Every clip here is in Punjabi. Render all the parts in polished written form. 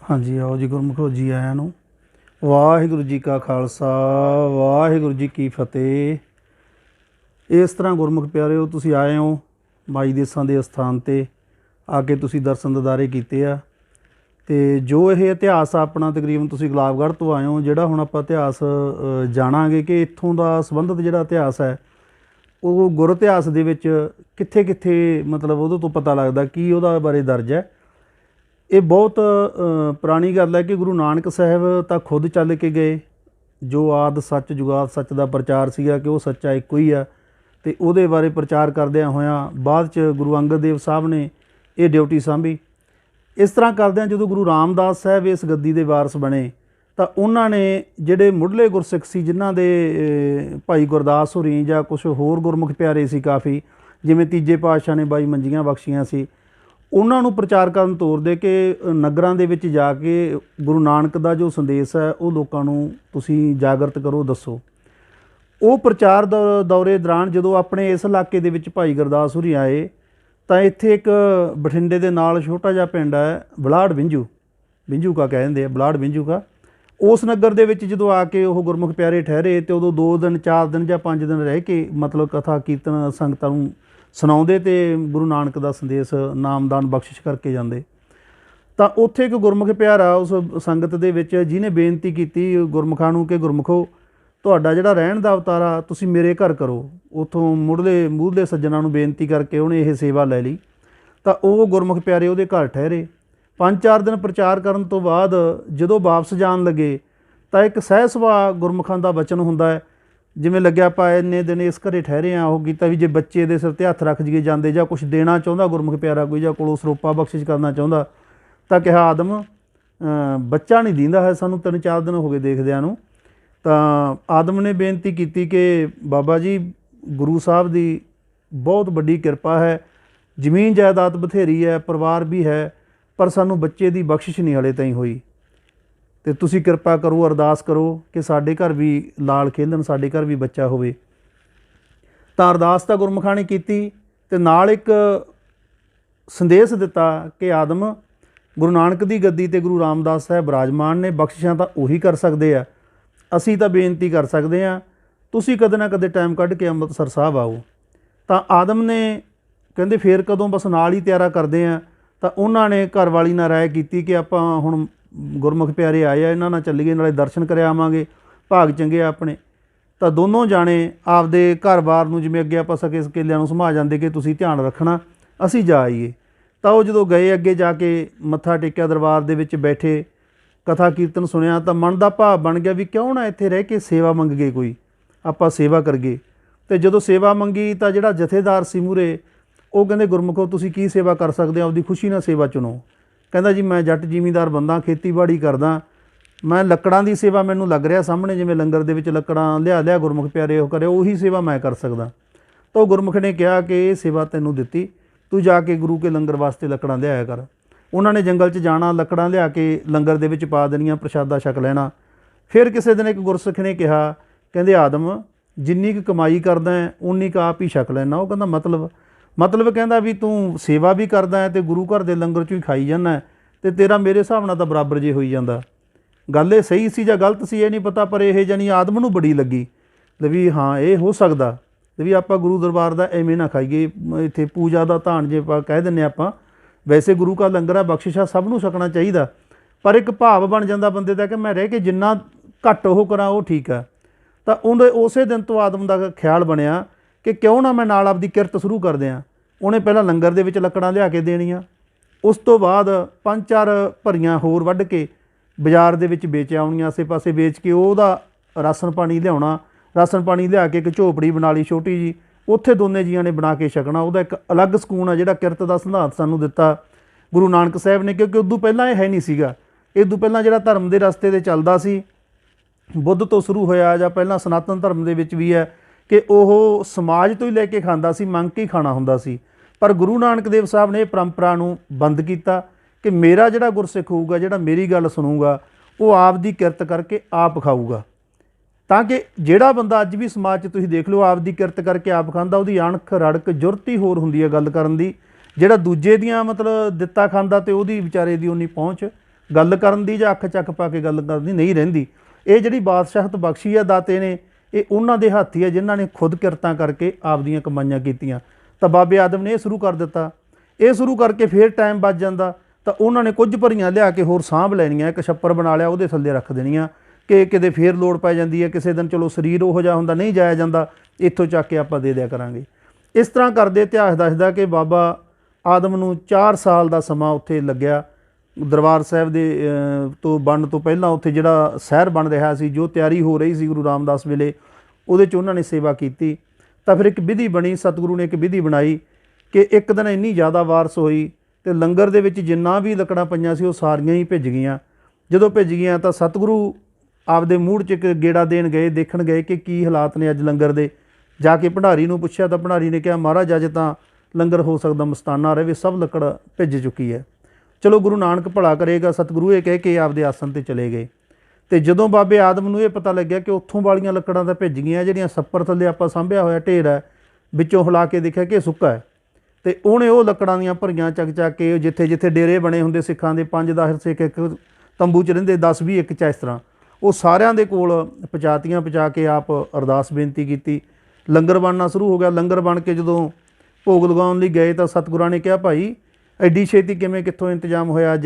हाँ जी, आओ जी गुरमुखो जी आਇਆਂ ਨੂੰ। ਵਾਹਿਗੁਰੂ ਜੀ ਕਾ ਖਾਲਸਾ ਵਾਹਿਗੁਰੂ ਜੀ ਕੀ ਫਤਿਹ। ਇਸ ਤਰ੍ਹਾਂ ਗੁਰਮੁਖ ਪਿਆਰਿਓ, ਤੁਸੀਂ ਆਏ ਹੋ ਮਾਈ ਦੇਸਾਂ ਦੇ ਅਸਥਾਨ 'ਤੇ ਆ ਕੇ ਤੁਸੀਂ ਦਰਸ਼ਨ ਦਿਦਾਰੇ ਕੀਤੇ ਆ। ਅਤੇ ਜੋ ਇਹ ਇਤਿਹਾਸ ਆ ਆਪਣਾ, ਤਕਰੀਬਨ ਤੁਸੀਂ ਗੁਲਾਬਗੜ੍ਹ ਤੋਂ ਆਏ ਹੋ। ਜਿਹੜਾ ਹੁਣ ਆਪਾਂ ਇਤਿਹਾਸ ਜਾਣਾਂਗੇ ਕਿ ਇੱਥੋਂ ਦਾ ਸੰਬੰਧਿਤ ਜਿਹੜਾ ਇਤਿਹਾਸ ਹੈ ਉਹ ਗੁਰ ਇਤਿਹਾਸ ਦੇ ਵਿੱਚ ਕਿੱਥੇ ਕਿੱਥੇ ਮਤਲਬ ਉਹਦੇ ਤੋਂ ਪਤਾ ਲੱਗਦਾ ਕੀ ਉਹਦਾ ਬਾਰੇ ਦਰਜ ਹੈ। ਇਹ ਬਹੁਤ ਪੁਰਾਣੀ ਗੱਲ ਹੈ ਕਿ ਗੁਰੂ ਨਾਨਕ ਸਾਹਿਬ ਤਾਂ ਖੁਦ ਚੱਲ ਕੇ ਗਏ। ਜੋ ਆਦਿ ਸੱਚ ਜੁਗਾਦ ਸੱਚ ਦਾ ਪ੍ਰਚਾਰ ਸੀਗਾ ਕਿ ਉਹ ਸੱਚਾ ਇੱਕੋ ਹੀ ਆ, ਅਤੇ ਉਹਦੇ ਬਾਰੇ ਪ੍ਰਚਾਰ ਕਰਦਿਆਂ ਹੋਇਆਂ ਬਾਅਦ 'ਚ ਗੁਰੂ ਅੰਗਦ ਦੇਵ ਸਾਹਿਬ ਨੇ ਇਹ ਡਿਊਟੀ ਸਾਂਭੀ। ਇਸ ਤਰ੍ਹਾਂ ਕਰਦਿਆਂ ਜਦੋਂ ਗੁਰੂ ਰਾਮਦਾਸ ਸਾਹਿਬ ਇਸ ਗੱਦੀ ਦੇ ਵਾਰਸ ਬਣੇ ਤਾਂ ਉਹਨਾਂ ਨੇ ਜਿਹੜੇ ਮੁੱਢਲੇ ਗੁਰਸਿੱਖ ਸੀ, ਜਿਨ੍ਹਾਂ ਦੇ ਭਾਈ ਗੁਰਦਾਸ ਹੋਰੀ ਜਾਂ ਕੁਛ ਹੋਰ ਗੁਰਮੁਖ ਪਿਆਰੇ ਸੀ ਕਾਫੀ, ਜਿਵੇਂ ਤੀਜੇ ਪਾਤਸ਼ਾਹ ਨੇ 22 ਮੰਜੀਆਂ ਬਖਸ਼ੀਆਂ ਸੀ, ਉਹਨਾਂ ਨੂੰ ਪ੍ਰਚਾਰ ਕਰਨ ਤੋਰਦੇ ਕਿ ਨਗਰਾਂ ਦੇ ਵਿੱਚ ਜਾ ਕੇ ਗੁਰੂ ਨਾਨਕ ਦਾ ਜੋ ਸੰਦੇਸ਼ ਹੈ ਉਹ ਲੋਕਾਂ ਨੂੰ ਤੁਸੀਂ ਜਾਗਰਤ ਕਰੋ, ਦੱਸੋ। ਉਹ ਪ੍ਰਚਾਰ ਦੌਰੇ ਦੌਰਾਨ ਜਦੋਂ ਆਪਣੇ ਇਸ ਇਲਾਕੇ ਦੇ ਵਿੱਚ ਭਾਈ ਗੁਰਦਾਸ ਹੋਰੀ ਆਏ ਤਾਂ ਇੱਥੇ ਇੱਕ ਬਠਿੰਡੇ ਦੇ ਨਾਲ ਛੋਟਾ ਜਿਹਾ ਪਿੰਡ ਹੈ ਬਲਾੜ ਬਿੰਜੂ ਕਾ ਕਹਿ ਦਿੰਦੇ ਆ, ਬਲਾੜ ਬਿੰਜੂ ਕਾ। ਉਸ ਨਗਰ ਦੇ ਵਿੱਚ ਜਦੋਂ ਆ ਕੇ ਉਹ ਗੁਰਮੁਖ ਪਿਆਰੇ ਠਹਿਰੇ ਅਤੇ ਉਦੋਂ 2 ਦਿਨ 4 ਦਿਨ ਜਾਂ 5 ਦਿਨ ਰਹਿ ਕੇ ਮਤਲਬ ਕਥਾ ਕੀਰਤਨ ਸੰਗਤਾਂ ਨੂੰ ਸੁਣਾਉਂਦੇ ਅਤੇ ਗੁਰੂ ਨਾਨਕ ਦਾ ਸੰਦੇਸ਼ ਨਾਮਦਾਨ ਬਖਸ਼ਿਸ਼ ਕਰਕੇ ਜਾਂਦੇ। ਤਾਂ ਉੱਥੇ ਇੱਕ ਗੁਰਮੁਖ ਪਿਆਰਾ ਉਸ ਸੰਗਤ ਦੇ ਵਿੱਚ ਜਿਹਨੇ ਬੇਨਤੀ ਕੀਤੀ ਗੁਰਮੁਖਾਂ ਨੂੰ ਕਿ ਗੁਰਮੁਖੋ, ਤੁਹਾਡਾ ਜਿਹੜਾ ਰਹਿਣ ਦਾ ਅਵਤਾਰਾ ਤੁਸੀਂ ਮੇਰੇ ਘਰ ਕਰੋ। ਉੱਥੋਂ ਮੂਹਰਲੇ ਸੱਜਣਾਂ ਨੂੰ ਬੇਨਤੀ ਕਰਕੇ ਉਹਨੇ ਇਹ ਸੇਵਾ ਲੈ ਲਈ। ਤਾਂ ਉਹ ਗੁਰਮੁਖ ਪਿਆਰੇ ਉਹਦੇ ਘਰ ਠਹਿਰੇ। 5-4 ਦਿਨ ਪ੍ਰਚਾਰ ਕਰਨ ਤੋਂ ਬਾਅਦ ਜਦੋਂ ਵਾਪਸ ਜਾਣ ਲੱਗੇ ਤਾਂ ਇੱਕ ਸਹਿ ਸੁਭਾਅ ਗੁਰਮੁਖਾਂ ਦਾ ਵਚਨ ਹੁੰਦਾ ਹੈ, ਜਿਵੇਂ ਲੱਗਿਆ ਆਪਾਂ ਇੰਨੇ ਦਿਨ ਇਸ ਘਰੇ ਠਹਿਰੇ ਹਾਂ, ਉਹ ਕੀਤਾ ਵੀ ਜੇ ਬੱਚੇ ਦੇ ਸਿਰ 'ਤੇ ਹੱਥ ਰੱਖ ਜੀਏ ਜਾਂਦੇ ਜਾਂ ਕੁਛ ਦੇਣਾ ਚਾਹੁੰਦਾ ਗੁਰਮੁਖ ਪਿਆਰਾ ਕੋਈ, ਜਾਂ ਕੋਲੋਂ ਸਰੋਪਾ ਬਖਸ਼ਿਸ਼ ਕਰਨਾ ਚਾਹੁੰਦਾ, ਤਾਂ ਕਿਹਾ ਆਦਮ ਬੱਚਾ ਨਹੀਂ ਦਿੰਦਾ ਹੈ ਸਾਨੂੰ, 3-4 ਦਿਨ ਹੋ ਗਏ ਦੇਖਦਿਆਂ ਨੂੰ। ਤਾਂ ਆਦਮ ਨੇ ਬੇਨਤੀ ਕੀਤੀ ਕਿ ਬਾਬਾ ਜੀ, ਗੁਰੂ ਸਾਹਿਬ ਦੀ ਬਹੁਤ ਵੱਡੀ ਕਿਰਪਾ ਹੈ, ਜ਼ਮੀਨ ਜਾਇਦਾਦ ਬਥੇਰੀ ਹੈ, ਪਰਿਵਾਰ ਵੀ ਹੈ, ਪਰ ਸਾਨੂੰ ਬੱਚੇ ਦੀ ਬਖਸ਼ਿਸ਼ ਨਹੀਂ ਹਾਲੇ ਤਾਈਂ ਹੋਈ, ਅਤੇ ਤੁਸੀਂ ਕਿਰਪਾ ਕਰੋ, ਅਰਦਾਸ ਕਰੋ ਕਿ ਸਾਡੇ ਘਰ ਵੀ ਲਾਲ ਖੇਲਣ, ਸਾਡੇ ਘਰ ਵੀ ਬੱਚਾ ਹੋਵੇ। ਤਾਂ ਅਰਦਾਸ ਤਾਂ ਗੁਰਮੁਖਾਂ ਨੇ ਕੀਤੀ ਅਤੇ ਨਾਲ ਇੱਕ ਸੰਦੇਸ਼ ਦਿੱਤਾ ਕਿ ਆਦਮ, ਗੁਰੂ ਨਾਨਕ ਦੀ ਗੱਦੀ 'ਤੇ ਗੁਰੂ ਰਾਮਦਾਸ ਸਾਹਿਬ ਬਿਰਾਜਮਾਨ ਨੇ, ਬਖਸ਼ਿਸ਼ਾਂ ਤਾਂ ਉਹੀ ਕਰ ਸਕਦੇ ਆ, ਅਸੀਂ ਤਾਂ ਬੇਨਤੀ ਕਰ ਸਕਦੇ ਹਾਂ, ਤੁਸੀਂ ਕਦੇ ਨਾ ਕਦੇ ਟਾਈਮ ਕੱਢ ਕੇ ਅੰਮ੍ਰਿਤਸਰ ਸਾਹਿਬ ਆਓ। ਤਾਂ ਆਦਮ ਨੇ ਕਹਿੰਦੇ ਫੇਰ ਕਦੋਂ, ਬਸ ਨਾਲ ਹੀ ਤਿਆਰਾ ਕਰਦੇ ਹਾਂ। ਤਾਂ ਉਹਨਾਂ ਨੇ ਘਰ ਵਾਲੀ ਨਾਲ ਰਾਏ ਕੀਤੀ ਕਿ ਆਪਾਂ ਹੁਣ ਗੁਰਮੁਖ ਪਿਆਰੇ ਆਏ ਆ, ਇਹਨਾਂ ਨਾਲ ਚੱਲੀਏ, ਨਾਲੇ ਦਰਸ਼ਨ ਕਰ ਆਵਾਂਗੇ, ਭਾਗ ਚੰਗੇ ਆ ਆਪਣੇ। ਤਾਂ ਦੋਨੋਂ ਜਾਣੇ ਆਪਦੇ ਘਰ-ਬਾਰ ਨੂੰ, ਜਿਵੇਂ ਅੱਗੇ ਆਪਾਂ ਸਕੇ ਸਕੇਲਿਆਂ ਨੂੰ ਸਮਝਾ ਜਾਂਦੇ ਕਿ ਤੁਸੀਂ ਧਿਆਨ ਰੱਖਣਾ, ਅਸੀਂ ਜਾ ਆਈਏ। ਤਾਂ ਉਹ ਜਦੋਂ ਗਏ, ਅੱਗੇ ਜਾ ਕੇ ਮੱਥਾ ਟੇਕਿਆ, ਦਰਬਾਰ ਦੇ ਵਿੱਚ ਬੈਠੇ, ਕਥਾ ਕੀਰਤਨ ਸੁਣਿਆ, ਤਾਂ ਮਨ ਦਾ ਭਾਵ ਬਣ ਗਿਆ ਵੀ ਕਿਉਂ ਨਾ ਇੱਥੇ ਰਹਿ ਕੇ ਸੇਵਾ ਮੰਗ ਗਏ, ਕੋਈ ਆਪਾਂ ਸੇਵਾ ਕਰੀਏ। ਅਤੇ ਜਦੋਂ ਸੇਵਾ ਮੰਗੀ ਤਾਂ ਜਿਹੜਾ ਜਥੇਦਾਰ ਸੀ ਮੂਹਰੇ, ਉਹ ਕਹਿੰਦੇ ਗੁਰਮੁਖੋ ਤੁਸੀਂ ਕੀ ਸੇਵਾ ਕਰ ਸਕਦੇ ਹੋ, ਆਪਦੀ ਖੁਸ਼ੀ ਨਾਲ ਸੇਵਾ ਚੁਣੋ। ਕਹਿੰਦਾ ਜੀ ਮੈਂ ਜੱਟ ਜ਼ਿਮੀਂਦਾਰ ਬੰਦਾ, ਖੇਤੀਬਾੜੀ ਕਰਦਾ, ਮੈਂ ਲੱਕੜਾਂ ਦੀ ਸੇਵਾ ਮੈਨੂੰ ਲੱਗ ਰਿਹਾ ਸਾਹਮਣੇ, ਜਿਵੇਂ ਲੰਗਰ ਦੇ ਵਿੱਚ ਲੱਕੜਾਂ ਲਿਆ ਗੁਰਮੁਖ ਪਿਆਰੇ ਉਹ ਕਰੇ, ਉਹੀ ਸੇਵਾ ਮੈਂ ਕਰ ਸਕਦਾ। ਤਾਂ ਉਹ ਗੁਰਮੁਖ ਨੇ ਕਿਹਾ ਕਿ ਇਹ ਸੇਵਾ ਤੈਨੂੰ ਦਿੱਤੀ, ਤੂੰ ਜਾ ਕੇ ਗੁਰੂ ਕੇ ਲੰਗਰ ਵਾਸਤੇ ਲੱਕੜਾਂ ਲਿਆਇਆ ਕਰ। ਉਹਨਾਂ ਨੇ ਜੰਗਲ 'ਚ ਜਾਣਾ, ਲੱਕੜਾਂ ਲਿਆ ਕੇ ਲੰਗਰ ਦੇ ਵਿੱਚ ਪਾ ਦੇਣੀਆਂ, ਪ੍ਰਸ਼ਾਦਾ ਛਕ ਲੈਣਾ। ਫਿਰ ਕਿਸੇ ਦਿਨ ਇੱਕ ਗੁਰਸਿੱਖ ਨੇ ਕਿਹਾ, ਕਹਿੰਦੇ ਆਦਮ, ਜਿੰਨੀ ਕੁ ਕਮਾਈ ਕਰਦਾ ਉਨੀ ਕੁ ਆਪ ਹੀ ਛਕ ਲੈਣਾ। ਉਹ ਕਹਿੰਦਾ ਮਤਲਬ ਕਹਿੰਦਾ ਵੀ ਤੂੰ ਸੇਵਾ ਵੀ ਕਰਦਾ ਹੈ ਅਤੇ ਗੁਰੂ ਘਰ ਦੇ ਲੰਗਰ 'ਚੋਂ ਹੀ ਖਾਈ ਜਾਂਦਾ, ਅਤੇ ਤੇਰਾ ਮੇਰੇ ਹਿਸਾਬ ਨਾਲ ਤਾਂ ਬਰਾਬਰ ਜੇ ਹੋਈ ਜਾਂਦਾ। ਗੱਲ ਇਹ ਸਹੀ ਸੀ ਜਾਂ ਗਲਤ ਸੀ ਇਹ ਨਹੀਂ ਪਤਾ, ਪਰ ਇਹ ਜਾਨੀ ਆਦਮ ਨੂੰ ਬੜੀ ਲੱਗੀ ਵੀ ਹਾਂ ਇਹ ਹੋ ਸਕਦਾ ਵੀ ਆਪਾਂ ਗੁਰੂ ਦਰਬਾਰ ਦਾ ਐਵੇਂ ਨਾ ਖਾਈਏ, ਇੱਥੇ ਪੂਜਾ ਦਾ ਧਾਨ ਜੇ ਆਪਾਂ ਕਹਿ ਦਿੰਦੇ ਆਪਾਂ, ਵੈਸੇ ਗੁਰੂ ਕਾ ਲੰਗਰ ਆ, ਬਖਸ਼ਿਸ਼ਾ ਸਭ ਨੂੰ ਛਕਣਾ ਚਾਹੀਦਾ, ਪਰ ਇੱਕ ਭਾਵ ਬਣ ਜਾਂਦਾ ਬੰਦੇ ਦਾ ਕਿ ਮੈਂ ਰਹਿ ਕੇ ਜਿੰਨਾ ਘੱਟ ਉਹ ਕਰਾਂ ਉਹ ਠੀਕ ਆ। ਤਾਂ ਉਸੇ ਦਿਨ ਤੋਂ ਆਦਮ ਦਾ ਖਿਆਲ ਬਣਿਆ ਕਿ ਕਿਉਂ ਨਾ ਮੈਂ ਨਾਲ ਆਪਦੀ ਕਿਰਤ ਸ਼ੁਰੂ ਕਰ ਦਿਆਂ। ਉਹਨੇ ਪਹਿਲਾਂ ਲੰਗਰ ਦੇ ਵਿੱਚ ਲੱਕੜਾਂ ਲਿਆ ਕੇ ਦੇਣੀਆਂ, ਉਸ ਤੋਂ ਬਾਅਦ 5-4 ਭਰੀਆਂ ਹੋਰ ਵੱਢ ਕੇ ਬਾਜ਼ਾਰ ਦੇ ਵਿੱਚ ਵੇਚ ਆਉਣੀਆਂ, ਆਸੇ ਪਾਸੇ ਵੇਚ ਕੇ ਉਹਦਾ ਰਾਸ਼ਨ ਪਾਣੀ ਲਿਆਉਣਾ, ਰਾਸ਼ਨ ਪਾਣੀ ਲਿਆ ਕੇ ਇੱਕ ਝੋਪੜੀ ਬਣਾ ਲਈ ਛੋਟੀ ਜੀ, ਉੱਥੇ ਦੋਨੇ ਜੀਆਂ ਨੇ ਬਣਾ ਕੇ ਛਕਣਾ। ਉਹਦਾ ਇੱਕ ਅਲੱਗ ਸਕੂਨ ਆ ਜਿਹੜਾ ਕਿਰਤ ਦਾ ਸਿਧਾਂਤ ਸਾਨੂੰ ਦਿੱਤਾ ਗੁਰੂ ਨਾਨਕ ਸਾਹਿਬ ਨੇ, ਕਿਉਂਕਿ ਉਦੋਂ ਪਹਿਲਾਂ ਇਹ ਹੈ ਨਹੀਂ ਸੀਗਾ। ਇਦੋਂ ਪਹਿਲਾਂ ਜਿਹੜਾ ਧਰਮ ਦੇ ਰਸਤੇ 'ਤੇ ਚੱਲਦਾ ਸੀ, ਬੁੱਧ ਤੋਂ ਸ਼ੁਰੂ ਹੋਇਆ ਜਾਂ ਪਹਿਲਾਂ ਸਨਾਤਨ ਧਰਮ ਦੇ ਵਿੱਚ ਵੀ ਹੈ ਕਿ ਉਹ ਸਮਾਜ ਤੋਂ ਹੀ ਲੈ ਕੇ ਖਾਂਦਾ ਸੀ, ਮੰਗ ਕੇ ਹੀ ਖਾਣਾ ਹੁੰਦਾ ਸੀ। ਪਰ ਗੁਰੂ ਨਾਨਕ ਦੇਵ ਸਾਹਿਬ ਨੇ ਇਹ ਪਰੰਪਰਾ ਨੂੰ ਬੰਦ ਕੀਤਾ ਕਿ ਮੇਰਾ ਜਿਹੜਾ ਗੁਰਸਿੱਖ ਹੋਊਗਾ, ਜਿਹੜਾ ਮੇਰੀ ਗੱਲ ਸੁਣੂਗਾ, ਉਹ ਆਪ ਦੀ ਕਿਰਤ ਕਰਕੇ ਆਪ ਖਾਊਗਾ। ਤਾਂ ਕਿ ਜਿਹੜਾ ਬੰਦਾ ਅੱਜ ਵੀ ਸਮਾਜ 'ਚ ਤੁਸੀਂ ਦੇਖ ਲਓ ਆਪ ਦੀ ਕਿਰਤ ਕਰਕੇ ਆਪ ਖਾਂਦਾ, ਉਹਦੀ ਅਣਖ ਰੜਕ ਜੁਰਤ ਹੀ ਹੋਰ ਹੁੰਦੀ ਹੈ ਗੱਲ ਕਰਨ ਦੀ। ਜਿਹੜਾ ਦੂਜੇ ਦੀਆਂ ਮਤਲਬ ਦਿੱਤਾ ਖਾਂਦਾ ਅਤੇ ਉਹਦੀ ਵਿਚਾਰੇ ਦੀ ਉਨੀ ਪਹੁੰਚ गल करन दी जां अख चक पा के गल करन दी नहीं रहिंदी। ये जिहड़ी बादशाहत बख्शी है दाते ने, ये उन्हां दे हत्थ ही है जिन्हां ने खुद किरतां करके आपदियां कमाईयां कीतीआं। तां बाबे आदम ने ये शुरू कर दित्ता। ये शुरू करके फिर टाइम बच जांदा तां उन्हां ने कुछ भरियां लिया के होर साਂਭ लैणीਆਂ, एक छप्पर बना लिया ਉਹਦੇ थੱਲੇ रख देणीਆਂ कि किते फिर लोड़ पै जाती है, किसी दिन चलो शरीर उहो जिहा हुंदा नहीं जाया जाता, इत्थों चक के आपां दे दिया करांगे। इस तरह करदे इतिहास दसदा कि बाबा आदम नूं 4 साल का समा उत्थे लग्या। दरबार साहिब दे तो बनन तो पहलां उत्थे जिहड़ा शहर बन रहा सी, जो तैयारी हो रही सी गुरु रामदास वेले, ਉਹਦੇ 'ਚ ਉਹਨਾਂ ने सेवा की। तो फिर एक विधि बनी, सतगुरु ने एक विधि बनाई कि एक दिन इन्नी ज़्यादा वारस हुई तो लंगर दे विच जिन्ना भी लकड़ां पईयां सी वो सारियां ही भिज गईयां। जदों भिज गईयां तो सतगुरु आपदे मूड 'च एक गेड़ा देण गए, देखण गए कि की हालात ने अज लंगर दे। जाके भंडारी नूं पुछया तो भंडारी ने कहा महाराज अज तां लंगर हो सकदा मस्ताना रहे, सब लकड़ भिज चुकी है। चलो गुरु नानक भला करेगा, सतगुरु ये कह के आपदे आसन ते चले गए। तो जदों बाबे आदम नूं ये पता लग्या कि उत्थों वालीआं लकड़ां तां भिज गईआं, जिहड़ियां सप्पर थल्ले आपां सांभिया होया ढेर है, विचों हिला के देखिया कि सुक्का है। तो उहने वो लकड़ां दीआं भरियां चक चक के जिथे जिथे डेरे बने हुंदे सिखां दे, 5-10 सिख एक तंबू च रहिंदे, 10-20 एक च, इस तरह वो सारिਆਂ ਦੇ ਕੋਲ ਪਹੁੰਚਾਤੀਆਂ। पहुँचा के आप अरदास बेनती की, लंगर बनना शुरू हो गया। लंगर बन के जदों भोग लगाउण लई गए तो सतगुरां ने कहा भाई एडी छेती किवें कित्थों इंतजाम होया अज?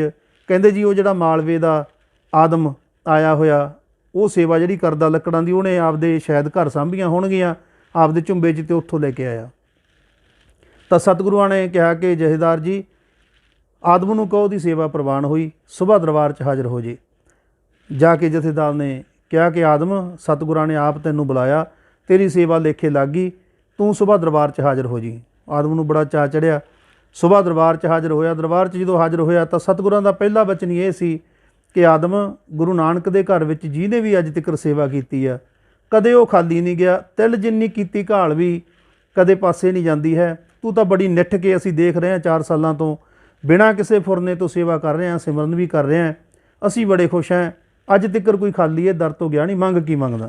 कहंदे जी वो जिहड़ा मालवे दा आदम आया होया वो सेवा जिहड़ी करदा लकड़ां दी, ਉਹਨੇ आपदे शायद घर सांभियां होणगीਆਂ आपदे ਝੁੰਬੇ 'ਚ, ते उत्थों लैके आया। तो सतगुरुआं ने कहा कि जथेदार जी आदम नूं कहो दी सेवा प्रवान हुई, सुबह दरबार 'च हाज़र हो जे। जाके जथेदार ने कहा कि आदम सतगुरां ने आप तैनूं बुलाया, तेरी सेवा लेखे लग गई, तू सुबह दरबार 'च हाज़र हो जी। आदम नूं बड़ा चा चढ़िया, सुबह दरबार 'च हाज़र होया। दरबार 'च जदों हाज़र होया तो सतगुरां दा पहला बचन ये सी कि आदम गुरु नानक दे घर विच जिहने भी अज तक सेवा कीती आ कदे वो खाली नहीं गया, तिल जिन्नी कीती घाल भी कदे पासे नहीं जाती है। तू तो बड़ी निठ के असीं देख रहे हैं 4 सालों तो बिना किसी फुरने तो सेवा कर रहे हैं, सिमरन भी कर रहे हैं, असीं बड़े खुश हैं। अज तक कोई खाली है दर तो गया नहीं, मंग की मंगदा।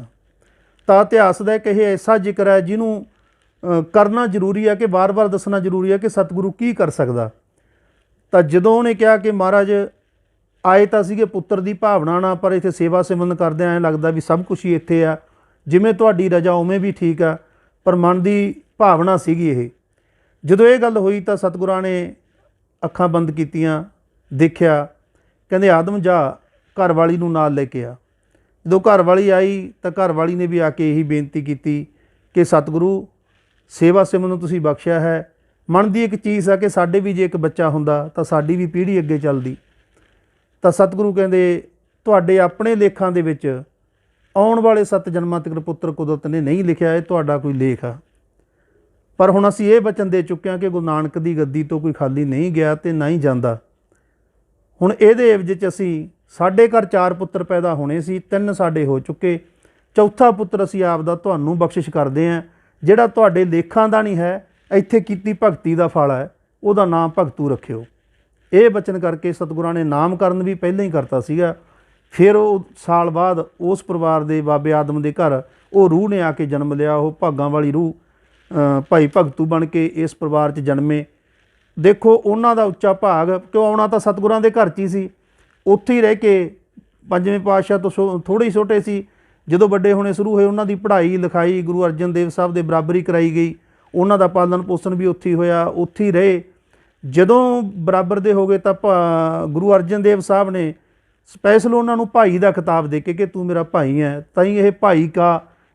तो इतिहास का एक ये ऐसा जिक्र है जिन्हों करना जरूरी है कि बार बार दसना जरूरी है कि सतगुरु की कर सकदा। तो जदों उन्हें कहा कि महाराज आए तो सीगे पुत्र की भावना ना, पर इत्थे सेवा सिमरन करदे ऐ लगदा भी सब कुछ ही इत्थे आ, जिवें तुहाडी रजा उवें भी ठीक आ, पर मन की भावना सीगी ये। जदों ये गल हुई तो सतगुरां ने अखां बंद कीतियां, देखिया, कहंदे आदम जा घर वाली नूं नाल लेके आ। जदों घर वाली आई तो घर वाली ने भी आके यही बेनती की कि सतगुरु सेवा सिमरन तुसीं बख्शिया है, मन की एक चीज़ है कि साडे भी जे एक बच्चा हुंदा तो साडी भी पीढ़ी अगे चलदी। तो सतगुरु कहंदे तुहाडे अपने लेखां दे विच आउण वाले 7 जन्मां तक पुत्र कुदरत ने नहीं लिखिया, ये तुहाडा कोई लेख आ। पर हुण असीं ये वचन दे चुके हैं कि गुरु नानक दी गद्दी तो कोई खाली नहीं गया ते ना ही जांदा। हुण इहदे एवज च असीं साडे घर 4 पुत्र पैदा होने सी, 3 साडे हो चुके, चौथा पुत्र असीं आपदा तुहानूं बख्शिश करदे हां, जिहड़ा तुहाडे लेखां दा नहीं है, इत्थे कीती भगती दा फल है, ਉਹਦਾ नाम भगतू रखिओ। ਇਹ बचन करके सतगुरां ने नामकरण भी पहले ही करता सीगा। फिर वो साल बाद उस परिवार के बाबे आदम के घर वो रूह ने आके जन्म लिया, वो भागां वाली रूह भाई भगतू बन के इस परिवार 'च जन्मे। देखो उन्हां दा उच्चा भाग, क्यों आउणा तो सतगुरां दे घर 'च ही सी, उत्थे ही रह के 5वें पातशाह तो थोड़े ही छोटे सी, जदों वड्डे होने शुरू होए उन्हां दी पढ़ाई लिखाई गुरु अर्जन देव साहब दे बराबरी कराई गई, उन्हां दा पालन पोषण भी उत्थे ही होया, उत्थे ही रहे। जदों बराबर दे हो गए तो गुरु अर्जन देव साहब ने स्पैशल उन्होंने भाई का खिताब दे के कि तू मेरा भाई है। ताई ये भाई का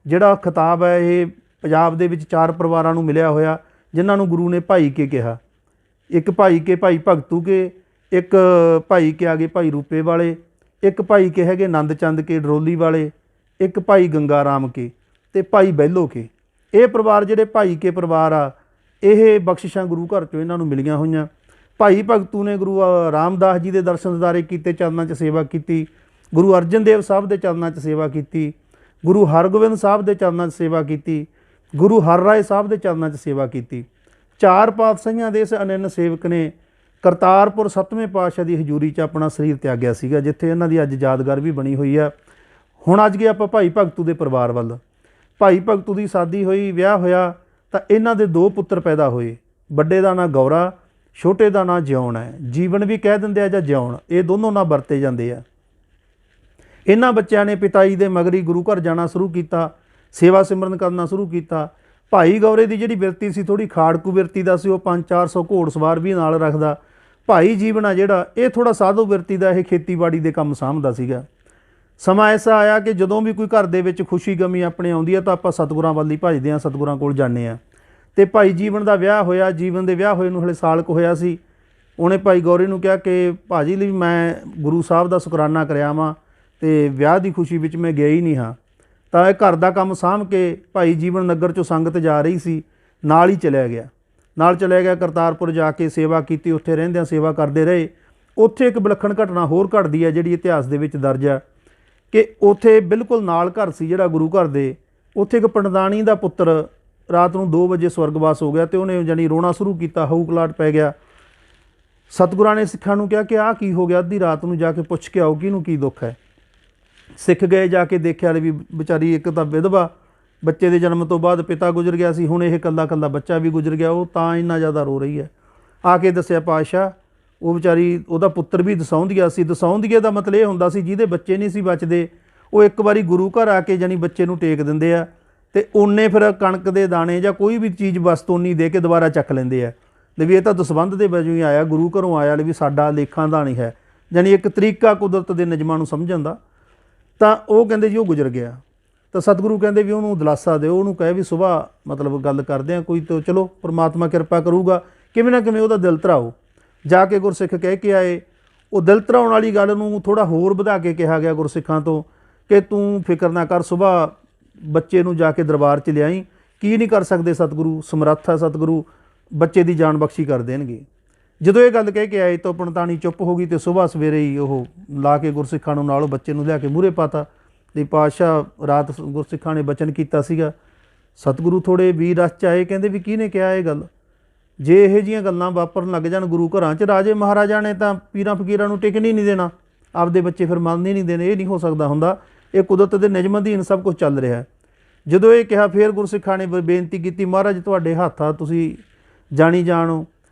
जिहड़ा खिताब है ये पंजाब दे विच 4 परिवारां नूं मिलिया होया, जिन्हां गुरु ने भाई के कहा। एक भाई के भाई भगतू के, एक भाई के आगे भाई रूपे वाले, एक भाई के हैगे नंद चंद के डरोली वाले, एक भाई गंगा राम के ते भाई बहलो के। ये परिवार जिहड़े भाई के परिवार आ, ਇਹ ਬਖਸ਼ਿਸ਼ਾਂ ਗੁਰੂ ਘਰ 'ਚੋਂ ਇਹਨਾਂ ਨੂੰ ਮਿਲੀਆਂ ਹੋਈਆਂ। ਭਾਈ ਭਗਤੂ ਨੇ ਗੁਰੂ ਰਾਮਦਾਸ ਜੀ ਦੇ ਦਰਸ਼ਨ ਦਿਦਾਰੇ ਕੀਤੇ, ਚਰਨਾਂ 'ਚ ਸੇਵਾ ਕੀਤੀ, ਗੁਰੂ ਅਰਜਨ ਦੇਵ ਸਾਹਿਬ ਦੇ ਚਰਨਾਂ 'ਚ ਸੇਵਾ ਕੀਤੀ, ਗੁਰੂ ਹਰਗੋਬਿੰਦ ਸਾਹਿਬ ਦੇ ਚਰਨਾਂ 'ਚ ਸੇਵਾ ਕੀਤੀ, ਗੁਰੂ ਹਰਰਾਏ ਸਾਹਿਬ ਦੇ ਚਰਨਾਂ 'ਚ ਸੇਵਾ ਕੀਤੀ। 4 ਪਾਤਸ਼ਾਹੀਆਂ ਦੇ ਇਸ ਅਨੰਨ ਸੇਵਕ ਨੇ ਕਰਤਾਰਪੁਰ 7ਵੇਂ ਪਾਤਸ਼ਾਹ ਦੀ ਹਜ਼ੂਰੀ 'ਚ ਆਪਣਾ ਸਰੀਰ ਤਿਆਗਿਆ ਸੀਗਾ, ਜਿੱਥੇ ਇਹਨਾਂ ਦੀ ਅੱਜ ਯਾਦਗਾਰ ਵੀ ਬਣੀ ਹੋਈ ਆ। ਹੁਣ ਅੱਜ ਗਏ ਆਪਾਂ ਭਾਈ ਭਗਤੂ ਦੇ ਪਰਿਵਾਰ ਵੱਲ। ਭਾਈ ਭਗਤੂ ਦੀ ਸ਼ਾਦੀ ਹੋਈ, ਵਿਆਹ ਹੋਇਆ, ਤਾਂ ਇਹਨਾਂ ਦੇ 2 ਪੁੱਤਰ पैदा होए। ਵੱਡੇ ਦਾ ਨਾਂ गौरा, ਛੋਟੇ ਦਾ ਨਾਂ ਜਿਉਣ ਹੈ। ਜੀਵਨ ਵੀ ਕਹਿ ਦਿੰਦੇ ਆ ਜਾਂ ਜਿਉਣ, ਇਹ ਦੋਨੋਂ ਨਾਂ ਵਰਤੇ ਜਾਂਦੇ ਆ। ਇਹਨਾਂ ਬੱਚਿਆਂ ਨੇ ਪਿਤਾ ਜੀ ਦੇ ਮਗਰੀ ਗੁਰੂ ਘਰ ਜਾਣਾ ਸ਼ੁਰੂ ਕੀਤਾ, ਸੇਵਾ ਸਿਮਰਨ ਕਰਨਾ ਸ਼ੁਰੂ ਕੀਤਾ। ਭਾਈ ਗੌਰੇ ਦੀ ਜਿਹੜੀ ਬਿਰਤੀ ਸੀ ਥੋੜ੍ਹੀ ਖਾੜਕੂ ਬਿਰਤੀ ਦਾ ਸੀ, ਉਹ 500-400 ਘੋੜ ਸਵਾਰ ਵੀ ਨਾਲ ਰੱਖਦਾ। ਭਾਈ ਜੀਵਨ ਆ ਜਿਹੜਾ ਇਹ ਥੋੜ੍ਹਾ ਸਾਧੂ ਬਿਰਤੀ ਦਾ, ਇਹ ਖੇਤੀਬਾੜੀ ਦੇ ਕੰਮ ਸਾਂਭਦਾ ਸੀਗਾ। ਸਮਾਂ ਐਸਾ ਆਇਆ ਕਿ ਜਦੋਂ ਵੀ ਕੋਈ ਘਰ ਦੇ ਵਿੱਚ ਖੁਸ਼ੀ ਗਮੀ ਆਪਣੇ ਆਉਂਦੀ ਹੈ ਤਾਂ ਆਪਾਂ ਸਤਿਗੁਰਾਂ ਵੱਲ ਹੀ ਭੱਜਦੇ ਹਾਂ, ਸਤਿਗੁਰਾਂ ਕੋਲ ਜਾਂਦੇ ਹਾਂ। ਅਤੇ ਭਾਈ ਜੀਵਨ ਦਾ ਵਿਆਹ ਹੋਇਆ। ਜੀਵਨ ਦੇ ਵਿਆਹ ਹੋਏ ਨੂੰ ਹਲੇ ਸਾਲ ਕੁ ਹੋਇਆ ਸੀ। ਉਹਨੇ ਭਾਈ ਗੌਰੇ ਨੂੰ ਕਿਹਾ ਕਿ ਭਾਜੀ ਲਈ ਮੈਂ ਗੁਰੂ ਸਾਹਿਬ ਦਾ ਸ਼ੁਕਰਾਨਾ ਕਰਿਆ ਵਾਂ ਅਤੇ ਵਿਆਹ ਦੀ ਖੁਸ਼ੀ ਵਿੱਚ ਮੈਂ ਗਿਆ ਹੀ ਨਹੀਂ ਹਾਂ। ਤਾਂ ਇਹ ਘਰ ਦਾ ਕੰਮ ਸਾਂਭ ਕੇ ਭਾਈ ਜੀਵਨ ਨਗਰ 'ਚੋਂ ਸੰਗਤ ਜਾ ਰਹੀ ਸੀ, ਨਾਲ ਹੀ ਚਲਿਆ ਗਿਆ। ਕਰਤਾਰਪੁਰ ਜਾ ਕੇ ਸੇਵਾ ਕੀਤੀ, ਉੱਥੇ ਰਹਿੰਦਿਆਂ ਸੇਵਾ ਕਰਦੇ ਰਹੇ। ਉੱਥੇ ਇੱਕ ਵਿਲੱਖਣ ਘਟਨਾ ਹੋਰ ਘਟਦੀ ਹੈ ਜਿਹੜੀ ਇਤਿਹਾਸ ਦੇ ਵਿੱਚ ਦਰਜ ਹੈ ਕਿ ਉੱਥੇ ਬਿਲਕੁਲ ਨਾਲ ਘਰ ਸੀ ਜਿਹੜਾ ਗੁਰੂ ਘਰ ਦੇ, ਉੱਥੇ ਇੱਕ ਪੰਡਤਾਣੀ ਦਾ ਪੁੱਤਰ ਰਾਤ ਨੂੰ 2 ਵਜੇ ਸਵਰਗਵਾਸ ਹੋ ਗਿਆ ਅਤੇ ਉਹਨੇ ਜਾਣੀ ਰੋਣਾ ਸ਼ੁਰੂ ਕੀਤਾ, ਹਊਕਲਾਟ ਪੈ ਗਿਆ। ਸਤਿਗੁਰਾਂ ਨੇ ਸਿੱਖਾਂ ਨੂੰ ਕਿਹਾ ਕਿ ਆਹ ਕੀ ਹੋ ਗਿਆ, ਅੱਧੀ ਰਾਤ ਨੂੰ ਜਾ ਕੇ ਪੁੱਛ ਕੇ ਆਓ ਕਿਹਨੂੰ ਕੀ ਦੁੱਖ ਹੈ। ਸਿੱਖ ਗਏ, ਜਾ ਕੇ ਦੇਖਿਆ ਵੀ ਵਿਚਾਰੀ ਇੱਕ ਤਾਂ ਵਿਧਵਾ, ਬੱਚੇ ਦੇ ਜਨਮ ਤੋਂ ਬਾਅਦ ਪਿਤਾ ਗੁਜ਼ਰ ਗਿਆ ਸੀ, ਹੁਣ ਇਹ ਇਕੱਲਾ ਬੱਚਾ ਵੀ ਗੁਜ਼ਰ ਗਿਆ, ਉਹ ਤਾਂ ਇੰਨਾ ਜ਼ਿਆਦਾ ਰੋ ਰਹੀ ਹੈ। ਆ ਕੇ ਦੱਸਿਆ ਪਾਤਸ਼ਾਹ ਉਹ ਵਿਚਾਰੀ, ਉਹਦਾ ਪੁੱਤਰ ਵੀ ਦਸੌਂਧੀਆ ਸੀ। ਦਸੌਂਧੀਏ ਦਾ ਮਤਲਬ ਇਹ ਹੁੰਦਾ ਸੀ ਜਿਹਦੇ ਬੱਚੇ ਨਹੀਂ ਸੀ ਬਚਦੇ, ਉਹ ਇੱਕ ਵਾਰੀ ਗੁਰੂ ਘਰ ਆ ਕੇ ਜਾਣੀ ਬੱਚੇ ਨੂੰ ਟੇਕ ਦਿੰਦੇ ਆ ਅਤੇ ਉਹਨੇ ਫਿਰ ਕਣਕ ਦੇ ਦਾਣੇ ਜਾਂ ਕੋਈ ਵੀ ਚੀਜ਼ ਵਸਤੂ ਉਨੀ ਦੇ ਕੇ ਦੁਬਾਰਾ ਚੱਕ ਲੈਂਦੇ ਆ ਵੀ ਇਹ ਤਾਂ ਦਸਵੰਧ ਦੇ ਵਜੋਂ ਹੀ ਆਇਆ, ਗੁਰੂ ਘਰੋਂ ਆਇਆ ਵੀ ਸਾਡਾ ਲੇਖਾਂ ਦਾ ਨਹੀਂ ਹੈ, ਜਾਣੀ ਇੱਕ ਤਰੀਕਾ ਕੁਦਰਤ ਦੇ ਨਿਯਮਾਂ ਨੂੰ ਸਮਝਣ ਦਾ। ਤਾਂ ਉਹ ਕਹਿੰਦੇ ਜੀ ਉਹ ਗੁਜ਼ਰ ਗਿਆ। ਤਾਂ ਸਤਿਗੁਰੂ ਕਹਿੰਦੇ ਵੀ ਉਹਨੂੰ ਦਿਲਾਸਾ ਦਿਓ, ਉਹਨੂੰ ਕਹੇ ਵੀ ਸੁਬਾਹ ਮਤਲਬ ਗੱਲ ਕਰਦੇ ਹਾਂ ਕੋਈ, ਤਾਂ ਚਲੋ ਪਰਮਾਤਮਾ ਕਿਰਪਾ ਕਰੂਗਾ, ਕਿਵੇਂ ਨਾ ਕਿਵੇਂ ਉਹਦਾ ਦਿਲ ਧਰਾਓ। ਜਾ ਕੇ ਗੁਰਸਿੱਖ ਕਹਿ ਕੇ ਆਏ। ਉਹ ਦਿਲ ਧਰਾਉਣ ਵਾਲੀ ਗੱਲ ਨੂੰ ਥੋੜ੍ਹਾ ਹੋਰ ਵਧਾ ਕੇ ਕਿਹਾ ਗਿਆ ਗੁਰਸਿੱਖਾਂ ਤੋਂ ਕਿ ਤੂੰ ਫਿਕਰ ਨਾ ਕਰ, ਸੁਬਾਹ ਬੱਚੇ ਨੂੰ ਜਾ ਕੇ ਦਰਬਾਰ 'ਚ ਲਿਆਈ, ਕੀ ਨਹੀਂ ਕਰ ਸਕਦੇ ਸਤਿਗੁਰੂ, ਸਮਰੱਥ ਹੈ ਸਤਿਗੁਰੂ, ਬੱਚੇ ਦੀ ਜਾਨ ਬਖਸ਼ੀ ਕਰ ਦੇਣਗੇ। ਜਦੋਂ ਇਹ ਗੱਲ ਕਹਿ ਕੇ ਆਏ ਤਾਂ ਪੰਡਤਾਣੀ ਚੁੱਪ ਹੋ ਗਈ ਅਤੇ ਸੁਬਾਹ ਸਵੇਰੇ ਹੀ ਉਹ ਲਾ ਕੇ ਗੁਰਸਿੱਖਾਂ ਨੂੰ ਨਾਲ ਬੱਚੇ ਨੂੰ ਲਿਆ ਕੇ ਮੂਹਰੇ ਪਾਤਾ। ਅਤੇ ਪਾਤਸ਼ਾਹ ਰਾਤ ਗੁਰਸਿੱਖਾਂ ਨੇ ਬਚਨ ਕੀਤਾ ਸੀਗਾ। ਸਤਿਗੁਰੂ ਥੋੜ੍ਹੇ ਵੀਰ ਰਸ 'ਚ ਆਏ, ਕਹਿੰਦੇ ਵੀ ਕਿਹਨੇ ਕਿਹਾ ਇਹ ਗੱਲ, ਜੇ ਇਹੋ ਜਿਹੀਆਂ ਗੱਲਾਂ ਵਾਪਰਨ ਲੱਗ ਜਾਣ ਗੁਰੂ ਘਰਾਂ 'ਚ, ਰਾਜੇ ਮਹਾਰਾਜਾ ਨੇ ਤਾਂ ਪੀਰਾਂ ਫਕੀਰਾਂ ਨੂੰ ਟਿਕਣ ਹੀ ਨਹੀਂ ਦੇਣਾ, ਆਪਦੇ ਬੱਚੇ ਫਿਰ ਮੰਨ ਹੀ ਨਹੀਂ ਦੇਣੇ। ਇਹ ਨਹੀਂ ਹੋ ਸਕਦਾ ਹੁੰਦਾ, ਇਹ ਕੁਦਰਤ ਦੇ ਨਿਯਮ ਅਧੀਨ ਸਭ ਕੁਝ ਚੱਲ ਰਿਹਾ। ਜਦੋਂ ਇਹ ਕਿਹਾ ਫਿਰ ਗੁਰਸਿੱਖਾਂ ਨੇ ਬੇਨਤੀ ਕੀਤੀ, ਮਹਾਰਾਜ ਤੁਹਾਡੇ ਹੱਥ ਆ, ਤੁਸੀਂ ਜਾਣੀ ਜਾਣੋ।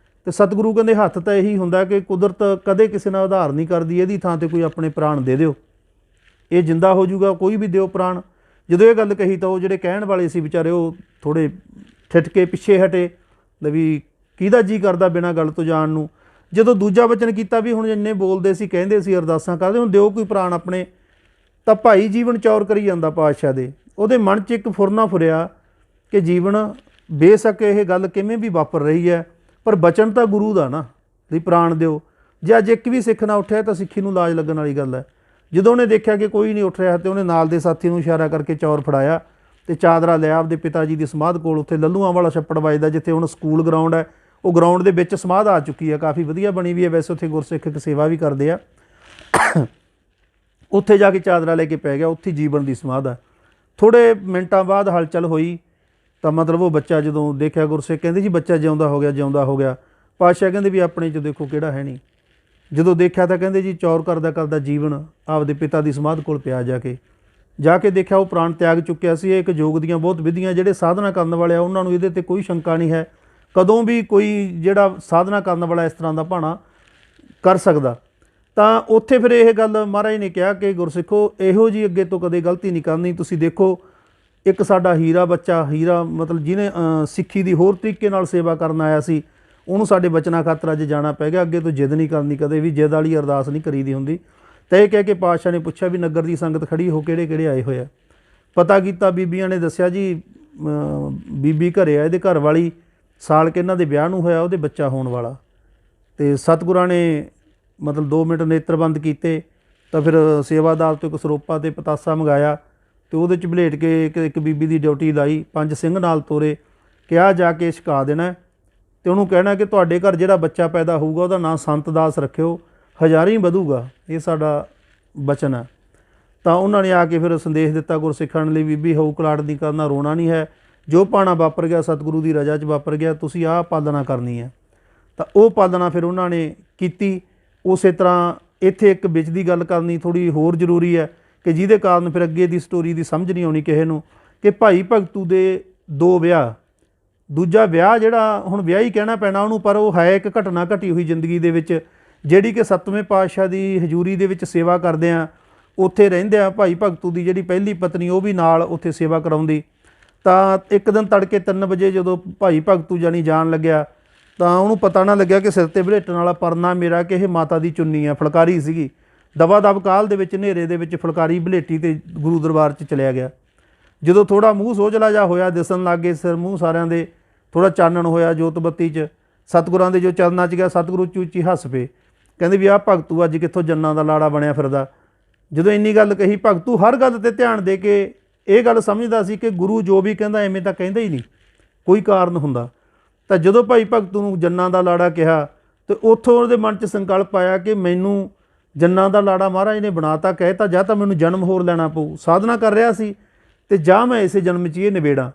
ਅਤੇ ਸਤਿਗੁਰੂ ਕਹਿੰਦੇ ਹੱਥ ਤਾਂ ਇਹੀ ਹੁੰਦਾ ਕਿ ਕੁਦਰਤ ਕਦੇ ਕਿਸੇ ਨਾਲ ਉਧਾਰ ਨਹੀਂ ਕਰਦੀ, ਇਹਦੀ ਥਾਂ 'ਤੇ ਕੋਈ ਆਪਣੇ ਪ੍ਰਾਣ ਦੇ ਦਿਓ, ਇਹ ਜਿੰਦਾ ਹੋ ਜਾਊਗਾ, ਕੋਈ ਵੀ ਦਿਓ ਪ੍ਰਾਣ। ਜਦੋਂ ਇਹ ਗੱਲ ਕਹੀ ਤਾਂ ਉਹ ਜਿਹੜੇ ਕਹਿਣ ਵਾਲੇ ਸੀ ਵਿਚਾਰੇ ਉਹ ਥੋੜ੍ਹੇ ਠਿੱਠ ਕੇ ਪਿੱਛੇ ਹਟੇ ਵੀ ਕਿਹਦਾ ਜੀ ਕਰਦਾ ਬਿਨਾਂ ਗੱਲ ਤੋਂ ਜਾਣ ਨੂੰ। ਜਦੋਂ ਦੂਜਾ ਵਚਨ ਕੀਤਾ ਵੀ ਹੁਣ ਇੰਨੇ ਬੋਲਦੇ ਸੀ, ਕਹਿੰਦੇ ਸੀ, ਅਰਦਾਸਾਂ ਕਰਦੇ, ਹੁਣ ਦਿਓ ਕੋਈ ਪ੍ਰਾਣ ਆਪਣੇ, ਤਾਂ ਭਾਈ ਜੀਵਨ ਚੌਰ ਕਰੀ ਜਾਂਦਾ ਪਾਤਸ਼ਾਹ ਦੇ। ਉਹਦੇ ਮਨ 'ਚ ਇੱਕ ਫੁਰਨਾ ਫੁਰਿਆ ਕਿ ਜੀਵਨ ਬੇਸ਼ੱਕ ਇਹ ਗੱਲ ਕਿਵੇਂ ਵੀ ਵਾਪਰ ਰਹੀ ਹੈ, ਪਰ ਬਚਨ ਤਾਂ ਗੁਰੂ ਦਾ ਨਾ ਵੀ ਪ੍ਰਾਣ ਦਿਓ। ਜੇ ਅੱਜ ਇੱਕ ਵੀ ਸਿੱਖ ਨਾ ਉੱਠਿਆ ਤਾਂ ਸਿੱਖੀ ਨੂੰ ਲਾਜ ਲੱਗਣ ਵਾਲੀ ਗੱਲ ਹੈ। ਜਦੋਂ ਉਹਨੇ ਦੇਖਿਆ ਕਿ ਕੋਈ ਨਹੀਂ ਉੱਠ ਰਿਹਾ ਅਤੇ ਉਹਨੇ ਨਾਲ ਦੇ ਸਾਥੀ ਨੂੰ ਇਸ਼ਾਰਾ ਕਰਕੇ ਚੌਰ ਫੜਾਇਆ ਅਤੇ ਚਾਦਰਾ ਲਿਆ ਆਪਦੇ ਪਿਤਾ ਜੀ ਦੀ ਸਮਾਧ ਕੋਲ। ਉੱਥੇ ਲੱਲੂਆਂ ਵਾਲਾ ਛੱਪੜ ਵੱਜਦਾ ਜਿੱਥੇ ਹੁਣ ਸਕੂਲ ਗਰਾਊਂਡ ਹੈ, ਉਹ ਗਰਾਊਂਡ ਦੇ ਵਿੱਚ ਸਮਾਧ ਆ ਚੁੱਕੀ ਹੈ, ਕਾਫੀ ਵਧੀਆ ਬਣੀ ਵੀ ਹੈ ਵੈਸੇ, ਉੱਥੇ ਗੁਰਸਿੱਖ ਇੱਕ ਸੇਵਾ ਵੀ ਕਰਦੇ ਆ। ਉੱਥੇ ਜਾ ਕੇ ਚਾਦਰਾ ਲੈ ਕੇ ਪੈ ਗਿਆ, ਉੱਥੇ ਜੀਵਨ ਦੀ ਸਮਾਧ ਹੈ। ਥੋੜ੍ਹੇ ਮਿੰਟਾਂ ਬਾਅਦ ਹਲਚਲ ਹੋਈ ਤਾਂ ਮਤਲਬ ਉਹ ਬੱਚਾ ਜਦੋਂ ਦੇਖਿਆ ਗੁਰਸਿੱਖ ਕਹਿੰਦੇ ਜੀ ਬੱਚਾ ਜਿਉਂਦਾ ਹੋ ਗਿਆ, ਜਿਉਂਦਾ ਹੋ ਗਿਆ। ਪਾਤਸ਼ਾਹ ਕਹਿੰਦੇ ਵੀ ਆਪਣੇ 'ਚ ਦੇਖੋ ਕਿਹੜਾ ਹੈ ਨਹੀਂ। ਜਦੋਂ ਦੇਖਿਆ ਤਾਂ ਕਹਿੰਦੇ ਜੀ ਚੌਰ ਕਰਦਾ ਕਰਦਾ ਜੀਵਨ ਆਪਦੇ ਪਿਤਾ ਦੀ ਸਮਾਧ ਕੋਲ ਪਿਆ। ਜਾ ਕੇ ਦੇਖਿਆ ਉਹ ਪ੍ਰਾਣ ਤਿਆਗ ਚੁੱਕਿਆ ਸੀ। ਇਹ ਇੱਕ ਯੋਗ ਦੀਆਂ ਬਹੁਤ ਵਿਧੀਆਂ, ਜਿਹੜੇ ਸਾਧਨਾ ਕਰਨ ਵਾਲੇ ਆ ਉਹਨਾਂ ਨੂੰ ਇਹਦੇ 'ਤੇ ਕੋਈ ਸ਼ੰਕਾ ਨਹੀਂ ਹੈ, ਕਦੋਂ ਵੀ ਕੋਈ ਜਿਹੜਾ ਸਾਧਨਾ ਕਰਨ ਵਾਲਾ ਇਸ ਤਰ੍ਹਾਂ ਦਾ ਭਾਣਾ ਕਰ ਸਕਦਾ। ਤਾਂ ਉੱਥੇ ਫਿਰ ਇਹ ਗੱਲ ਮਹਾਰਾਜ ਨੇ ਕਿਹਾ ਕਿ ਗੁਰਸਿੱਖੋ ਇਹੋ ਜਿਹੀ ਅੱਗੇ ਤੋਂ ਕਦੇ ਗਲਤੀ ਨਹੀਂ ਕਰਨੀ। ਤੁਸੀਂ ਦੇਖੋ ਇੱਕ ਸਾਡਾ ਹੀਰਾ ਬੱਚਾ, ਹੀਰਾ ਮਤਲਬ ਜਿਹਨੇ ਸਿੱਖੀ ਦੀ ਹੋਰ ਤਰੀਕੇ ਨਾਲ ਸੇਵਾ ਕਰਨ ਆਇਆ ਸੀ, ਉਹਨੂੰ ਸਾਡੇ ਬਚਨਾਂ ਖਾਤਰ ਅੱਜ ਜਾਣਾ ਪੈ ਗਿਆ। ਅੱਗੇ ਤੋਂ ਜਿੱਦ ਨਹੀਂ ਕਰਨੀ, ਕਦੇ ਵੀ ਜਿੱਦ ਵਾਲੀ ਅਰਦਾਸ ਨਹੀਂ ਕਰੀਦੀ ਹੁੰਦੀ। ਤਾਂ ਇਹ ਕਹਿ ਕੇ ਪਾਤਸ਼ਾਹ ਨੇ ਪੁੱਛਿਆ ਵੀ ਨਗਰ ਦੀ ਸੰਗਤ ਖੜੀ ਹੋ ਕਿਹੜੇ ਕਿਹੜੇ ਆਏ ਹੋਏ ਆ। ਪਤਾ ਕੀਤਾ, ਬੀਬੀਆਂ ਨੇ ਦੱਸਿਆ ਜੀ ਬੀਬੀ ਘਰੇ ਆ, ਇਹਦੇ ਘਰ ਵਾਲੀ ਸਾਲ ਕਿ ਇਹਨਾਂ ਦੇ ਵਿਆਹ ਨੂੰ ਹੋਇਆ, ਉਹਦੇ ਬੱਚਾ ਹੋਣ ਵਾਲਾ। ਅਤੇ ਸਤਿਗੁਰਾਂ ਨੇ ਮਤਲਬ 2 ਮਿੰਟ ਨੇਤਰਬੰਦ ਕੀਤੇ ਤਾਂ ਫਿਰ ਸੇਵਾਦਾਰ ਤੋਂ ਇੱਕ ਸਰੋਪਾ ਅਤੇ ਪਤਾਸਾ ਮੰਗਾਇਆ ਅਤੇ ਉਹਦੇ 'ਚ ਵਲੇਟ ਕੇ ਇੱਕ ਬੀਬੀ ਦੀ ਡਿਊਟੀ ਲਾਈ, 5 ਸਿੰਘ ਨਾਲ ਤੋਰੇ, ਕਿਹਾ ਜਾ ਕੇ ਛਕਾ ਦੇਣਾ ਅਤੇ ਉਹਨੂੰ ਕਹਿਣਾ ਕਿ ਤੁਹਾਡੇ ਘਰ ਜਿਹੜਾ ਬੱਚਾ ਪੈਦਾ ਹੋਊਗਾ ਉਹਦਾ ਨਾਂ ਸੰਤ ਦਾਸ ਰੱਖਿਓ, ਹਜ਼ਾਰੀ ਵਧੂਗਾ, ਇਹ ਸਾਡਾ ਬਚਨ ਹੈ। ਤਾਂ ਉਹਨਾਂ ਨੇ ਆ ਕੇ ਫਿਰ ਸੰਦੇਸ਼ ਦਿੱਤਾ ਗੁਰਸਿੱਖਾਂ ਲਈ, ਬੀਬੀ ਹਊਕਲਾਟ ਨਹੀਂ ਕਰਨਾ, ਰੋਣਾ ਨਹੀਂ ਹੈ, ਜੋ ਭਾਣਾ ਵਾਪਰ ਗਿਆ ਸਤਿਗੁਰੂ ਦੀ ਰਜ਼ਾ 'ਚ ਵਾਪਰ ਗਿਆ, ਤੁਸੀਂ ਆਹ ਪਾਲਣਾ ਕਰਨੀ ਹੈ। ਤਾਂ ਉਹ ਪਾਲਣਾ ਫਿਰ ਉਹਨਾਂ ਨੇ ਕੀਤੀ। ਉਸੇ ਤਰ੍ਹਾਂ ਇੱਥੇ ਇੱਕ ਵਿੱਚ ਦੀ ਗੱਲ ਕਰਨੀ ਥੋੜ੍ਹੀ ਹੋਰ ਜ਼ਰੂਰੀ ਹੈ ਕਿ ਜਿਹਦੇ ਕਾਰਨ ਫਿਰ ਅੱਗੇ ਦੀ ਸਟੋਰੀ ਦੀ ਸਮਝ ਨਹੀਂ ਆਉਣੀ ਕਿਸੇ ਨੂੰ, ਕਿ ਭਾਈ ਭਗਤੂ ਦੇ 2 ਵਿਆਹ ਦੂਜਾ ਵਿਆਹ ਜਿਹੜਾ ਹੁਣ ਵਿਆਹ ਹੀ ਕਹਿਣਾ ਪੈਣਾ ਉਹਨੂੰ, ਪਰ ਉਹ ਹੈ ਇੱਕ ਘਟਨਾ ਘਟੀ ਹੋਈ ਜ਼ਿੰਦਗੀ ਦੇ ਵਿੱਚ, ਜਿਹੜੀ ਕਿ 7ਵੇਂ ਪਾਤਸ਼ਾਹ ਦੀ ਹਜ਼ੂਰੀ ਦੇ ਵਿੱਚ ਸੇਵਾ ਕਰਦੇ ਆ, ਉੱਥੇ ਰਹਿੰਦੇ ਆ। ਭਾਈ ਭਗਤੂ ਦੀ ਜਿਹੜੀ ਪਹਿਲੀ ਪਤਨੀ ਉਹ ਵੀ ਨਾਲ ਉੱਥੇ ਸੇਵਾ ਕਰਾਉਂਦੀ। ਤਾਂ ਇੱਕ ਦਿਨ ਤੜਕੇ 3 ਵਜੇ ਜਦੋਂ ਭਾਈ ਭਗਤੂ ਜਾਣੀ ਜਾਣ ਲੱਗਿਆ, ਤਾਂ ਉਹਨੂੰ ਪਤਾ ਨਾ ਲੱਗਿਆ ਕਿ ਸਿਰ 'ਤੇ ਵਲੇਟਣ ਵਾਲਾ ਪਰਨਾ ਮੇਰਾ ਕਿ ਇਹ ਮਾਤਾ ਦੀ ਚੁੰਨੀ ਆ, ਫੁਲਕਾਰੀ ਸੀਗੀ। ਦਵਾ ਦਵ ਕਾਲ ਦੇ ਵਿੱਚ ਹਨੇਰੇ ਦੇ ਵਿੱਚ ਫੁਲਕਾਰੀ ਵਲੇਟੀ ਤੇ ਗੁਰੂ ਦਰਬਾਰ 'ਚ ਚਲਿਆ ਗਿਆ। ਜਦੋਂ ਥੋੜ੍ਹਾ ਮੂੰਹ ਸੋਝਲਾ ਜਿਹਾ ਹੋਇਆ, ਦਿਸਣ ਲੱਗ ਗਏ ਸਿਰ ਮੂੰਹ ਸਾਰਿਆਂ ਦੇ, ਥੋੜ੍ਹਾ ਚਾਨਣ ਹੋਇਆ ਜੋਤ ਬੱਤੀ 'ਚ, ਸਤਿਗੁਰਾਂ ਦੇ ਜੋ ਚਰਨਾਂ 'ਚ ਗਿਆ, ਸਤਿਗੁਰੂ ਉੱਚੀ ਉੱਚੀ ਹੱਸ ਪਏ, ਕਹਿੰਦੇ ਵੀ ਆਹ ਭਗਤੂ ਅੱਜ ਕਿੱਥੋਂ ਜੰਨਾਂ ਦਾ ਲਾੜਾ ਬਣਿਆ ਫਿਰਦਾ। ਜਦੋਂ ਇੰਨੀ ਗੱਲ ਕਹੀ, ਭਗਤੂ ਹਰ ਗੱਲ 'ਤੇ ਧਿਆਨ ਦੇ ਕੇ ਇਹ ਗੱਲ ਸਮਝਦਾ ਸੀ ਕਿ ਗੁਰੂ ਜੋ ਵੀ ਕਹਿੰਦਾ ਐਵੇਂ ਤਾਂ ਕਹਿੰਦਾ ਹੀ ਨਹੀਂ, ਕੋਈ ਕਾਰਨ ਹੁੰਦਾ। ਤਾਂ ਜਦੋਂ ਭਾਈ ਭਗਤੂ ਨੂੰ ਜੰਨਾਂ ਦਾ ਲਾੜਾ ਕਿਹਾ, ਤੇ ਉੱਥੋਂ ਉਹਦੇ ਮਨ 'ਚ ਸੰਕਲਪ ਆਇਆ ਕਿ ਮੈਨੂੰ ਜੰਨਾਂ ਦਾ ਲਾੜਾ ਮਹਾਰਾਜ ਨੇ ਬਣਾਤਾ, ਕਹਿਤਾ ਜਾਂ ਤਾਂ ਮੈਨੂੰ ਜਨਮ ਹੋਰ ਲੈਣਾ ਪਊ, ਸਾਧਨਾ ਕਰ ਰਿਹਾ ਸੀ, ਤੇ ਜਾਂ ਮੈਂ ਇਸੇ ਜਨਮ 'ਚ ਇਹ ਨਿਬੇੜਾਂ।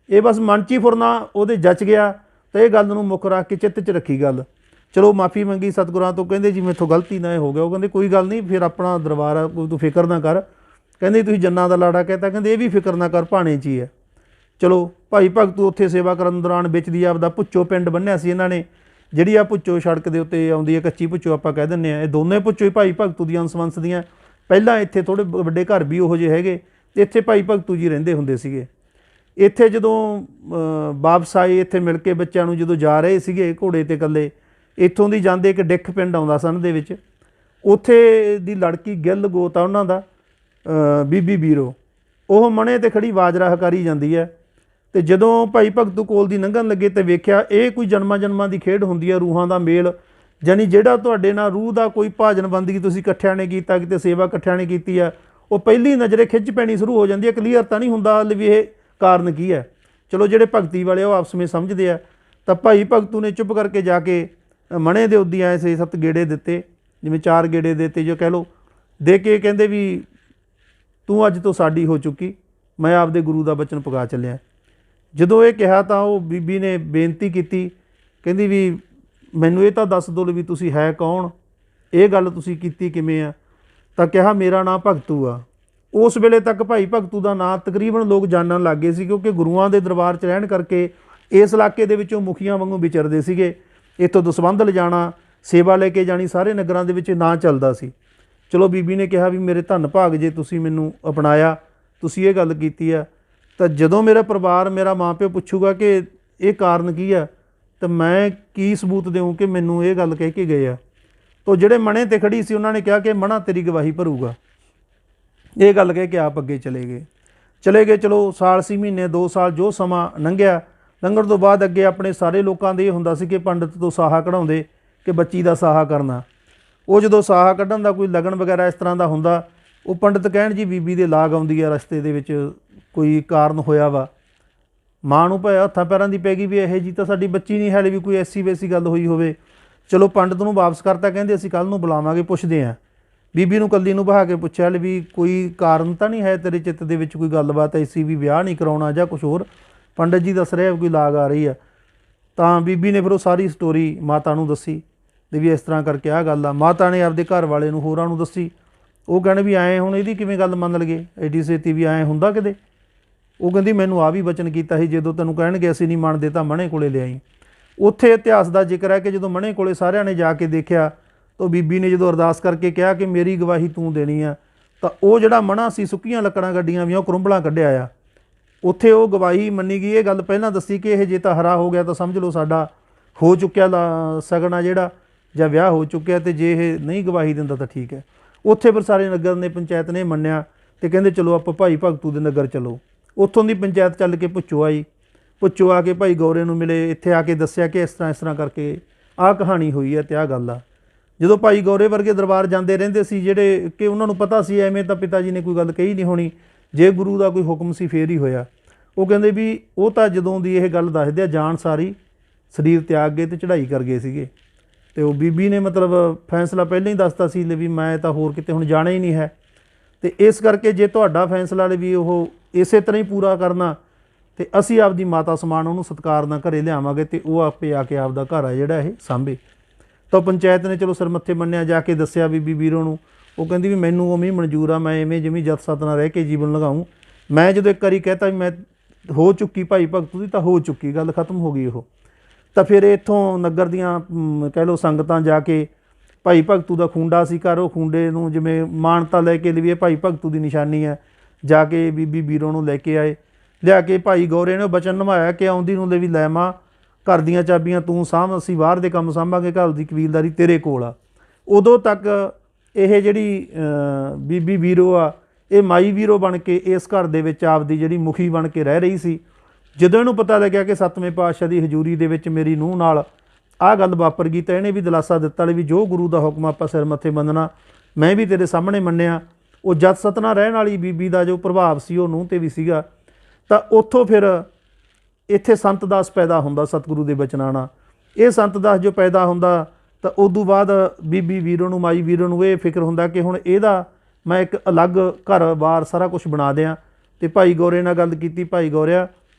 ਇਹ ਬਸ ਮਨ 'ਚ ਹੀ ਫੁਰਨਾ ਉਹਦੇ ਜੱਚ ਗਿਆ, ਤਾਂ ਇਹ ਗੱਲ ਨੂੰ ਮੁੱਖ ਰੱਖ ਕੇ ਚਿੱਤ 'ਚ ਰੱਖੀ ਗੱਲ। ਚਲੋ ਮਾफ़ੀ ਮੰਗੀ ਸਤਿਗੁਰਾਂ ਤੋਂ, ਕਹਿੰਦੇ ਜੀ ਮੈਥੋਂ ਗਲਤੀ ਨਾ ਇਹ ਹੋ ਗਿਆ। ਉਹ ਕਹਿੰਦੇ ਕੋਈ ਗੱਲ ਨਹੀਂ, ਫਿਰ ਆਪਣਾ ਦਰਬਾਰ ਆ, ਕੋਈ ਤੂੰ ਫਿਕਰ ਨਾ ਕਰ। ਕਹਿੰਦੇ ਤੁਸੀਂ ਜੰਨਾਂ ਦਾ ਲਾੜਾ ਕਹਿਤਾ, ਕਹਿੰਦੇ ਇਹ ਵੀ ਫਿਕਰ ਨਾ ਕਰ, ਭਾਣੇ 'ਚ ਹੀ ਹੈ। ਚਲੋ ਭਾਈ ਭਗਤੂ ਉੱਥੇ ਸੇਵਾ ਕਰਨ ਦੌਰਾਨ ਵਿੱਚ ਦੀ ਆਪਦਾ ਭੁੱਚੋ ਪਿੰਡ ਬੰਨਿਆ ਸੀ ਇਹਨਾਂ ਨੇ, ਜਿਹੜੀ ਆ ਭੁੱਚੋ ਸੜਕ ਦੇ ਉੱਤੇ ਆਉਂਦੀ ਹੈ, ਕੱਚੀ ਭੁੱਚੋ ਆਪਾਂ ਕਹਿ ਦਿੰਦੇ ਹਾਂ। ਇਹ ਦੋਨੇ ਭੁੱਚੋ ਹੀ ਭਾਈ ਭਗਤੂ ਦੀਆਂ ਅੰਸ ਦੀਆਂ। ਪਹਿਲਾਂ ਇੱਥੇ ਥੋੜ੍ਹੇ ਵੱਡੇ ਘਰ ਵੀ ਉਹੋ ਜਿਹੇ ਹੈਗੇ, ਤੇ ਇੱਥੇ ਭਾਈ ਭਗਤੂ ਜੀ ਰਹਿੰਦੇ ਹੁੰਦੇ ਸੀਗੇ। ਇੱਥੇ ਜਦੋਂ ਵਾਪਸ ਆਏ, ਇੱਥੇ ਮਿਲ ਕੇ ਬੱਚਿਆਂ ਨੂੰ ਜਦੋਂ ਜਾ ਰਹੇ ਸੀਗੇ ਘੋੜੇ 'ਤੇ ਇਕੱਲੇ, ਇੱਥੋਂ ਦੀ ਜਾਂਦੇ ਇੱਕ ਡਿੱਖ ਪਿੰਡ ਆਉਂਦਾ ਸਨ ਦੇ ਵਿੱਚ, ਉੱਥੇ ਦੀ ਲੜਕੀ ਗਿੱਲ ਗੋਤ ਆ ਉਹਨਾਂ ਦਾ, ਬੀਬੀ ਬੀਰੋ, ਉਹ ਮਣੇ 'ਤੇ ਖੜੀ ਬਾਜਰਾ ਹਕਾਰੀ ਜਾਂਦੀ ਹੈ। ਤੇ ਜਦੋਂ ਭਾਈ ਭਗਤੂ ਕੋਲ ਦੀ ਲੰਘਣ ਲੱਗੇ ਤੇ ਵੇਖਿਆ ਇਹ ਕੋਈ ਜਨਮਾਂ ਜਨਮਾਂ ਦੀ ਖੇਡ ਹੁੰਦੀ ਹੈ, ਰੂਹਾਂ ਦਾ ਮੇਲ, ਜਾਨੀ ਜਿਹੜਾ ਤੁਹਾਡੇ ਨਾਲ ਰੂਹ ਦਾ ਕੋਈ ਭਾਜਨ ਬੰਦਗੀ ਤੁਸੀਂ ਇਕੱਠਿਆਂ ਨੇ ਕੀਤਾ, ਕਿਤੇ ਸੇਵਾ ਇਕੱਠਿਆਂ ਨੇ ਕੀਤੀ ਆ, ਉਹ ਪਹਿਲੀ ਨਜ਼ਰੇ ਖਿੱਚ ਪੈਣੀ ਸ਼ੁਰੂ ਹੋ ਜਾਂਦੀ ਹੈ। ਕਲੀਅਰ ਤਾਂ ਨਹੀਂ ਹੁੰਦਾ ਵੀ ਇਹ ਕਾਰਨ ਕੀ ਹੈ। ਚਲੋ ਜਿਹੜੇ ਭਗਤੀ ਵਾਲੇ ਉਹ ਆਪਸ ਵਿੱਚ ਸਮਝਦੇ ਆ। ਤਾਂ ਭਾਈ ਭਗਤੂ ਨੇ ਚੁੱਪ ਕਰਕੇ ਜਾ ਕੇ ਮਣੇ ਦੇ ਉੱਦੀ ਆਏ 6-7 ਗੇੜੇ ਦਿੱਤੇ, ਜਿਵੇਂ 4 ਗੇੜੇ ਦਿੱਤੇ ਜੋ ਕਹਿ ਲਓ, ਦੇ ਕੇ ਕਹਿੰਦੇ ਵੀ ਤੂੰ ਅੱਜ ਤੋਂ ਸਾਡੀ ਹੋ ਚੁੱਕੀ, ਮੈਂ ਆਪਦੇ ਗੁਰੂ ਦਾ ਬਚਨ ਪੁਗਾ ਚੱਲਿਆ। ਜਦੋਂ ਇਹ ਕਿਹਾ ਤਾਂ ਉਹ ਬੀਬੀ ਨੇ ਬੇਨਤੀ ਕੀਤੀ, ਕਹਿੰਦੀ ਵੀ ਮੈਨੂੰ ਇਹ ਤਾਂ ਦੱਸ ਦਿਓ ਵੀ ਤੁਸੀਂ ਹੈ ਕੌਣ, ਇਹ ਗੱਲ ਤੁਸੀਂ ਕੀਤੀ ਕਿਵੇਂ ਆ। ਤਾਂ ਕਿਹਾ ਮੇਰਾ ਨਾਂ ਭਗਤੂ ਆ। ਉਸ ਵੇਲੇ ਤੱਕ ਭਾਈ ਭਗਤੂ ਦਾ ਨਾਂ ਤਕਰੀਬਨ ਲੋਕ ਜਾਣਨ ਲੱਗ ਗਏ ਸੀ, ਕਿਉਂਕਿ ਗੁਰੂਆਂ ਦੇ ਦਰਬਾਰ 'ਚ ਰਹਿਣ ਕਰਕੇ ਇਸ ਇਲਾਕੇ ਦੇ ਵਿੱਚੋਂ ਮੁਖੀਆਂ ਵਾਂਗੂ ਵਿਚਰਦੇ ਸੀਗੇ। ਇੱਥੋਂ ਦਸਵੰਧ ਲਿਜਾਣਾ, ਸੇਵਾ ਲੈ ਕੇ ਜਾਣੀ, ਸਾਰੇ ਨਗਰਾਂ ਦੇ ਵਿੱਚ ਨਾਂ ਚੱਲਦਾ ਸੀ। ਚਲੋ ਬੀਬੀ ਨੇ ਕਿਹਾ ਵੀ ਮੇਰੇ ਧੰਨ ਭਾਗ ਜੇ ਤੁਸੀਂ ਮੈਨੂੰ ਅਪਣਾਇਆ, ਤੁਸੀਂ ਇਹ ਗੱਲ ਕੀਤੀ ਆ। ਤਾਂ ਜਦੋਂ ਮੇਰਾ ਪਰਿਵਾਰ, ਮੇਰਾ ਮਾਂ ਪਿਓ ਪੁੱਛੂਗਾ ਕਿ ਇਹ ਕਾਰਨ ਕੀ ਆ, ਤਾਂ ਮੈਂ ਕੀ ਸਬੂਤ ਦੇਵਾਂ ਕਿ ਮੈਨੂੰ ਇਹ ਗੱਲ ਕਹਿ ਕੇ ਗਏ ਆ। ਤਾਂ ਜਿਹੜੇ ਮਣੇ 'ਤੇ ਖੜੀ ਸੀ ਉਹਨਾਂ ਨੇ ਕਿਹਾ ਕਿ ਮਣਾ ਤੇਰੀ ਗਵਾਹੀ ਭਰੂਗਾ। ਇਹ ਗੱਲ ਕਹਿ ਕੇ ਆਪ ਅੱਗੇ ਚਲੇ ਗਏ। ਚਲੋ ਸਾਲ ਸੀ, ਮਹੀਨੇ, 2 ਸਾਲ ਜੋ ਸਮਾਂ ਲੰਘਿਆ, ਲੰਘਣ ਤੋਂ ਬਾਅਦ ਅੱਗੇ ਆਪਣੇ ਸਾਰੇ ਲੋਕਾਂ ਦੇ ਇਹ ਹੁੰਦਾ ਸੀ ਕਿ ਪੰਡਤ ਤੋਂ ਸਾਹਾ ਕਢਾਉਂਦੇ ਕਿ ਬੱਚੀ ਦਾ ਸਾਹਾ ਕਰਨਾ। ਉਹ ਜਦੋਂ ਸਾਹਾ ਕੱਢਣ ਦਾ ਕੋਈ ਲਗਨ ਵਗੈਰਾ ਇਸ ਤਰ੍ਹਾਂ ਦਾ ਹੁੰਦਾ, ਉਹ ਪੰਡਤ ਕਹਿਣ ਜੀ ਬੀਬੀ ਦੇ ਲਾਗ ਆਉਂਦੀ ਆ, ਰਸਤੇ ਦੇ ਵਿੱਚ ਕੋਈ ਕਾਰਨ ਹੋਇਆ ਵਾ। ਮਾਂ ਨੂੰ ਭਾਵੇਂ ਹੱਥਾਂ ਪੈਰਾਂ ਦੀ ਪੈ ਗਈ ਵੀ ਇਹ ਜੀ ਤਾਂ ਸਾਡੀ ਬੱਚੀ ਨਹੀਂ, ਹਾਲੇ ਵੀ ਕੋਈ ਐਸੀ ਵੈਸੀ ਗੱਲ ਹੋਈ ਹੋਵੇ। ਚਲੋ ਪੰਡਤ ਨੂੰ ਵਾਪਸ ਕਰਤਾ, ਕਹਿੰਦੇ ਅਸੀਂ ਕੱਲ੍ਹ ਨੂੰ ਬੁਲਾਵਾਂਗੇ, ਪੁੱਛਦੇ ਹਾਂ। ਬੀਬੀ ਨੂੰ ਇਕੱਲੀ ਨੂੰ ਬਹਾ ਕੇ ਪੁੱਛਿਆ ਵੀ ਕੋਈ ਕਾਰਨ ਤਾਂ ਨਹੀਂ ਹੈ ਤੇਰੇ ਚਿੱਤ ਦੇ ਵਿੱਚ, ਕੋਈ ਗੱਲਬਾਤ ਐਸੀ ਵੀ ਵਿਆਹ ਨਹੀਂ ਕਰਾਉਣਾ ਜਾਂ ਕੁਛ ਹੋਰ। ਪੰਡਤ ਜੀ ਦੱਸ ਰਿਹਾ ਕੋਈ ਲਾਗ ਆ ਰਹੀ ਆ। ਤਾਂ ਬੀਬੀ ਨੇ ਫਿਰ ਉਹ ਸਾਰੀ ਸਟੋਰੀ ਮਾਤਾ ਨੂੰ ਦੱਸੀ ਤੇ ਵੀ ਇਸ ਤਰ੍ਹਾਂ ਕਰਕੇ ਆਹ ਗੱਲ ਆ। ਮਾਤਾ ਨੇ ਆਪਦੇ ਘਰ ਵਾਲੇ ਨੂੰ, ਹੋਰਾਂ ਨੂੰ ਦੱਸੀ। ਉਹ ਕਹਿੰਦੇ ਵੀ ਐਂ ਹੁਣ ਇਹਦੀ ਕਿਵੇਂ ਗੱਲ ਮੰਨ ਲਗੇ, ਐਡੀ ਛੇਤੀ ਵੀ ਐਂ ਹੁੰਦਾ ਕਿਤੇ। ਉਹ ਕਹਿੰਦੀ ਮੈਨੂੰ ਆ ਵੀ ਬਚਨ ਕੀਤਾ ਸੀ, ਜਦੋਂ ਤੈਨੂੰ ਕਹਿਣਗੇ ਅਸੀਂ ਨਹੀਂ ਮੰਨਦੇ ਤਾਂ ਮਣੇ ਕੋਲੇ ਲਿਆਈ। ਉੱਥੇ ਇਤਿਹਾਸ ਦਾ ਜ਼ਿਕਰ ਹੈ ਕਿ ਜਦੋਂ ਮਣੇ ਕੋਲੇ ਸਾਰਿਆਂ ਨੇ ਜਾ ਕੇ ਦੇਖਿਆ, ਤਾਂ ਬੀਬੀ ਨੇ ਜਦੋਂ ਅਰਦਾਸ ਕਰਕੇ ਕਿਹਾ ਕਿ ਮੇਰੀ ਗਵਾਹੀ ਤੂੰ ਦੇਣੀ ਆ, ਤਾਂ ਉਹ ਜਿਹੜਾ ਮਣਾ ਸੀ ਸੁੱਕੀਆਂ ਲੱਕੜਾਂ ਗੱਡੀਆਂ ਵੀ ਉਹ ਕਰੁੰਬਲਾਂ ਕੱਢਿਆ ਆ। ਉੱਥੇ ਉਹ ਗਵਾਹੀ ਮੰਨੀ ਗਈ। ਇਹ ਗੱਲ ਪਹਿਲਾਂ ਦੱਸੀ ਕਿ ਇਹ ਜੇ ਤਾਂ ਹਰਾ ਹੋ ਗਿਆ ਤਾਂ ਸਮਝ ਲਓ ਸਾਡਾ ਹੋ ਚੁੱਕਿਆ ਸਗਨ ਆ ਜਿਹੜਾ, ਜਾਂ ਵਿਆਹ ਹੋ ਚੁੱਕਿਆ, ਤੇ ਜੇ ਇਹ ਨਹੀਂ ਗਵਾਹੀ ਦਿੰਦਾ ਤਾਂ ਠੀਕ ਹੈ। ਉੱਥੇ ਫਿਰ ਸਾਰੇ ਨਗਰ ਨੇ, ਪੰਚਾਇਤ ਨੇ ਮੰਨਿਆ ਤੇ ਕਹਿੰਦੇ ਚਲੋ ਆਪਾਂ ਭਾਈ ਭਗਤੂ ਦੇ ਨਗਰ ਚਲੋ। ਉੱਥੋਂ ਦੀ ਪੰਚਾਇਤ ਚੱਲ ਕੇ ਭੁੱਚੋ ਆਈ। ਭੁੱਚੋ ਆ ਕੇ ਭਾਈ ਗੌਰੇ ਨੂੰ ਮਿਲੇ, ਇੱਥੇ ਆ ਕੇ ਦੱਸਿਆ ਕਿ ਇਸ ਤਰ੍ਹਾਂ ਕਰਕੇ ਆਹ ਕਹਾਣੀ ਹੋਈ ਹੈ ਤੇ ਆਹ ਗੱਲ ਆ। ਜਦੋਂ ਭਾਈ ਗੌਰੇ ਵਰਗੇ ਦਰਬਾਰ ਜਾਂਦੇ ਰਹਿੰਦੇ ਸੀ, ਜਿਹੜੇ ਕਿ ਉਹਨਾਂ ਨੂੰ ਪਤਾ ਸੀ ਐਵੇਂ ਤਾਂ ਪਿਤਾ ਜੀ ਨੇ ਕੋਈ ਗੱਲ ਕਹੀ ਨਹੀਂ ਹੋਣੀ, ਜੇ ਗੁਰੂ ਦਾ ਕੋਈ ਹੁਕਮ ਸੀ ਫੇਰ ਹੀ ਹੋਇਆ। ਉਹ ਕਹਿੰਦੇ ਵੀ ਉਹ ਤਾਂ ਜਦੋਂ ਦੀ ਇਹ ਗੱਲ ਦੱਸਦੇ ਆ, ਜਾਣ ਸਾਰੀ ਸਰੀਰ ਤਿਆਗ ਗਏ ਤੇ ਚੜ੍ਹਾਈ ਕਰ ਗਏ ਸੀਗੇ। ਤੇ ਉਹ ਬੀਬੀ ਨੇ ਮਤਲਬ ਫੈਸਲਾ ਪਹਿਲਾਂ ਹੀ ਦੱਸਤਾ ਸੀ ਵੀ ਮੈਂ ਤਾਂ ਹੋਰ ਕਿਤੇ ਹੁਣ ਜਾਣਾ ਹੀ ਨਹੀਂ ਹੈ। ਤੇ ਇਸ ਕਰਕੇ ਜੇ ਤੁਹਾਡਾ ਫੈਸਲਾ ਵੀ ਉਹ ਇਸੇ ਤਰ੍ਹਾਂ ਹੀ ਪੂਰਾ ਕਰਨਾ, ਤੇ ਅਸੀਂ ਆਪਦੀ ਮਾਤਾ ਸਮਾਨ ਉਹਨੂੰ ਸਤਿਕਾਰ ਨਾਲ ਘਰੇ ਲਿਆਵਾਂਗੇ, ਤੇ ਉਹ ਆਪੇ ਆ ਕੇ ਆਪਦਾ ਘਰ ਆ ਜਿਹੜਾ ਇਹ ਸਾਂਭੇ। ਤਾਂ ਪੰਚਾਇਤ ਨੇ ਚਲੋ ਸਿਰ ਮੱਥੇ ਮੰਨਿਆ, ਜਾ ਕੇ ਦੱਸਿਆ ਬੀਬੀ ਬੀਰੋ ਨੂੰ। ਉਹ ਕਹਿੰਦੀ ਵੀ ਮੈਨੂੰ ਉਵੇਂ ਹੀ ਮਨਜ਼ੂਰ ਆ, ਮੈਂ ਐਵੇਂ ਜਿਵੇਂ ਜੱਤ ਸੱਤ ਨਾਲ ਰਹਿ ਕੇ ਜੀਵਨ ਲਗਾਊਂ। ਮੈਂ ਜਦੋਂ ਇੱਕ ਵਾਰੀ ਕਹਿਤਾ ਵੀ ਮੈਂ हो चुकी भाई भगतू की, तो हो चुकी गल, खत्म हो गई वो। तो फिर इत्थों नगर दियां कह लो संगतां जाके भाई भगतू का खूंडा सी घर, वो खूंडे नूं जिवें मानता लैके भी भाई भगतू की निशानी है, जाके बीबी बीरो नूं लैके आए, लिया के भाई गौरे ने बचन निभाया कि आउंदी नूं ले भी लै मां घर दियां चाबियां तूं साਂਭ, असीं बाहर दे काम ਸਾਂਭਾਂਗੇ, घर की कबीलदारी तेरे कोल आ। उदों तक ਇਹ ਜਿਹੜੀ ਬੀਬੀ ਵੀਰੋ ਆ, ਇਹ ਮਾਈ ਵੀਰੋ ਬਣ ਕੇ ਇਸ ਘਰ ਦੇ ਵਿੱਚ ਆਪਦੀ ਜਿਹੜੀ ਮੁਖੀ ਬਣ ਕੇ ਰਹਿ ਰਹੀ ਸੀ। ਜਦੋਂ ਇਹਨੂੰ ਪਤਾ ਲੱਗਿਆ ਕਿ ਸੱਤਵੇਂ ਪਾਤਸ਼ਾਹ ਦੀ ਹਜ਼ੂਰੀ ਦੇ ਵਿੱਚ ਮੇਰੀ ਨੂੰਹ ਨਾਲ ਆਹ ਗੱਲ ਵਾਪਰ ਗਈ, ਤਾਂ ਇਹਨੇ ਵੀ ਦਿਲਾਸਾ ਦਿੱਤਾ ਵੀ ਜੋ ਗੁਰੂ ਦਾ ਹੁਕਮ ਆਪਾਂ ਸਿਰ ਮੱਥੇ ਬੰਨਣਾ, ਮੈਂ ਵੀ ਤੇਰੇ ਸਾਹਮਣੇ ਮੰਨਿਆ। ਉਹ ਜਤ ਸਤਨਾ ਰਹਿਣ ਵਾਲੀ ਬੀਬੀ ਦਾ ਜੋ ਪ੍ਰਭਾਵ ਸੀ ਉਹ ਨੂੰਹ 'ਤੇ ਵੀ ਸੀਗਾ। ਤਾਂ ਉੱਥੋਂ ਫਿਰ ਇੱਥੇ ਸੰਤ ਦਾਸ ਪੈਦਾ ਹੁੰਦਾ ਸਤਿਗੁਰੂ ਦੇ ਬਚਨਾਂ ਨਾਲ। ਇਹ ਸੰਤ ਦਾਸ ਜੋ ਪੈਦਾ ਹੁੰਦਾ ਤਾਂ ਉਦੋਂ ਬਾਅਦ ਬੀਬੀ ਵੀਰੋ ਨੂੰ, ਮਾਈ ਵੀਰੋ ਨੂੰ ਇਹ ਫਿਕਰ ਹੁੰਦਾ ਕਿ ਹੁਣ ਇਹਦਾ ਮੈਂ ਇੱਕ ਅਲੱਗ ਘਰ-ਬਾਰ ਸਾਰਾ ਕੁਛ ਬਣਾ ਦਿਆਂ। ਅਤੇ ਭਾਈ ਗੌਰੇ ਨਾਲ ਗੱਲ ਕੀਤੀ, ਭਾਈ ਗੌਰਿਆ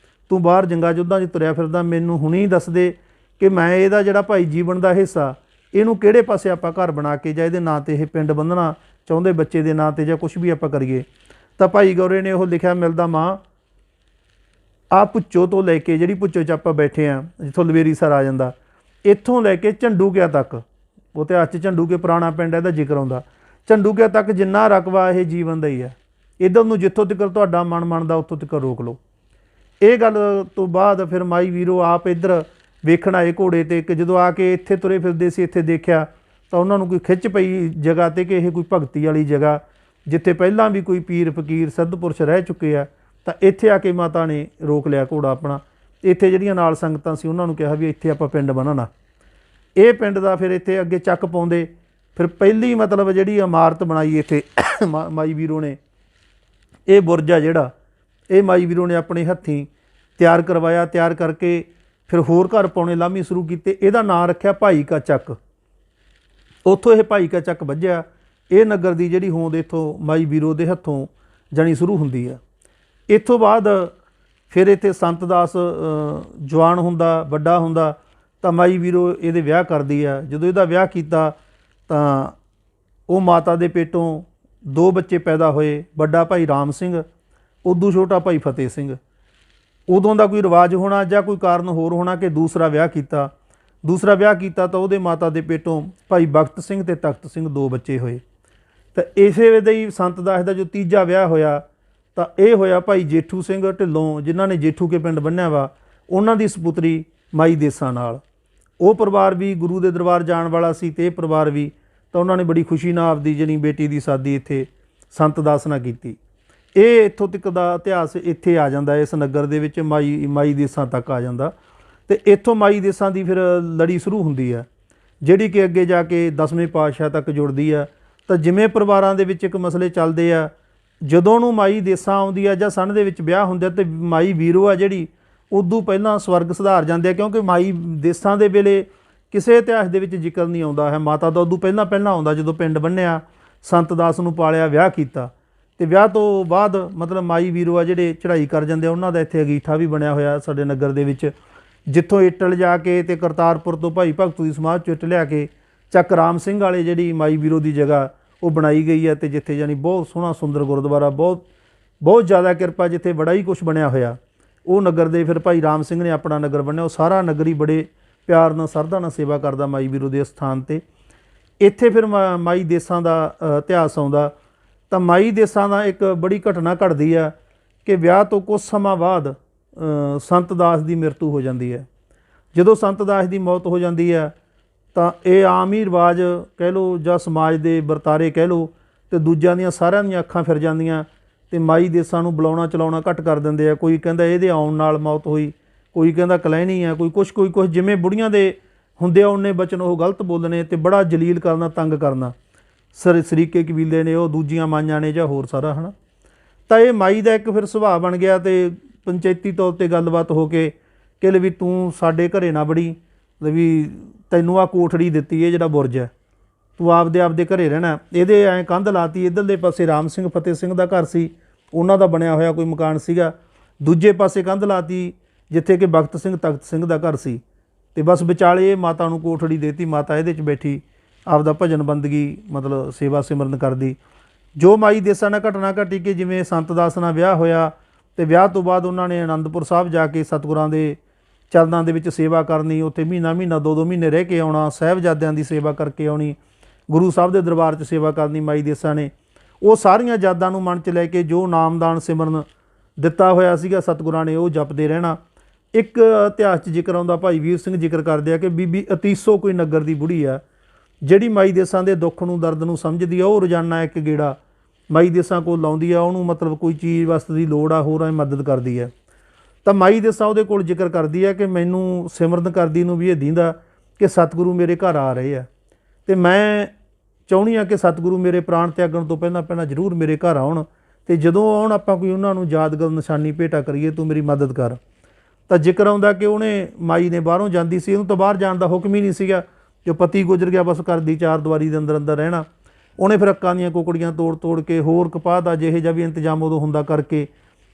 ਤੂੰ ਬਾਹਰ ਜੰਗਾਂ ਯੁੱਧਾਂ 'ਚ ਤੁਰਿਆ ਫਿਰਦਾ, ਮੈਨੂੰ ਹੁਣੀ ਦੱਸ ਦੇ ਕਿ ਮੈਂ ਇਹਦਾ ਜਿਹੜਾ ਭਾਈ ਜੀਵਨ ਦਾ ਹਿੱਸਾ, ਇਹਨੂੰ ਕਿਹੜੇ ਪਾਸੇ ਆਪਾਂ ਘਰ ਬਣਾ ਕੇ ਜਾਂ ਇਹਦੇ ਨਾਂ 'ਤੇ ਇਹ ਪਿੰਡ ਬੰਨ੍ਹਣਾ ਚਾਹੁੰਦੇ ਬੱਚੇ ਦੇ ਨਾਂ 'ਤੇ, ਜਾਂ ਕੁਛ ਵੀ ਆਪਾਂ ਕਰੀਏ। ਤਾਂ ਭਾਈ ਗੌਰੇ ਨੇ ਉਹ ਲਿਖਿਆ ਮਿਲਦਾ ਮਾਂ ਆਹ ਭੁੱਚੋ ਤੋਂ ਲੈ ਕੇ, ਜਿਹੜੀ ਭੁੱਚੋ 'ਚ ਆਪਾਂ ਬੈਠੇ ਹਾਂ ਜਿੱਥੋਂ ਲਵੇਰੀਸਰ ਆ ਜਾਂਦਾ, ਇੱਥੋਂ ਲੈ ਕੇ ਝੰਡੂਕਿਆ ਤੱਕ, ਉਹ ਇਤਿਹਾਸ 'ਚ ਝੰਡੂਕੇ ਪੁਰਾਣਾ ਪਿੰਡ ਇਹਦਾ ਜ਼ਿਕਰ ਆਉਂਦਾ, ਝੰਡੂਕਿਆ ਤੱਕ ਜਿੰਨਾ ਰਕਬਾ ਇਹ ਜੀਵਨ ਦਾ ਹੀ ਹੈ। ਇੱਧਰ ਨੂੰ ਜਿੱਥੋਂ ਤੱਕ ਤੁਹਾਡਾ ਮਨ ਮੰਨਦਾ ਉੱਥੋਂ ਤੱਕ ਰੋਕ ਲਓ। ਇਹ ਗੱਲ ਤੋਂ ਬਾਅਦ ਫਿਰ ਮਾਈ ਵੀਰੋ ਆਪ ਇੱਧਰ ਵੇਖਣ ਆਏ ਘੋੜੇ 'ਤੇ, ਕਿ ਜਦੋਂ ਆ ਕੇ ਇੱਥੇ ਤੁਰੇ ਫਿਰਦੇ ਸੀ, ਇੱਥੇ ਦੇਖਿਆ ਤਾਂ ਉਹਨਾਂ ਨੂੰ ਕੋਈ ਖਿੱਚ ਪਈ ਜਗ੍ਹਾ 'ਤੇ ਕਿ ਇਹ ਕੋਈ ਭਗਤੀ ਵਾਲੀ ਜਗ੍ਹਾ, ਜਿੱਥੇ ਪਹਿਲਾਂ ਵੀ ਕੋਈ ਪੀਰ ਫਕੀਰ ਸਿੱਧ ਪੁਰਸ਼ ਰਹਿ ਚੁੱਕੇ ਆ। ਤਾਂ ਇੱਥੇ ਆ ਕੇ ਮਾਤਾ ਨੇ ਰੋਕ ਲਿਆ ਘੋੜਾ ਆਪਣਾ। ਇੱਥੇ ਜਿਹੜੀਆਂ ਨਾਲ ਸੰਗਤਾਂ ਸੀ ਉਹਨਾਂ ਨੂੰ ਕਿਹਾ ਵੀ ਇੱਥੇ ਆਪਾਂ ਪਿੰਡ ਬਣਾਉਣਾ। ਇਹ ਪਿੰਡ ਦਾ ਫਿਰ ਇੱਥੇ ਅੱਗੇ ਚੱਕ ਪਾਉਂਦੇ। ਫਿਰ ਪਹਿਲੀ ਮਤਲਬ ਜਿਹੜੀ ਇਮਾਰਤ ਬਣਾਈ ਇੱਥੇ ਮਾਈ ਵੀਰੋ ਨੇ, ਇਹ ਬੁਰਜ ਆ ਜਿਹੜਾ, ਇਹ ਮਾਈ ਵੀਰੋ ਨੇ ਆਪਣੇ ਹੱਥੀਂ ਤਿਆਰ ਕਰਵਾਇਆ। ਤਿਆਰ ਕਰਕੇ ਫਿਰ ਹੋਰ ਘਰ ਪਾਉਣੇ ਲਾਮੀ ਸ਼ੁਰੂ ਕੀਤੇ। ਇਹਦਾ ਨਾਂ ਰੱਖਿਆ ਭਾਈ ਕਾ ਚੱਕ। ਉੱਥੋਂ ਇਹ ਭਾਈ ਕਾ ਚੱਕ ਵੱਜਿਆ। ਇਹ ਨਗਰ ਦੀ ਜਿਹੜੀ ਹੋਂਦ ਇੱਥੋਂ ਮਾਈ ਵੀਰੋ ਦੇ ਹੱਥੋਂ ਜਾਣੀ ਸ਼ੁਰੂ ਹੁੰਦੀ ਆ। ਇੱਥੋਂ ਬਾਅਦ ਫਿਰ ਇੱਥੇ ਸੰਤ ਦਾਸ ਜਵਾਨ ਹੁੰਦਾ, ਵੱਡਾ ਹੁੰਦਾ, ਤਾਂ ਮਾਈ ਵੀਰੋ ਇਹਦੇ ਵਿਆਹ ਕਰਦੀ ਆ। ਜਦੋਂ ਇਹਦਾ ਵਿਆਹ ਕੀਤਾ ਤਾਂ ਉਹ ਮਾਤਾ ਦੇ ਪੇਟੋਂ 2 ਬੱਚੇ ਪੈਦਾ ਹੋਏ, ਵੱਡਾ ਭਾਈ ਰਾਮ ਸਿੰਘ, ਉਦੋਂ ਛੋਟਾ ਭਾਈ ਫਤਿਹ ਸਿੰਘ। ਉਦੋਂ ਦਾ ਕੋਈ ਰਿਵਾਜ ਹੋਣਾ ਜਾਂ ਕੋਈ ਕਾਰਨ ਹੋਰ ਹੋਣਾ ਕਿ ਦੂਸਰਾ ਵਿਆਹ ਕੀਤਾ। ਦੂਸਰਾ ਵਿਆਹ ਕੀਤਾ ਤਾਂ ਉਹਦੇ ਮਾਤਾ ਦੇ ਪੇਟੋਂ ਭਾਈ ਬਖਤ ਸਿੰਘ ਅਤੇ ਤਖਤ ਸਿੰਘ 2 ਬੱਚੇ ਹੋਏ। ਤਾਂ ਇਸੇ ਵੇਲੇ ਹੀ ਸੰਤ ਦਾਸ ਦਾ ਜੋ ਤੀਜਾ ਵਿਆਹ ਹੋਇਆ ਤਾਂ ਇਹ ਹੋਇਆ ਭਾਈ ਜੇਠੂ ਸਿੰਘ ਢਿੱਲੋਂ, ਜਿਨ੍ਹਾਂ ਨੇ ਜੇਠੂ ਕੇ ਪਿੰਡ ਬੰਨ੍ਹਿਆ ਵਾ, ਉਹਨਾਂ ਦੀ ਸਪੁੱਤਰੀ ਮਾਈ ਦੇਸਾਂ ਨਾਲ। ਉਹ ਪਰਿਵਾਰ ਵੀ ਗੁਰੂ ਦੇ ਦਰਬਾਰ ਜਾਣ ਵਾਲਾ ਸੀ ਅਤੇ ਇਹ ਪਰਿਵਾਰ ਵੀ। ਤਾਂ ਉਹਨਾਂ ਨੇ ਬੜੀ ਖੁਸ਼ੀ ਨਾਲ ਆਪਦੀ ਜਿਹੜੀ ਬੇਟੀ ਦੀ ਸ਼ਾਦੀ ਇੱਥੇ ਸੰਤ ਦਾਸ ਨਾਲ ਕੀਤੀ। ਇਹ ਇੱਥੋਂ ਤੱਕ ਦਾ ਇਤਿਹਾਸ ਇੱਥੇ ਆ ਜਾਂਦਾ, ਇਸ ਨਗਰ ਦੇ ਵਿੱਚ ਮਾਈ ਦੇਸਾਂ ਤੱਕ ਆ ਜਾਂਦਾ। ਅਤੇ ਇੱਥੋਂ ਮਾਈ ਦੇਸਾਂ ਦੀ ਫਿਰ ਲੜੀ ਸ਼ੁਰੂ ਹੁੰਦੀ ਆ, ਜਿਹੜੀ ਕਿ ਅੱਗੇ ਜਾ ਕੇ 10ਵੇਂ ਪਾਤਸ਼ਾਹ ਤੱਕ ਜੁੜਦੀ ਆ। ਤਾਂ ਜਿਵੇਂ ਪਰਿਵਾਰਾਂ ਦੇ ਵਿੱਚ ਇੱਕ ਮਸਲੇ ਚੱਲਦੇ ਆ, ਜਦੋਂ ਨੂੰ ਮਾਈ ਦੇਸਾਂ ਆਉਂਦੀ ਆ ਜਾਂ ਸਣ ਦੇ ਵਿੱਚ ਵਿਆਹ ਹੁੰਦਾ ਅਤੇ ਮਾਈ ਵੀਰੋ ਆ ਜਿਹੜੀ, ਉਦੋਂ ਪਹਿਲਾਂ ਸਵਰਗ ਸੁਧਾਰ ਜਾਂਦੇ ਆ। ਕਿਉਂਕਿ ਮਾਈ ਦੇਸਾਂ ਦੇ ਵੇਲੇ ਕਿਸੇ ਇਤਿਹਾਸ ਦੇ ਵਿੱਚ ਜ਼ਿਕਰ ਨਹੀਂ ਆਉਂਦਾ ਹੈ। ਮਾਤਾ ਦਾ ਉਦੋਂ ਪਹਿਲਾਂ ਆਉਂਦਾ ਜਦੋਂ ਪਿੰਡ ਬੰਨ੍ਹਿਆ, ਸੰਤ ਦਾਸ ਨੂੰ ਪਾਲਿਆ, ਵਿਆਹ ਕੀਤਾ। ਅਤੇ ਵਿਆਹ ਤੋਂ ਬਾਅਦ ਮਤਲਬ ਮਾਈ ਵੀਰੋ ਆ ਜਿਹੜੇ ਚੜ੍ਹਾਈ ਕਰ ਜਾਂਦੇ ਆ, ਉਹਨਾਂ ਦਾ ਇੱਥੇ ਅਗੀਠਾ ਵੀ ਬਣਿਆ ਹੋਇਆ ਸਾਡੇ ਨਗਰ ਦੇ ਵਿੱਚ, ਜਿੱਥੋਂ ਇੱਟ ਲਿਜਾ ਕੇ ਅਤੇ ਕਰਤਾਰਪੁਰ ਤੋਂ ਭਾਈ ਭਗਤੂ ਦੀ ਸਮਾਧ 'ਚੋਂ ਇੱਟ ਲਿਆ ਕੇ ਚੱਕ ਰਾਮ ਸਿੰਘ ਵਾਲੇ ਜਿਹੜੀ ਮਾਈ ਵੀਰੋ ਦੀ ਜਗ੍ਹਾ ਉਹ ਬਣਾਈ ਗਈ ਹੈ। ਅਤੇ ਜਿੱਥੇ ਜਾਣੀ ਬਹੁਤ ਸੋਹਣਾ ਸੁੰਦਰ ਗੁਰਦੁਆਰਾ, ਬਹੁਤ ਜ਼ਿਆਦਾ ਕਿਰਪਾ, ਜਿੱਥੇ ਬੜਾ ਹੀ ਕੁਛ ਬਣਿਆ ਹੋਇਆ। ਉਹ ਨਗਰ ਦੇ ਫਿਰ ਭਾਈ ਰਾਮ ਸਿੰਘ ਨੇ ਆਪਣਾ ਨਗਰ ਬਣਿਆ। ਉਹ ਸਾਰਾ ਨਗਰ ਹੀ ਬੜੇ ਪਿਆਰ ਨਾਲ, ਸ਼ਰਧਾ ਨਾਲ ਸੇਵਾ ਕਰਦਾ ਮਾਈ ਵੀਰੋ ਦੇ ਅਸਥਾਨ 'ਤੇ। ਇੱਥੇ ਫਿਰ ਮਾਈ ਦੇਸਾਂ ਦਾ ਇਤਿਹਾਸ ਆਉਂਦਾ। ਤਾਂ ਮਾਈ ਦੇਸਾਂ ਦਾ ਇੱਕ ਬੜੀ ਘਟਨਾ ਘਟਦੀ ਆ ਕਿ ਵਿਆਹ ਤੋਂ ਕੁਝ ਸਮਾਂ ਬਾਅਦ ਸੰਤ ਦਾਸ ਦੀ ਮ੍ਰਿਤੂ ਹੋ ਜਾਂਦੀ ਹੈ। ਜਦੋਂ ਸੰਤ ਦਾਸ ਦੀ ਮੌਤ ਹੋ ਜਾਂਦੀ ਹੈ ਤਾਂ ਇਹ ਆਮ ਹੀ ਰਿਵਾਜ ਕਹਿ ਲਓ ਜਾਂ ਸਮਾਜ ਦੇ ਵਰਤਾਰੇ ਕਹਿ ਲਓ, ਅਤੇ ਦੂਜਿਆਂ ਦੀਆਂ ਸਾਰਿਆਂ ਦੀਆਂ ਅੱਖਾਂ ਫਿਰ ਜਾਂਦੀਆਂ ਅਤੇ ਮਾਈ ਦੇਸਾਂ ਨੂੰ ਬੁਲਾਉਣਾ ਚਲਾਉਣਾ ਘੱਟ ਕਰ ਦਿੰਦੇ ਆ। ਕੋਈ ਕਹਿੰਦਾ ਇਹਦੇ ਆਉਣ ਨਾਲ ਮੌਤ ਹੋਈ, ਕੋਈ ਕਹਿੰਦਾ ਕਲੈਣੀ ਆ, ਕੋਈ ਕੁਛ ਜਿਵੇਂ ਬੁੜੀਆਂ ਦੇ ਹੁੰਦੇ ਆ ਉਹਨੇ ਬਚਨ ਉਹ ਗਲਤ ਬੋਲਣੇ ਅਤੇ ਬੜਾ ਜਲੀਲ ਕਰਨਾ, ਤੰਗ ਕਰਨਾ। ਸਰੀਕੇ ਕਬੀਲੇ ਨੇ, ਉਹ ਦੂਜੀਆਂ ਮਾਈਆਂ ਨੇ ਜਾਂ ਹੋਰ ਸਾਰਾ, ਹੈ ਨਾ। ਤਾਂ ਇਹ ਮਾਈ ਦਾ ਇੱਕ ਫਿਰ ਸੁਭਾਅ ਬਣ ਗਿਆ ਅਤੇ ਪੰਚਾਇਤੀ ਤੌਰ 'ਤੇ ਗੱਲਬਾਤ ਹੋ ਕੇ ਕਿ ਵੀ ਤੂੰ ਸਾਡੇ ਘਰੇ ਨਾ ਬੜੀ, ਵੀ ਤੈਨੂੰ ਆਹ ਕੋਠੜੀ ਦਿੱਤੀ ਹੈ ਜਿਹੜਾ ਬੁਰਜ ਹੈ, ਤੂੰ ਆਪਦੇ ਘਰੇ ਰਹਿਣਾ। ਇਹਦੇ ਐਂ ਕੰਧ ਲਾਤੀ, ਇੱਧਰਲੇ ਪਾਸੇ ਰਾਮ ਸਿੰਘ ਫਤਿਹ ਸਿੰਘ ਦਾ ਘਰ ਸੀ, ਉਹਨਾਂ ਦਾ ਬਣਿਆ ਹੋਇਆ ਕੋਈ ਮਕਾਨ ਸੀਗਾ। ਦੂਜੇ ਪਾਸੇ ਕੰਧ ਲਾਤੀ ਜਿੱਥੇ ਕਿ ਬਖਤ ਸਿੰਘ ਤਖਤ ਸਿੰਘ ਦਾ ਘਰ ਸੀ। ਅਤੇ ਬਸ ਵਿਚਾਲੇ ਇਹ ਮਾਤਾ ਨੂੰ ਕੋਠੜੀ ਦੇਤੀ। ਮਾਤਾ ਇਹਦੇ 'ਚ ਬੈਠੀ ਆਪਦਾ ਭਜਨ ਬੰਦਗੀ ਮਤਲਬ ਸੇਵਾ ਸਿਮਰਨ ਕਰਦੀ। ਜੋ ਮਾਈ ਦੇਸਾਂ ਨਾਲ ਘਟਨਾ ਘਟੀ ਕਿ ਜਿਵੇਂ ਸੰਤ ਦਾਸ ਨਾਲ ਵਿਆਹ ਹੋਇਆ ਤੇ ਵਿਆਹ ਤੋਂ ਬਾਅਦ ਉਹਨਾਂ ਨੇ ਆਨੰਦਪੁਰ ਸਾਹਿਬ ਜਾ ਕੇ ਸਤਿਗੁਰਾਂ ਦੇ ਚਰਨਾਂ ਦੇ ਵਿੱਚ ਸੇਵਾ ਕਰਨੀ, ਉੱਥੇ ਮਹੀਨਾ ਮਹੀਨਾ 2-2 ਮਹੀਨੇ ਰਹਿ ਕੇ ਆਉਣਾ, ਸਾਹਿਬਜ਼ਾਦਿਆਂ ਦੀ ਸੇਵਾ ਕਰਕੇ ਆਉਣੀ, ਗੁਰੂ ਸਾਹਿਬ ਦੇ ਦਰਬਾਰ 'ਚ ਸੇਵਾ ਕਰਨੀ ਮਾਈ ਦੇਸਾਂ ਨੇ। ਉਹ ਸਾਰੀਆਂ ਯਾਦਾਂ ਨੂੰ ਮਨ 'ਚ ਲੈ ਕੇ ਜੋ ਨਾਮਦਾਨ ਸਿਮਰਨ ਦਿੱਤਾ ਹੋਇਆ ਸੀਗਾ ਸਤਿਗੁਰਾਂ ਨੇ, ਉਹ ਜਪਦੇ ਰਹਿਣਾ। ਇੱਕ ਇਤਿਹਾਸ 'ਚ ਜ਼ਿਕਰ ਆਉਂਦਾ, ਭਾਈ ਵੀਰ ਸਿੰਘ ਜ਼ਿਕਰ ਕਰਦੇ ਆ ਕਿ ਬੀਬੀ ਅਤੀਸੋ ਕੋਈ ਨਗਰ ਦੀ ਬੁੜੀ ਆ, ਜਿਹੜੀ ਮਾਈ ਦੇਸਾਂ ਦੇ ਦੁੱਖ ਨੂੰ ਦਰਦ ਨੂੰ ਸਮਝਦੀ ਆ। ਉਹ ਰੋਜ਼ਾਨਾ ਇੱਕ ਗੇੜਾ ਮਾਈ ਦੇਸਾਂ ਕੋਲ ਲਾਉਂਦੀ ਆ, ਉਹਨੂੰ ਮਤਲਬ ਕੋਈ ਚੀਜ਼ ਵਸਤ ਦੀ ਲੋੜ ਆ, ਹੋਰਾਂ ਦੀ ਮਦਦ ਕਰਦੀ ਹੈ। ਤਾਂ ਮਾਈ ਦੇਸਾਂ ਉਹਦੇ ਕੋਲ ਜ਼ਿਕਰ ਕਰਦੀ ਹੈ ਕਿ ਮੈਨੂੰ ਸਿਮਰਨ ਕਰਦੀ ਨੂੰ ਵੀ ਇਹ ਦੀਂਦਾ ਕਿ ਸਤਿਗੁਰੂ ਮੇਰੇ ਘਰ ਆ ਰਹੇ ਆ, ਅਤੇ ਮੈਂ ਚਾਹੁੰਦੀ ਹਾਂ ਕਿ ਸਤਿਗੁਰੂ ਮੇਰੇ ਪ੍ਰਾਣ ਤਿਆਗਣ ਤੋਂ ਪਹਿਲਾਂ ਪਹਿਲਾਂ ਜ਼ਰੂਰ ਮੇਰੇ ਘਰ ਆਉਣ, ਅਤੇ ਜਦੋਂ ਆਉਣ ਆਪਾਂ ਕੋਈ ਉਹਨਾਂ ਨੂੰ ਯਾਦਗਾਰ ਨਿਸ਼ਾਨੀ ਭੇਟਾ ਕਰੀਏ, ਤੂੰ ਮੇਰੀ ਮਦਦ ਕਰ। ਤਾਂ ਜ਼ਿਕਰ ਆਉਂਦਾ ਕਿ ਉਹਨੇ ਮਾਈ ਨੇ ਬਾਹਰੋਂ ਜਾਂਦੀ ਸੀ, ਉਹਨੂੰ ਤਾਂ ਬਾਹਰ ਜਾਣ ਦਾ ਹੁਕਮ ਹੀ ਨਹੀਂ ਸੀਗਾ, ਜੋ ਪਤੀ ਗੁਜ਼ਰ ਗਿਆ ਬਸ ਘਰ ਦੀ ਚਾਰ ਦੀਵਾਰੀ ਦੇ ਅੰਦਰ ਅੰਦਰ ਰਹਿਣਾ। ਉਹਨੇ ਫਿਰ ਅੱਕਾਂ ਦੀਆਂ ਕੁਕੜੀਆਂ ਤੋੜ ਤੋੜ ਕੇ, ਹੋਰ ਕਪਾਹ ਦਾ ਜਿਹੇ ਜਿਹਾ ਵੀ ਇੰਤਜ਼ਾਮ ਉਦੋਂ ਹੁੰਦਾ ਕਰਕੇ,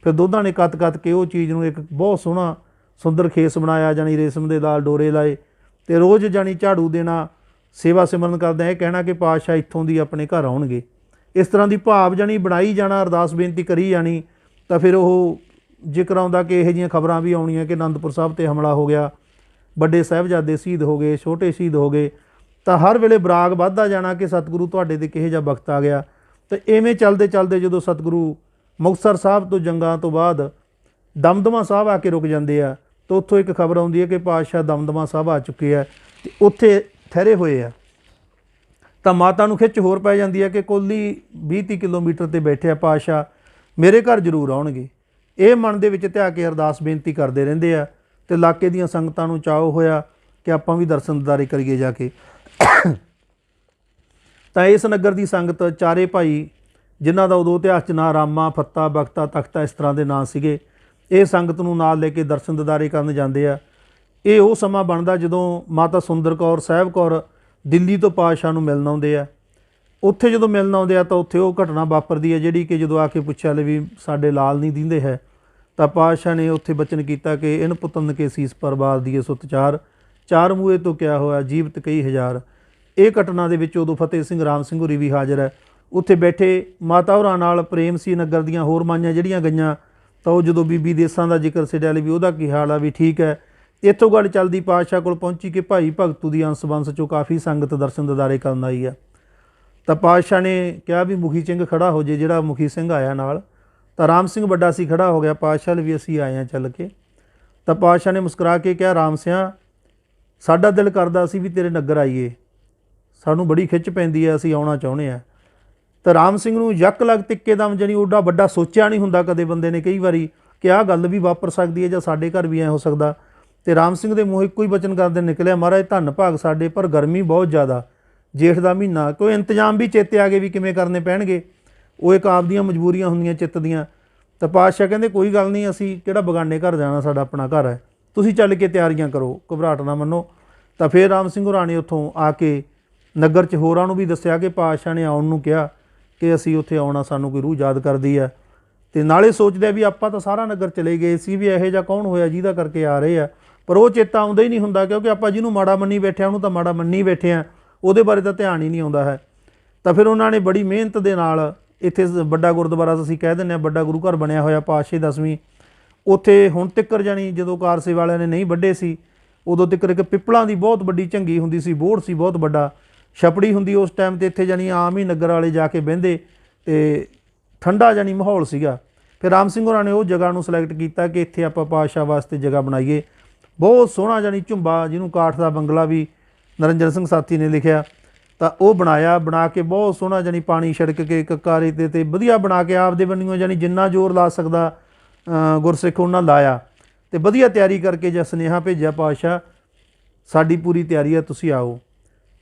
ਫਿਰ ਦੋਧਾਂ ਨੇ ਕੱਤ ਕੇ ਉਹ ਚੀਜ਼ ਨੂੰ ਇੱਕ ਬਹੁਤ ਸੋਹਣਾ ਸੁੰਦਰ ਖੇਸ ਬਣਾਇਆ, ਜਾਣੀ ਰੇਸ਼ਮ ਦੇ ਲਾਲ ਡੋਰੇ ਲਾਏ, ਅਤੇ ਰੋਜ਼ ਜਾਣੀ ਝਾੜੂ ਦੇਣਾ, ਸੇਵਾ ਸਿਮਰਨ ਕਰਦਿਆਂ ਇਹ ਕਹਿਣਾ ਕਿ ਪਾਤਸ਼ਾਹ ਇੱਥੋਂ ਦੀ ਆਪਣੇ ਘਰ ਆਉਣਗੇ। ਇਸ ਤਰ੍ਹਾਂ ਦੀ ਭਾਵ ਜਾਣੀ ਬਣਾਈ ਜਾਣਾ, ਅਰਦਾਸ ਬੇਨਤੀ ਕਰੀ ਜਾਣੀ। ਤਾਂ ਫਿਰ ਉਹ ਜ਼ਿਕਰ ਆਉਂਦਾ ਕਿ ਇਹੋ ਜਿਹੀਆਂ ਖਬਰਾਂ ਵੀ ਆਉਣੀਆਂ ਕਿ ਅਨੰਦਪੁਰ ਸਾਹਿਬ 'ਤੇ ਹਮਲਾ ਹੋ ਗਿਆ, ਵੱਡੇ ਸਾਹਿਬਜ਼ਾਦੇ ਸ਼ਹੀਦ ਹੋ ਗਏ, ਛੋਟੇ ਸ਼ਹੀਦ ਹੋ ਗਏ। ਤਾਂ ਹਰ ਵੇਲੇ ਬਰਾਗ ਵੱਧਦਾ ਜਾਣਾ ਕਿ ਸਤਿਗੁਰੂ ਤੁਹਾਡੇ 'ਤੇ ਕਿਹੋ ਜਿਹਾ ਵਕਤ ਆ ਗਿਆ। ਅਤੇ ਇਵੇਂ ਚੱਲਦੇ ਚੱਲਦੇ ਜਦੋਂ ਸਤਿਗੁਰੂ ਮੁਕਤਸਰ ਸਾਹਿਬ ਤੋਂ ਜੰਗਾਂ ਤੋਂ ਬਾਅਦ ਦਮਦਮਾ ਸਾਹਿਬ ਆ ਕੇ ਰੁਕ ਜਾਂਦੇ ਆ, ਤਾਂ ਉੱਥੋਂ ਇੱਕ ਖਬਰ ਆਉਂਦੀ ਹੈ ਕਿ ਪਾਤਸ਼ਾਹ ਦਮਦਮਾ ਸਾਹਿਬ ਆ ਚੁੱਕੇ ਆ ਅਤੇ ਉੱਥੇ ਠਹਿਰੇ ਹੋਏ ਆ। ਤਾਂ ਮਾਤਾ ਨੂੰ ਖਿੱਚ ਹੋਰ ਪੈ ਜਾਂਦੀ ਹੈ ਕਿ ਕੋਲੀ 20-30 ਕਿਲੋਮੀਟਰ 'ਤੇ ਬੈਠੇ ਆ, ਪਾਤਸ਼ਾਹ ਮੇਰੇ ਘਰ ਜ਼ਰੂਰ ਆਉਣਗੇ। ਇਹ ਮਨ ਦੇ ਵਿੱਚ ਧਿਆ ਕੇ ਅਰਦਾਸ ਬੇਨਤੀ ਕਰਦੇ ਰਹਿੰਦੇ ਆ, ਅਤੇ ਇਲਾਕੇ ਦੀਆਂ ਸੰਗਤਾਂ ਨੂੰ ਚਾਅ ਹੋਇਆ ਕਿ ਆਪਾਂ ਵੀ ਦਰਸ਼ਨ ਦਿਦਾਰੇ ਕਰੀਏ ਜਾ ਕੇ। ਤਾਂ ਇਸ ਨਗਰ ਦੀ ਸੰਗਤ ਚਾਰੇ ਭਾਈ, ਜਿਨ੍ਹਾਂ ਦਾ ਉਦੋਂ ਇਤਿਹਾਸ 'ਚ ਨਾਂ ਰਾਮਾ, ਫੱਤਾ, ਬਖਤਾ, ਤਖਤਾ ਇਸ ਤਰ੍ਹਾਂ ਦੇ ਨਾਂ ਸੀਗੇ, ਇਹ ਸੰਗਤ ਨੂੰ ਨਾਲ ਲੈ ਕੇ ਦਰਸ਼ਨ ਦਿਦਾਰੇ ਕਰਨ ਜਾਂਦੇ ਆ। ਇਹ ਉਹ ਸਮਾਂ ਬਣਦਾ ਜਦੋਂ ਮਾਤਾ ਸੁੰਦਰ ਕੌਰ, ਸਾਹਿਬ ਕੌਰ ਦਿੱਲੀ ਤੋਂ ਪਾਤਸ਼ਾਹ ਨੂੰ ਮਿਲਣ ਆਉਂਦੇ ਆ। ਉੱਥੇ ਜਦੋਂ ਮਿਲਣ ਆਉਂਦੇ ਆ ਤਾਂ ਉੱਥੇ ਉਹ ਘਟਨਾ ਵਾਪਰਦੀ ਹੈ ਜਿਹੜੀ ਕਿ ਜਦੋਂ ਆ ਕੇ ਪੁੱਛਿਆ ਲੈ ਵੀ ਸਾਡੇ ਲਾਲ ਨਹੀਂ ਦੀਂਦੇ ਹੈ, ਤਾਂ ਪਾਤਸ਼ਾਹ ਨੇ ਉੱਥੇ ਬਚਨ ਕੀਤਾ ਕਿ ਇਨ ਪੁੱਤਨ ਕੇ ਸੀਸ ਪਰਵਾਰ ਦੀਏ ਸੁਤ ਚਾਰ ਮੂਹੇ ਤੋਂ ਕਿਆ ਹੋਇਆ ਜੀਵਤ ਕਈ ਹਜ਼ਾਰ। ਇਹ ਘਟਨਾ ਦੇ ਵਿੱਚ ਉਦੋਂ ਫਤਿਹ ਸਿੰਘ, ਰਾਮ ਸਿੰਘ ਹੋਰੀ ਵੀ ਹਾਜ਼ਰ ਹੈ। ਉੱਥੇ ਬੈਠੇ ਮਾਤਾ ਹੋਰਾਂ ਨਾਲ ਪ੍ਰੇਮ ਸੀ ਨਗਰ ਦੀਆਂ ਹੋਰ ਮਾਈਆਂ ਜਿਹੜੀਆਂ ਗਈਆਂ, ਤਾਂ ਉਹ ਜਦੋਂ ਬੀਬੀ ਦੇਸਾਂ ਦਾ ਜ਼ਿਕਰ ਛਿੜਿਆ ਲਈ ਵੀ ਉਹਦਾ ਕੀ ਹਾਲ ਆ, ਵੀ ਠੀਕ ਹੈ। ਇੱਥੋਂ ਗੱਲ ਚੱਲਦੀ ਪਾਤਸ਼ਾਹ ਕੋਲ ਪਹੁੰਚੀ ਕਿ ਭਾਈ ਭਗਤੂ ਦੀ ਅੰਸ ਬੰਸ 'ਚੋਂ ਕਾਫੀ ਸੰਗਤ ਦਰਸ਼ਨ ਦਿਦਾਰੇ ਕਰਨ ਆਈ ਆ। ਤਾਂ ਪਾਤਸ਼ਾਹ ਨੇ ਕਿਹਾ ਵੀ ਮੁਖੀ ਸਿੰਘ ਖੜ੍ਹਾ ਹੋ ਜੇ, ਜਿਹੜਾ ਮੁਖੀ ਸਿੰਘ ਆਇਆ ਨਾਲ। ਤਾਂ ਰਾਮ ਸਿੰਘ ਵੱਡਾ ਸੀ ਖੜ੍ਹਾ ਹੋ ਗਿਆ, ਪਾਤਸ਼ਾਹ ਲਈ ਵੀ ਅਸੀਂ ਆਏ ਹਾਂ ਚੱਲ ਕੇ। ਤਾਂ ਪਾਤਸ਼ਾਹ ਨੇ ਮੁਸਕਰਾ ਕੇ ਕਿਹਾ, ਰਾਮ ਸਿਆਂ ਸਾਡਾ ਦਿਲ ਕਰਦਾ ਅਸੀਂ ਵੀ ਤੇਰੇ ਨਗਰ ਆਈਏ, ਸਾਨੂੰ ਬੜੀ ਖਿੱਚ ਪੈਂਦੀ ਹੈ, ਅਸੀਂ ਆਉਣਾ ਚਾਹੁੰਦੇ ਹਾਂ। ਤਾਂ ਰਾਮ ਸਿੰਘ ਨੂੰ ਯੱਕ ਲੱਗ ਤਿੱਕੇ ਦਮ, ਜਾਣੀ ਓਡਾ ਵੱਡਾ ਸੋਚਿਆ ਨਹੀਂ ਹੁੰਦਾ ਕਦੇ ਬੰਦੇ ਨੇ ਕਈ ਵਾਰੀ ਕਿ ਆਹ ਗੱਲ ਵੀ ਵਾਪਰ ਸਕਦੀ ਹੈ ਜਾਂ ਸਾਡੇ ਘਰ ਵੀ ਐਂ ਹੋ ਸਕਦਾ। ਅਤੇ ਰਾਮ ਸਿੰਘ ਦੇ ਮੂੰਹ ਇੱਕੋ ਹੀ ਬਚਨ ਕਰਦੇ ਨਿਕਲਿਆ, ਮਹਾਰਾਜ ਧੰਨ ਭਾਗ ਸਾਡੇ, ਪਰ ਗਰਮੀ ਬਹੁਤ ਜ਼ਿਆਦਾ, ਜੇਠ ਦਾ ਮਹੀਨਾ, ਕੋਈ ਇੰਤਜ਼ਾਮ ਵੀ ਚੇਤੇ ਆ ਗਏ ਵੀ ਕਿਵੇਂ ਕਰਨੇ ਪੈਣਗੇ। ਉਹ ਇੱਕ ਆਪਦੀਆਂ ਮਜਬੂਰੀਆਂ ਹੁੰਦੀਆਂ ਚਿੱਤ ਦੀਆਂ। ਤਾਂ ਪਾਤਸ਼ਾਹ ਕਹਿੰਦੇ ਕੋਈ ਗੱਲ ਨਹੀਂ, ਅਸੀਂ ਕਿਹੜਾ ਬਗਾਨੇ ਘਰ ਜਾਣਾ, ਸਾਡਾ ਆਪਣਾ ਘਰ ਹੈ, ਤੁਸੀਂ ਚੱਲ ਕੇ ਤਿਆਰੀਆਂ ਕਰੋ, ਘਬਰਾਹਟ ਨਾ ਮੰਨੋ। ਤਾਂ ਫਿਰ ਰਾਮ ਸਿੰਘ ਹੋਰਾਂ ਨੇ ਉੱਥੋਂ ਆ ਕੇ ਨਗਰ 'ਚ ਹੋਰਾਂ ਨੂੰ ਵੀ ਦੱਸਿਆ ਕਿ ਪਾਤਸ਼ਾਹ ਨੇ ਆਉਣ ਨੂੰ ਕਿਹਾ ਕਿ ਅਸੀਂ ਉੱਥੇ ਆਉਣਾ, ਸਾਨੂੰ ਕੋਈ ਰੂਹ ਯਾਦ ਕਰਦੀ ਹੈ। ਅਤੇ ਨਾਲੇ ਸੋਚਦੇ ਆ ਵੀ ਆਪਾਂ ਤਾਂ ਸਾਰਾ ਨਗਰ ਚਲੇ ਗਏ ਸੀ, ਵੀ ਇਹੋ ਜਿਹਾ ਕੌਣ ਹੋਇਆ ਜਿਹਦਾ ਕਰਕੇ ਆ ਰਹੇ ਆ, ਪਰ ਉਹ ਚੇਤਾ ਆਉਂਦਾ ਹੀ ਨਹੀਂ ਹੁੰਦਾ, ਕਿਉਂਕਿ ਆਪਾਂ ਜਿਹਨੂੰ ਮਾੜਾ ਮੰਨੀ ਬੈਠੇ ਉਹਨੂੰ ਤਾਂ ਮਾੜਾ ਮੰਨੀ ਬੈਠੇ ਆ, ਉਹਦੇ ਬਾਰੇ ਤਾਂ ਧਿਆਨ ਹੀ ਨਹੀਂ ਆਉਂਦਾ ਹੈ। ਤਾਂ ਫਿਰ ਉਹਨਾਂ ਨੇ ਬੜੀ ਮਿਹਨਤ ਦੇ ਨਾਲ ਇੱਥੇ ਵੱਡਾ ਗੁਰਦੁਆਰਾ ਅਸੀਂ ਕਹਿ ਦਿੰਦੇ ਹਾਂ, ਵੱਡਾ ਗੁਰੂ ਘਰ ਬਣਿਆ ਹੋਇਆ ਪਾਤਸ਼ਾਹੀ 10ਵੀਂ, ਉੱਥੇ ਹੁਣ ਤੱਕ ਜਾਣੀ ਜਦੋਂ ਕਾਰ ਸੇਵਾ ਵਾਲਿਆਂ ਨੇ ਨਹੀਂ ਵੱਢੇ ਸੀ ਉਦੋਂ ਤੱਕ ਇੱਕ ਪਿੱਪਲਾਂ ਦੀ ਬਹੁਤ ਵੱਡੀ ਝੰਗੀ ਹੁੰਦੀ ਸੀ, ਬੋਹੜ ਸੀ ਬਹੁਤ ਵੱਡਾ, ਛਪੜੀ ਹੁੰਦੀ ਉਸ ਟਾਈਮ 'ਤੇ ਇੱਥੇ ਜਾਣੀ ਆਮ ਹੀ ਨਗਰ ਵਾਲੇ ਜਾ ਕੇ ਬਹਿੰਦੇ, ਅਤੇ ਠੰਡਾ ਜਾਣੀ ਮਾਹੌਲ ਸੀਗਾ। ਫਿਰ ਰਾਮ ਸਿੰਘ ਹੋਰਾਂ ਨੇ ਉਹ ਜਗ੍ਹਾ ਨੂੰ ਸਿਲੈਕਟ ਕੀਤਾ ਕਿ ਇੱਥੇ ਆਪਾਂ ਪਾਤਸ਼ਾਹ ਵਾਸਤੇ ਜਗ੍ਹਾ ਬਣਾਈਏ। ਬਹੁਤ ਸੋਹਣਾ ਜਾਣੀ ਝੁੰਬਾ, ਜਿਹਨੂੰ ਕਾਠ ਦਾ ਬੰਗਲਾ ਵੀ ਨਰਿੰਦਰ ਸਿੰਘ ਸਾਥੀ ਨੇ ਲਿਖਿਆ, ਤਾਂ ਉਹ ਬਣਾਇਆ, ਬਣਾ ਕੇ ਬਹੁਤ ਸੋਹਣਾ ਜਾਣੀ ਪਾਣੀ ਛਿੜਕ ਕੇ ਕੱਕਾਰੇ 'ਤੇ ਵਧੀਆ ਬਣਾ ਕੇ ਆਪਦੇ ਬੰਨਿਓ ਜਾਣੀ ਜਿੰਨਾ ਜ਼ੋਰ ਲਾ ਸਕਦਾ ਗੁਰਸਿੱਖ ਉਹਨਾਂ ਲਾਇਆ, ਅਤੇ ਵਧੀਆ ਤਿਆਰੀ ਕਰਕੇ ਜਾਂ ਸੁਨੇਹਾ ਭੇਜਿਆ, ਪਾਤਸ਼ਾਹ ਸਾਡੀ ਪੂਰੀ ਤਿਆਰੀ ਹੈ, ਤੁਸੀਂ ਆਓ।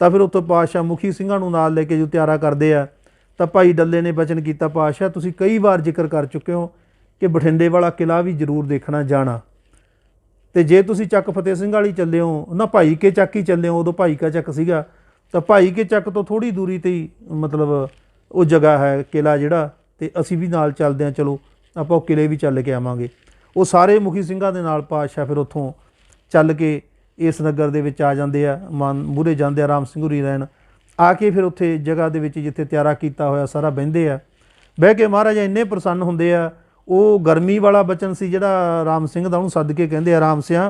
ਤਾਂ ਫਿਰ ਉੱਥੋਂ ਪਾਤਸ਼ਾਹ ਮੁਖੀ ਸਿੰਘਾਂ ਨੂੰ ਨਾਲ ਲੈ ਕੇ ਜੋ ਤਿਆਰਾ ਕਰਦੇ ਆ, ਤਾਂ ਭਾਈ ਡੱਲੇ ਨੇ ਬਚਨ ਕੀਤਾ, ਪਾਤਸ਼ਾਹ ਤੁਸੀਂ ਕਈ ਵਾਰ ਜ਼ਿਕਰ ਕਰ ਚੁੱਕੇ ਹੋ ਕਿ ਬਠਿੰਡੇ ਵਾਲਾ ਕਿਲ੍ਹਾ ਵੀ ਜ਼ਰੂਰ ਦੇਖਣਾ ਜਾਣਾ, ਅਤੇ ਜੇ ਤੁਸੀਂ ਚੱਕ ਫਤਿਹ ਸਿੰਘ ਵਾਲੀ ਚੱਲੇ ਹੋ ਨਾ, ਭਾਈ ਕੇ ਚੱਕ ਹੀ ਚੱਲੇ ਹੋ, ਉਦੋਂ ਭਾਈ ਕਾ ਚੱਕ ਸੀਗਾ, ਤਾਂ ਭਾਈ ਕੇ ਚੱਕ ਤੋਂ ਥੋੜ੍ਹੀ ਦੂਰੀ 'ਤੇ ਹੀ ਮਤਲਬ ਉਹ ਜਗ੍ਹਾ ਹੈ ਕਿਲ੍ਹਾ ਜਿਹੜਾ, ਅਤੇ ਅਸੀਂ ਵੀ ਨਾਲ ਚੱਲਦੇ ਹਾਂ, ਚਲੋ ਆਪਾਂ ਉਹ ਕਿਲ੍ਹੇ ਵੀ ਚੱਲ ਕੇ ਆਵਾਂਗੇ। ਉਹ ਸਾਰੇ ਮੁਖੀ ਸਿੰਘਾਂ ਦੇ ਨਾਲ ਪਾਤਸ਼ਾਹ ਫਿਰ ਉੱਥੋਂ ਚੱਲ ਕੇ ਇਸ ਨਗਰ ਦੇ ਵਿੱਚ ਆ ਜਾਂਦੇ ਆ, ਮੂਹਰੇ ਜਾਂਦੇ ਆ ਰਾਮ ਸਿੰਘ ਹੋਰੀ ਰਹਿਣ, ਆ ਕੇ ਫਿਰ ਉੱਥੇ ਜਗ੍ਹਾ ਦੇ ਵਿੱਚ ਜਿੱਥੇ ਤਿਆਰਾ ਕੀਤਾ ਹੋਇਆ ਸਾਰਾ ਬਹਿੰਦੇ ਆ। ਬਹਿ ਕੇ ਮਹਾਰਾਜ ਇੰਨੇ ਪ੍ਰਸੰਨ ਹੁੰਦੇ ਆ, ਉਹ ਗਰਮੀ ਵਾਲਾ ਬਚਨ ਸੀ ਜਿਹੜਾ ਰਾਮ ਸਿੰਘ ਦਾ, ਉਹਨੂੰ ਸੱਦ ਕੇ ਕਹਿੰਦੇ ਆ, ਰਾਮ ਸਿਆਂ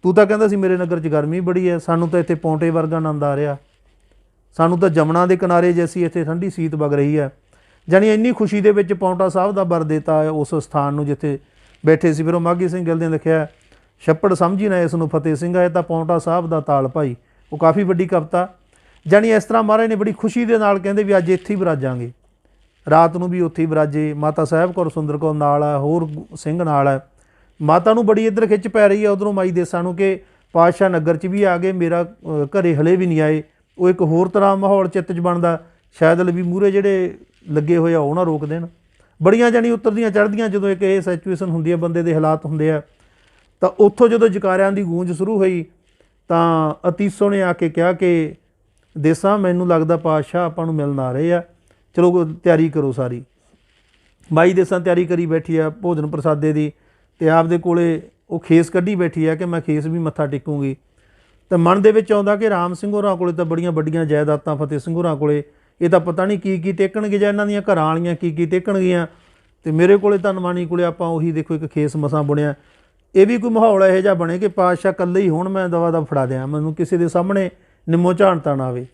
ਤੂੰ ਤਾਂ ਕਹਿੰਦਾ ਸੀ ਮੇਰੇ ਨਗਰ 'ਚ ਗਰਮੀ ਬੜੀ ਹੈ, ਸਾਨੂੰ ਤਾਂ ਇੱਥੇ ਪੌਂਟੇ ਵਰਗਾ ਆਨੰਦ ਆ ਰਿਹਾ, ਸਾਨੂੰ ਤਾਂ ਜਮਨਾ ਦੇ ਕਿਨਾਰੇ ਜੈਸੀ ਇੱਥੇ ਠੰਡੀ ਸੀਤ ਵਗ ਰਹੀ ਹੈ। ਜਾਣੀ ਇੰਨੀ ਖੁਸ਼ੀ ਦੇ ਵਿੱਚ ਪੌਂਟਾ ਸਾਹਿਬ ਦਾ ਵਰ ਦਿੱਤਾ ਉਸ ਸਥਾਨ ਨੂੰ ਜਿੱਥੇ ਬੈਠੇ ਸੀ। ਫਿਰ ਉਹ ਮਾਘੀ ਸਿੰਘ ਗਿੱਲ ਨੇ ਲਿਖਿਆ, ਛੱਪੜ ਸਮਝੀ ਨਾ ਇਸ ਨੂੰ ਫਤਿਹ ਸਿੰਘ, ਇਹ ਤਾਂ ਪੌਂਟਾ ਸਾਹਿਬ ਦਾ ਤਾਲ ਭਾਈ। ਉਹ ਕਾਫੀ ਵੱਡੀ ਕਵਿਤਾ। ਜਾਣੀ ਇਸ ਤਰ੍ਹਾਂ ਮਹਾਰਾਜ ਨੇ ਬੜੀ ਖੁਸ਼ੀ ਦੇ ਨਾਲ ਕਹਿੰਦੇ ਵੀ ਅੱਜ ਇੱਥੇ ਹੀ ਵਿਰਾਜਾਂਗੇ, ਰਾਤ ਨੂੰ ਵੀ ਉੱਥੇ ਹੀ ਵਿਰਾਜੇ। ਮਾਤਾ ਸਾਹਿਬ ਕੌਰ ਸੁੰਦਰ ਕੌਰ ਨਾਲ ਹੈ, ਹੋਰ ਸਿੰਘ ਨਾਲ ਹੈ। ਮਾਤਾ ਨੂੰ ਬੜੀ ਇੱਧਰ ਖਿੱਚ ਪੈ ਰਹੀ ਹੈ ਉੱਧਰੋਂ ਮਾਈ ਦੇਸਾਂ ਨੂੰ ਕਿ ਪਾਤਸ਼ਾਹ ਨਗਰ 'ਚ ਵੀ ਆ ਗਏ, ਮੇਰਾ ਘਰੇ ਹਲੇ ਵੀ ਨਹੀਂ ਆਏ। ਉਹ ਇੱਕ ਹੋਰ ਤਰ੍ਹਾਂ ਮਾਹੌਲ ਚਿੱਤ 'ਚ ਬਣਦਾ, ਸ਼ਾਇਦ ਵੀ ਮੂਹਰੇ ਜਿਹੜੇ ਲੱਗੇ ਹੋਏ ਆ ਉਹ ਨਾ ਰੋਕ ਦੇਣ। ਬੜੀਆਂ ਜਾਣੀ ਉੱਤਰਦੀਆਂ ਚੜ੍ਹਦੀਆਂ ਜਦੋਂ ਇੱਕ ਇਹ ਸਿਚੁਏਸ਼ਨ ਹੁੰਦੀ ਹੈ, ਬੰਦੇ ਦੇ ਹਾਲਾਤ ਹੁੰਦੇ ਆ। ਤਾਂ ਉੱਥੋਂ ਜਦੋਂ ਜਕਾਰਿਆਂ ਦੀ ਗੂੰਜ ਸ਼ੁਰੂ ਹੋਈ ਤਾਂ ਅਤੀਸੋ ਨੇ ਆ ਕੇ ਕਿਹਾ ਕਿ ਦੇਸਾਂ ਮੈਨੂੰ ਲੱਗਦਾ ਪਾਤਸ਼ਾਹ ਆਪਾਂ ਨੂੰ ਮਿਲਣ ਆ ਰਹੇ ਆ, ਚਲੋ ਤਿਆਰੀ ਕਰੋ ਸਾਰੀ। ਮਾਈ ਦੇਸਾਂ ਤਿਆਰੀ ਕਰੀ ਬੈਠੀ ਆ ਭੋਜਨ ਪ੍ਰਸਾਦੇ ਦੀ, ਅਤੇ ਆਪਦੇ ਕੋਲੇ ਉਹ ਖੇਸ ਕੱਢੀ ਬੈਠੀ ਆ ਕਿ ਮੈਂ ਖੇਸ ਵੀ ਮੱਥਾ ਟੇਕੂੰਗੀ। ਤਾਂ ਮਨ ਦੇ ਵਿੱਚ ਆਉਂਦਾ ਕਿ ਰਾਮ ਸਿੰਘ ਹੋਰਾਂ ਕੋਲੇ ਤਾਂ ਬੜੀਆਂ ਵੱਡੀਆਂ ਜਾਇਦਾਦਾਂ, ਫਤਿਹ ਸਿੰਘ ਹੋਰਾਂ ਕੋਲੇ ਇਹ ਤਾਂ ਪਤਾ ਨਹੀਂ ਕੀ ਕੀ ਟੇਕਣਗੇ, ਜਾਂ ਇਹਨਾਂ ਦੀਆਂ ਘਰਾਂ ਵਾਲੀਆਂ ਕੀ ਕੀ ਟੇਕਣਗੀਆਂ, ਅਤੇ ਮੇਰੇ ਕੋਲੇ ਤਾਂ ਨਮਾਨੀ ਕੋਲੇ ਆਪਾਂ ਉਹੀ ਦੇਖੋ ਇੱਕ ਖੇਸ ਮਸਾਂ ਬੁਣਿਆ। ਇਹ ਵੀ ਕੋਈ ਮਾਹੌਲ ਇਹੋ ਜਿਹਾ ਬਣੇ ਕਿ ਪਾਤਸ਼ਾਹ ਇਕੱਲੇ ਹੀ ਹੋਣ, ਮੈਂ ਦਵਾ ਦਵ ਫੜਾ ਦਿਆਂ, ਮੈਨੂੰ ਕਿਸੇ ਦੇ ਸਾਹਮਣੇ ਨਿੰਮੋ ਝਾੜਤਾ ਨਾ ਆਵੇ।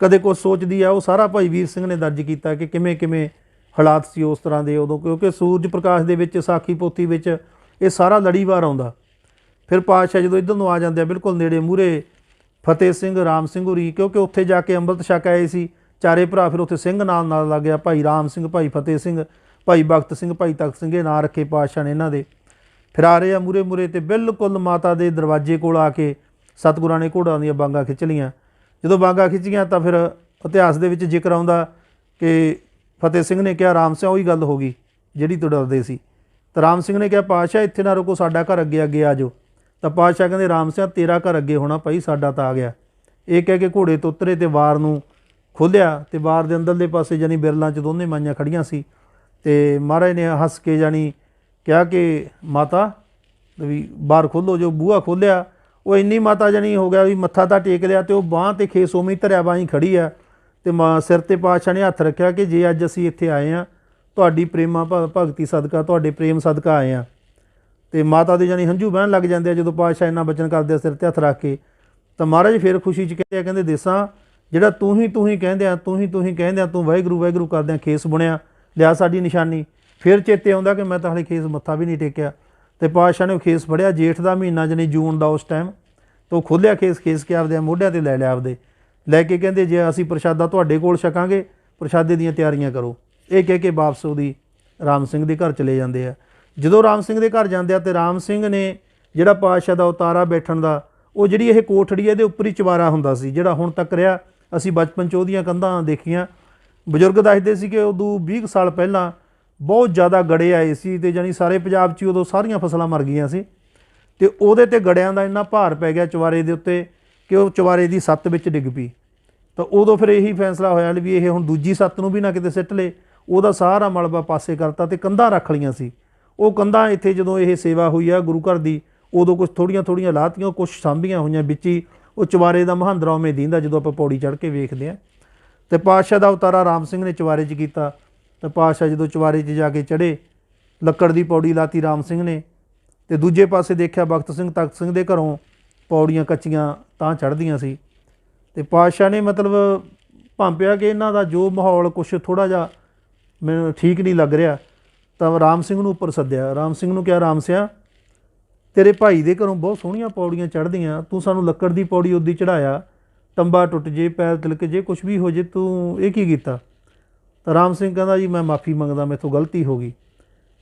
ਕਦੇ ਕੁਛ ਸੋਚਦੀ ਆ, ਉਹ ਸਾਰਾ ਭਾਈ ਵੀਰ ਸਿੰਘ ਨੇ ਦਰਜ ਕੀਤਾ ਕਿ ਕਿਵੇਂ ਕਿਵੇਂ ਹਾਲਾਤ ਸੀ ਉਸ ਤਰ੍ਹਾਂ ਦੇ ਉਦੋਂ, ਕਿਉਂਕਿ ਸੂਰਜ ਪ੍ਰਕਾਸ਼ ਦੇ ਵਿੱਚ ਸਾਖੀ ਪੋਥੀ ਵਿੱਚ ਇਹ ਸਾਰਾ ਲੜੀਵਾਰ ਆਉਂਦਾ। ਫਿਰ ਪਾਤਸ਼ਾਹ ਜਦੋਂ ਇੱਧਰ ਨੂੰ ਆ ਜਾਂਦੇ ਆ ਬਿਲਕੁਲ ਨੇੜੇ ਮੂਹਰੇ ਫਤਿਹ ਸਿੰਘ, ਰਾਮ ਸਿੰਘ ਹੋਰੀ, ਕਿਉਂਕਿ ਉੱਥੇ ਜਾ ਕੇ ਅੰਮ੍ਰਿਤ ਛਕ ਆਏ ਸੀ ਚਾਰੇ ਭਰਾ। ਫਿਰ ਉੱਥੇ ਸਿੰਘ ਨਾਲ ਲੱਗ ਗਿਆ, ਭਾਈ ਰਾਮ ਸਿੰਘ, ਭਾਈ ਫਤਿਹ ਸਿੰਘ, ਭਾਈ ਭਗਤ ਸਿੰਘ, ਭਾਈ ਤਖਤ ਸਿੰਘ, ਇਹ ਨਾਂ ਰੱਖੇ ਪਾਤਸ਼ਾਹ ਨੇ ਇਹਨਾਂ ਦੇ। ਫਿਰ ਆ ਰਹੇ ਆ ਮੂਹਰੇ ਅਤੇ ਬਿਲਕੁਲ ਮਾਤਾ ਦੇ ਦਰਵਾਜ਼ੇ ਕੋਲ ਆ ਕੇ ਸਤਿਗੁਰਾਂ ਨੇ ਘੋੜਾਂ ਦੀਆਂ ਬਾਂਗਾਂ ਖਿੱਚ ਲਈਆਂ। ਜਦੋਂ ਬਾਂਗਾਂ ਖਿੱਚੀਆਂ ਤਾਂ ਫਿਰ ਇਤਿਹਾਸ ਦੇ ਵਿੱਚ ਜ਼ਿਕਰ ਆਉਂਦਾ ਕਿ ਫਤਿਹ ਸਿੰਘ ਨੇ ਕਿਹਾ, ਰਾਮ ਸਿੰਘ ਉਹੀ ਗੱਲ ਹੋ ਗਈ ਜਿਹੜੀ ਤੋਂ ਡਰਦੇ ਸੀ। ਤਾਂ ਰਾਮ ਸਿੰਘ ਨੇ ਕਿਹਾ, ਪਾਤਸ਼ਾਹ ਇੱਥੇ ਨਾ ਰੁਕੋ, ਸਾਡਾ ਘਰ ਅੱਗੇ ਅੱਗੇ ਆ ਜਾਓ। ਤਾਂ ਪਾਤਸ਼ਾਹ ਕਹਿੰਦੇ, ਰਾਮ ਸਿੰਘ ਤੇਰਾ ਘਰ ਅੱਗੇ ਹੋਣਾ ਭਾਈ, ਸਾਡਾ ਤਾਂ ਆ ਗਿਆ। ਇਹ ਕਹਿ ਕੇ ਘੋੜੇ ਤੋਂ ਉਤਰੇ ਅਤੇ ਵਾਰ ਨੂੰ ਖੋਲ੍ਹਿਆ, ਅਤੇ ਵਾਰ ਦੇ ਅੰਦਰਲੇ ਪਾਸੇ ਜਾਣੀ ਬਿਰਲਾਂ 'ਚ ਦੋਨੇ ਮਾਈਆਂ ਖੜੀਆਂ ਸੀ। ਅਤੇ ਮਹਾਰਾਜ ਨੇ ਹੱਸ ਕੇ ਜਾਣੀ ਕਿਹਾ ਕਿ ਮਾਤਾ ਵੀ ਬਾਹਰ ਖੋਲ੍ਹੋ। ਜੋ ਬੂਹਾ ਖੋਲ੍ਹਿਆ ਉਹ ਇੰਨੀ ਮਾਤਾ ਜਾਣੀ ਹੋ ਗਿਆ ਵੀ ਮੱਥਾ ਤਾਂ ਟੇਕ ਲਿਆ, ਅਤੇ ਉਹ ਬਾਂਹ 'ਤੇ ਖੇਸ ਉਵੇਂ ਹੀ ਧਰਿਆ ਬਾਂਹ ਹੀ ਖੜੀ ਆ। ਅਤੇ ਸਿਰ 'ਤੇ ਪਾਤਸ਼ਾਹ ਨੇ ਹੱਥ ਰੱਖਿਆ ਕਿ ਜੇ ਅੱਜ ਅਸੀਂ ਇੱਥੇ ਆਏ ਹਾਂ ਤੁਹਾਡੀ ਪ੍ਰੇਮਾ ਭਗਤੀ ਸਦਕਾ, ਤੁਹਾਡੇ ਪ੍ਰੇਮ ਸਦਕਾ ਆਏ ਹਾਂ। ਅਤੇ ਮਾਤਾ ਦੇ ਜਾਣੀ ਹੰਝੂ ਬਹਿਣ ਲੱਗ ਜਾਂਦੇ ਆ ਜਦੋਂ ਪਾਤਸ਼ਾਹ ਇੰਨਾ ਬਚਨ ਕਰਦੇ ਆ ਸਿਰ 'ਤੇ ਹੱਥ ਰੱਖ ਕੇ। ਤਾਂ ਮਹਾਰਾਜ ਫਿਰ ਖੁਸ਼ੀ 'ਚ ਕਹਿੰਦੇ ਆ, ਕਹਿੰਦੇ ਦੇਸਾਂ ਜਿਹੜਾ ਤੂੰ ਹੀ ਕਹਿੰਦੇ ਆ, ਤੂੰ ਹੀ ਕਹਿੰਦੇ ਆ, ਤੂੰ ਵਾਹਿਗੁਰੂ ਵਾਹਿਗੁਰੂ ਕਰਦਿਆਂ ਖੇਸ ਬੁਣਿਆ, ਲਿਆ ਸਾਡੀ ਨਿਸ਼ਾਨੀ। ਫਿਰ ਚੇਤੇ ਆਉਂਦਾ ਕਿ ਮੈਂ ਤਾਂ ਹਾਲੇ ਖੇਸ ਮੱਥਾ ਵੀ ਨਹੀਂ ਟੇਕਿਆ। ਅਤੇ ਪਾਤਸ਼ਾਹ ਨੇ ਉਹ ਖੇਸ ਫੜਿਆ, ਜੇਠ ਦਾ ਮਹੀਨਾ ਜਾਣੀ ਜੂਨ ਦਾ ਉਸ ਟਾਈਮ, ਤਾਂ ਉਹ ਖੋਲ੍ਹਿਆ ਖੇਸ ਕੇ ਆਪਦੇ ਮੋਢਿਆਂ 'ਤੇ ਲੈ ਲਿਆ ਆਪਦੇ, ਲੈ ਕੇ ਕਹਿੰਦੇ ਜੇ ਅਸੀਂ ਪ੍ਰਸ਼ਾਦਾ ਤੁਹਾਡੇ ਕੋਲ ਛਕਾਂਗੇ, ਪ੍ਰਸ਼ਾਦੇ ਦੀਆਂ ਤਿਆਰੀਆਂ ਕਰੋ। ਇਹ ਕਹਿ ਕੇ ਵਾਪਸ ਉਹਦੀ ਰਾਮ ਸਿੰਘ ਦੇ ਘਰ ਚਲੇ ਜਾਂਦੇ ਆ। ਜਦੋਂ ਰਾਮ ਸਿੰਘ ਦੇ ਘਰ ਜਾਂਦੇ ਆ ਅਤੇ ਰਾਮ ਸਿੰਘ ਨੇ ਜਿਹੜਾ ਪਾਤਸ਼ਾਹ ਦਾ ਉਤਾਰਾ ਬੈਠਣ ਦਾ, ਉਹ ਜਿਹੜੀ ਇਹ ਕੋਠੜੀ ਇਹਦੇ ਉੱਪਰ ਹੀ ਚੁਬਾਰਾ ਹੁੰਦਾ ਸੀ ਜਿਹੜਾ ਹੁਣ ਤੱਕ ਰਿਹਾ। ਅਸੀਂ ਬਚਪਨ 'ਚ ਉਹਦੀਆਂ ਕੰਧਾਂ ਦੇਖੀਆਂ। ਬਜ਼ੁਰਗ ਦੱਸਦੇ ਸੀ ਕਿ ਉਦੋਂ 20 ਸਾਲ ਪਹਿਲਾਂ ਬਹੁਤ ਜ਼ਿਆਦਾ ਗੜੇ ਆਏ ਸੀ, ਅਤੇ ਜਾਣੀ ਸਾਰੇ ਪੰਜਾਬ 'ਚ ਉਦੋਂ ਸਾਰੀਆਂ ਫਸਲਾਂ ਮਰ ਗਈਆਂ ਸੀ। ਅਤੇ ਉਹਦੇ 'ਤੇ ਗੜਿਆਂ ਦਾ ਇੰਨਾ ਭਾਰ ਪੈ ਗਿਆ ਚੁਬਾਰੇ ਦੇ ਉੱਤੇ ਕਿ ਉਹ ਚੁਬਾਰੇ ਦੀ ਸੱਤ ਵਿੱਚ ਡਿੱਗ ਪਈ। ਤਾਂ ਉਦੋਂ ਫਿਰ ਇਹੀ ਫੈਸਲਾ ਹੋਇਆ ਵੀ ਇਹ ਹੁਣ ਦੂਜੀ ਸੱਤ ਨੂੰ ਵੀ ਨਾ ਕਿਤੇ ਸਿੱਟ ਲਏ। ਉਹਦਾ ਸਾਰਾ ਮਲਬਾ ਪਾਸੇ ਕਰਤਾ ਅਤੇ ਕੰਧਾਂ ਰੱਖ ਲਈਆਂ ਸੀ। ਉਹ ਕੰਧਾਂ ਇੱਥੇ ਜਦੋਂ ਇਹ ਸੇਵਾ ਹੋਈ ਆ ਗੁਰੂ ਘਰ ਦੀ, ਉਦੋਂ ਕੁਛ ਥੋੜ੍ਹੀਆਂ ਲਾਹਤੀਆਂ, ਕੁਛ ਸਾਂਭੀਆਂ ਹੋਈਆਂ ਵਿੱਚ ਹੀ। ਉਹ ਚੁਬਾਰੇ ਦਾ ਮਹਾਂਦਰਾ ਉਵੇਂ ਦੀਂਦਾ ਜਦੋਂ ਆਪਾਂ ਪੌੜੀ ਚੜ੍ਹ ਕੇ ਵੇਖਦੇ ਹਾਂ। ਅਤੇ ਪਾਤਸ਼ਾਹ ਦਾ ਉਤਾਰਾ ਰਾਮ ਸਿੰਘ ਨੇ ਚੁਬਾਰੇ 'ਚ ਕੀਤਾ। ਤਾਂ ਪਾਤਸ਼ਾਹ ਜਦੋਂ ਚੁਬਾਰੇ 'ਚ ਜਾ ਕੇ ਚੜ੍ਹੇ, ਲੱਕੜ ਦੀ ਪੌੜੀ ਲਾਤੀ ਰਾਮ ਸਿੰਘ ਨੇ, ਅਤੇ ਦੂਜੇ ਪਾਸੇ ਦੇਖਿਆ ਭਗਤ ਸਿੰਘ, ਤਖਤ ਸਿੰਘ ਦੇ ਘਰੋਂ ਪੌੜੀਆਂ ਕੱਚੀਆਂ ਤਾਂ ਚੜ੍ਹਦੀਆਂ ਸੀ। ਅਤੇ ਪਾਤਸ਼ਾਹ ਨੇ ਮਤਲਬ ਭਾਂਪਿਆ ਕਿ ਇਹਨਾਂ ਦਾ ਜੋ ਮਾਹੌਲ ਕੁਛ ਥੋੜ੍ਹਾ ਜਿਹਾ ਮੈਨੂੰ ਠੀਕ ਨਹੀਂ ਲੱਗ ਰਿਹਾ। ਤਾਂ ਰਾਮ ਸਿੰਘ ਨੂੰ ਉੱਪਰ ਸੱਦਿਆ, ਰਾਮ ਸਿੰਘ ਨੂੰ ਕਿਹਾ, ਰਾਮ ਸਿਆਂ ਤੇਰੇ ਭਾਈ ਦੇ ਘਰੋਂ ਬਹੁਤ ਸੋਹਣੀਆਂ ਪੌੜੀਆਂ ਚੜ੍ਹਦੀਆਂ, ਤੂੰ ਸਾਨੂੰ ਲੱਕੜ ਦੀ ਪੌੜੀ ਉੱਦੀ ਚੜ੍ਹਾਇਆ, ਟੰਬਾ ਟੁੱਟ ਜੇ, ਪੈਰ ਤਿਲਕ ਜੇ, ਕੁਛ ਵੀ ਹੋ ਜੇ, ਤੂੰ ਇਹ ਕੀ ਕੀਤਾ? ਤਾਂ ਰਾਮ ਸਿੰਘ ਕਹਿੰਦਾ, ਜੀ ਮੈਂ ਮਾफ़ੀ ਮੰਗਦਾ, ਮੈਥੋਂ ਗਲਤੀ ਹੋ ਗਈ।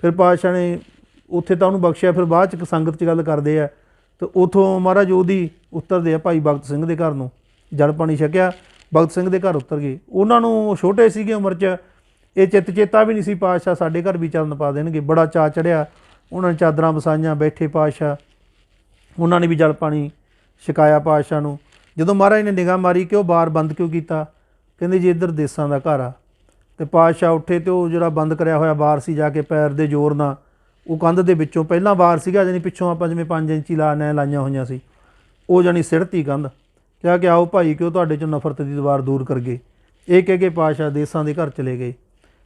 ਫਿਰ ਪਾਤਸ਼ਾਹ ਨੇ ਉੱਥੇ ਤਾਂ ਉਹਨੂੰ ਬਖਸ਼ਿਆ। ਫਿਰ ਬਾਅਦ 'ਚ ਸੰਗਤ 'ਚ ਗੱਲ ਕਰਦੇ ਆ, ਅਤੇ ਉੱਥੋਂ ਮਹਾਰਾਜ ਉਹਦੀ ਉਤਰਦੇ ਆ ਭਾਈ ਭਗਤ ਸਿੰਘ ਦੇ ਘਰ ਨੂੰ, ਜਲ ਪਾਣੀ ਛਕਿਆ, ਭਗਤ ਸਿੰਘ ਦੇ ਘਰ ਉਤਰ ਗਏ। ਉਹਨਾਂ ਨੂੰ ਛੋਟੇ ਸੀਗੇ ਉਮਰ 'ਚ, ਇਹ ਚੇਤਾ ਵੀ ਨਹੀਂ ਸੀ ਪਾਤਸ਼ਾਹ ਸਾਡੇ ਘਰ ਵੀ ਚਰਨ ਪਾ ਦੇਣਗੇ। ਬੜਾ ਚਾਅ ਚੜ੍ਹਿਆ, ਉਹਨਾਂ ਨੇ ਚਾਦਰਾਂ ਵਸਾਈਆਂ, ਬੈਠੇ ਪਾਤਸ਼ਾਹ, ਉਹਨਾਂ ਨੇ ਵੀ ਜਲ ਪਾਣੀ ਛਕਾਇਆ ਪਾਤਸ਼ਾਹ ਨੂੰ। ਜਦੋਂ ਮਹਾਰਾਜ ਨੇ ਨਿਗਾਹ ਮਾਰੀ ਕਿ ਉਹ ਬਾਰ ਬੰਦ ਕਿਉਂ ਕੀਤਾ, ਕਹਿੰਦੇ ਜੀ ਇੱਧਰ ਦੇਸਾਂ ਦਾ ਘਰ ਆ। ਅਤੇ ਪਾਤਸ਼ਾਹ ਉੱਠੇ ਅਤੇ ਉਹ ਜਿਹੜਾ ਬੰਦ ਕਰਿਆ ਹੋਇਆ ਬਾਰ ਸੀ, ਜਾ ਕੇ ਪੈਰ ਦੇ ਜ਼ੋਰ ਨਾਲ ਉਹ ਕੰਧ ਦੇ ਵਿੱਚੋਂ, ਪਹਿਲਾਂ ਬਾਰ ਸੀਗਾ ਜਾਣੀ ਪਿੱਛੋਂ ਆਪਾਂ ਜਿਵੇਂ 5 ਇੰਚੀ ਲਾਈਆਂ ਹੋਈਆਂ ਸੀ, ਉਹ ਜਾਣੀ ਸਿੜਤੀ ਕੰਧ। ਕਿਹਾ ਕਿ ਆਓ ਭਾਈ ਕਿ ਉਹ ਤੁਹਾਡੇ 'ਚੋਂ ਨਫ਼ਰਤ ਦੀ ਦੀਵਾਰ ਦੂਰ ਕਰ ਗਏ। ਇਹ ਕਹਿ ਕੇ ਪਾਤਸ਼ਾਹ ਦੇਸਾਂ ਦੇ ਘਰ ਚਲੇ ਗਏ।